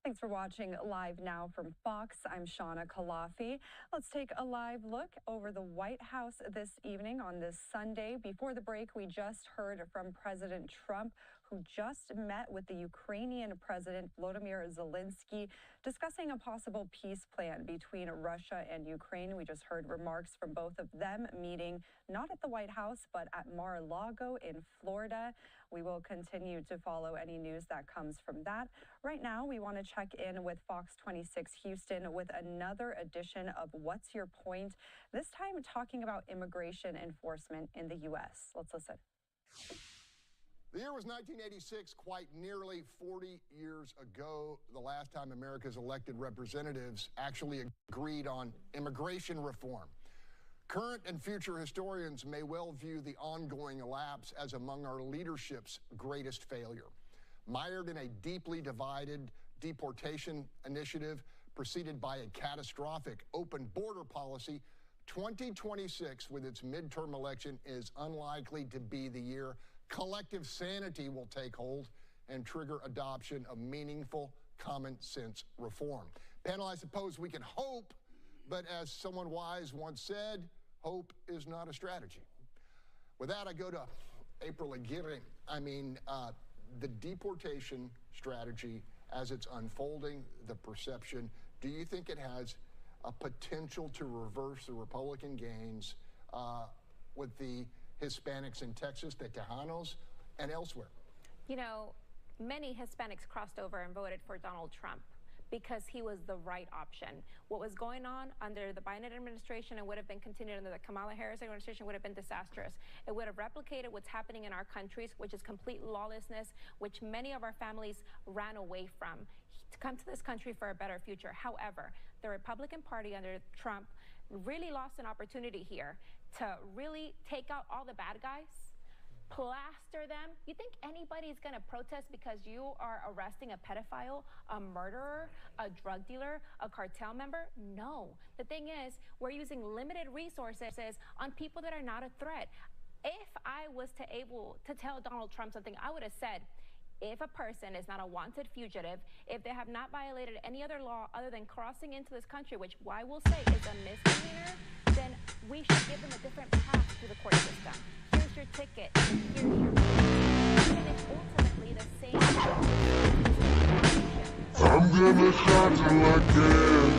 Thanks for watching Live Now from Fox. I'm Shauna Kalafi. Let's take a live look over the White House this evening on this Sunday. Before the break, we just heard from President Trump, who just met with the Ukrainian President Volodymyr Zelensky, discussing a possible peace plan between Russia and Ukraine. We just heard remarks from both of them meeting not at the White House, but at Mar-a-Lago in Florida. We will continue to follow any news that comes from that. Right now, we want to check in with Fox 26 Houston with another edition of What's Your Point? This time talking about immigration enforcement in the U.S. Let's listen. The year was 1986, quite nearly 40 years ago, the last time America's elected representatives actually agreed on immigration reform. Current and future historians may well view the ongoing lapse as among our leadership's greatest failure. Mired in a deeply divided deportation initiative preceded by a catastrophic open border policy, 2026, with its midterm election, is unlikely to be the year collective sanity will take hold and trigger adoption of meaningful, common sense reform. Panel, I suppose we can hope, but as someone wise once said, hope is not a strategy. With that, I go to April Aguirre. The deportation strategy as it's unfolding, the perception, do you think it has a potential to reverse the Republican gains with the Hispanics in Texas, the Tejanos, and elsewhere? You know, many Hispanics crossed over and voted for Donald Trump because he was the right option. What was going on under the Biden administration and would have been continued under the Kamala Harris administration would have been disastrous. It would have replicated what's happening in our countries, which is complete lawlessness, which many of our families ran away from to come to this country for a better future. However, the Republican Party under Trump really lost an opportunity here to really take out all the bad guys, plaster them. You think anybody's going to protest because you are arresting a pedophile, a murderer, a drug dealer, a cartel member? No. The thing is, we're using limited resources on people that are not a threat. If I was able to tell Donald Trump something, I would have said, if a person is not a wanted fugitive, if they have not violated any other law other than crossing into this country, which I will say is a misdemeanor, then we should give them a different path through the court system. Here's your ticket. Here's your even if ultimately the same. I'm gonna shot you like that.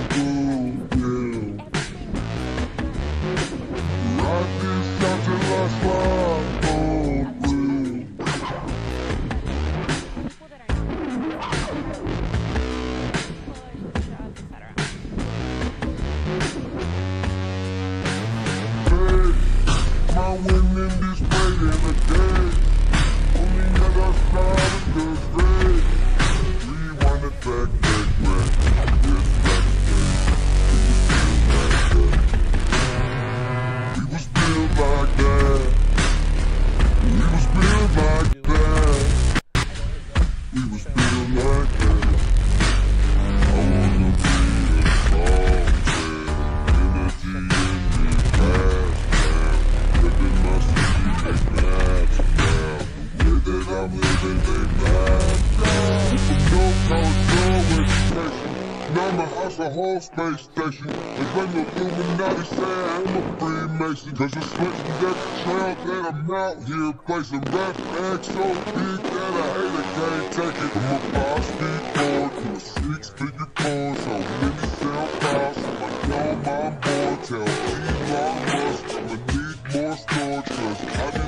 Rock this shot till I slide. My women displayed in the day. Only other side of the grave. Rewind it back. We was built like that. We was built like that. We was built like that. I wanna be a song man. Energy in me fast. Living my city, they match now. The way that I'm living, they match now. No college education, now my house a whole space station. They blame the Illuminati, say I'm a Freemason. Cause it's sweating that trail that I'm out here placing rap bags so big that a hater can't take it. I'm a 5-speed to a 6-figure chord, so many sound files. I'm a young mom boy, tell Elon Musk I'ma need more storage, cause I be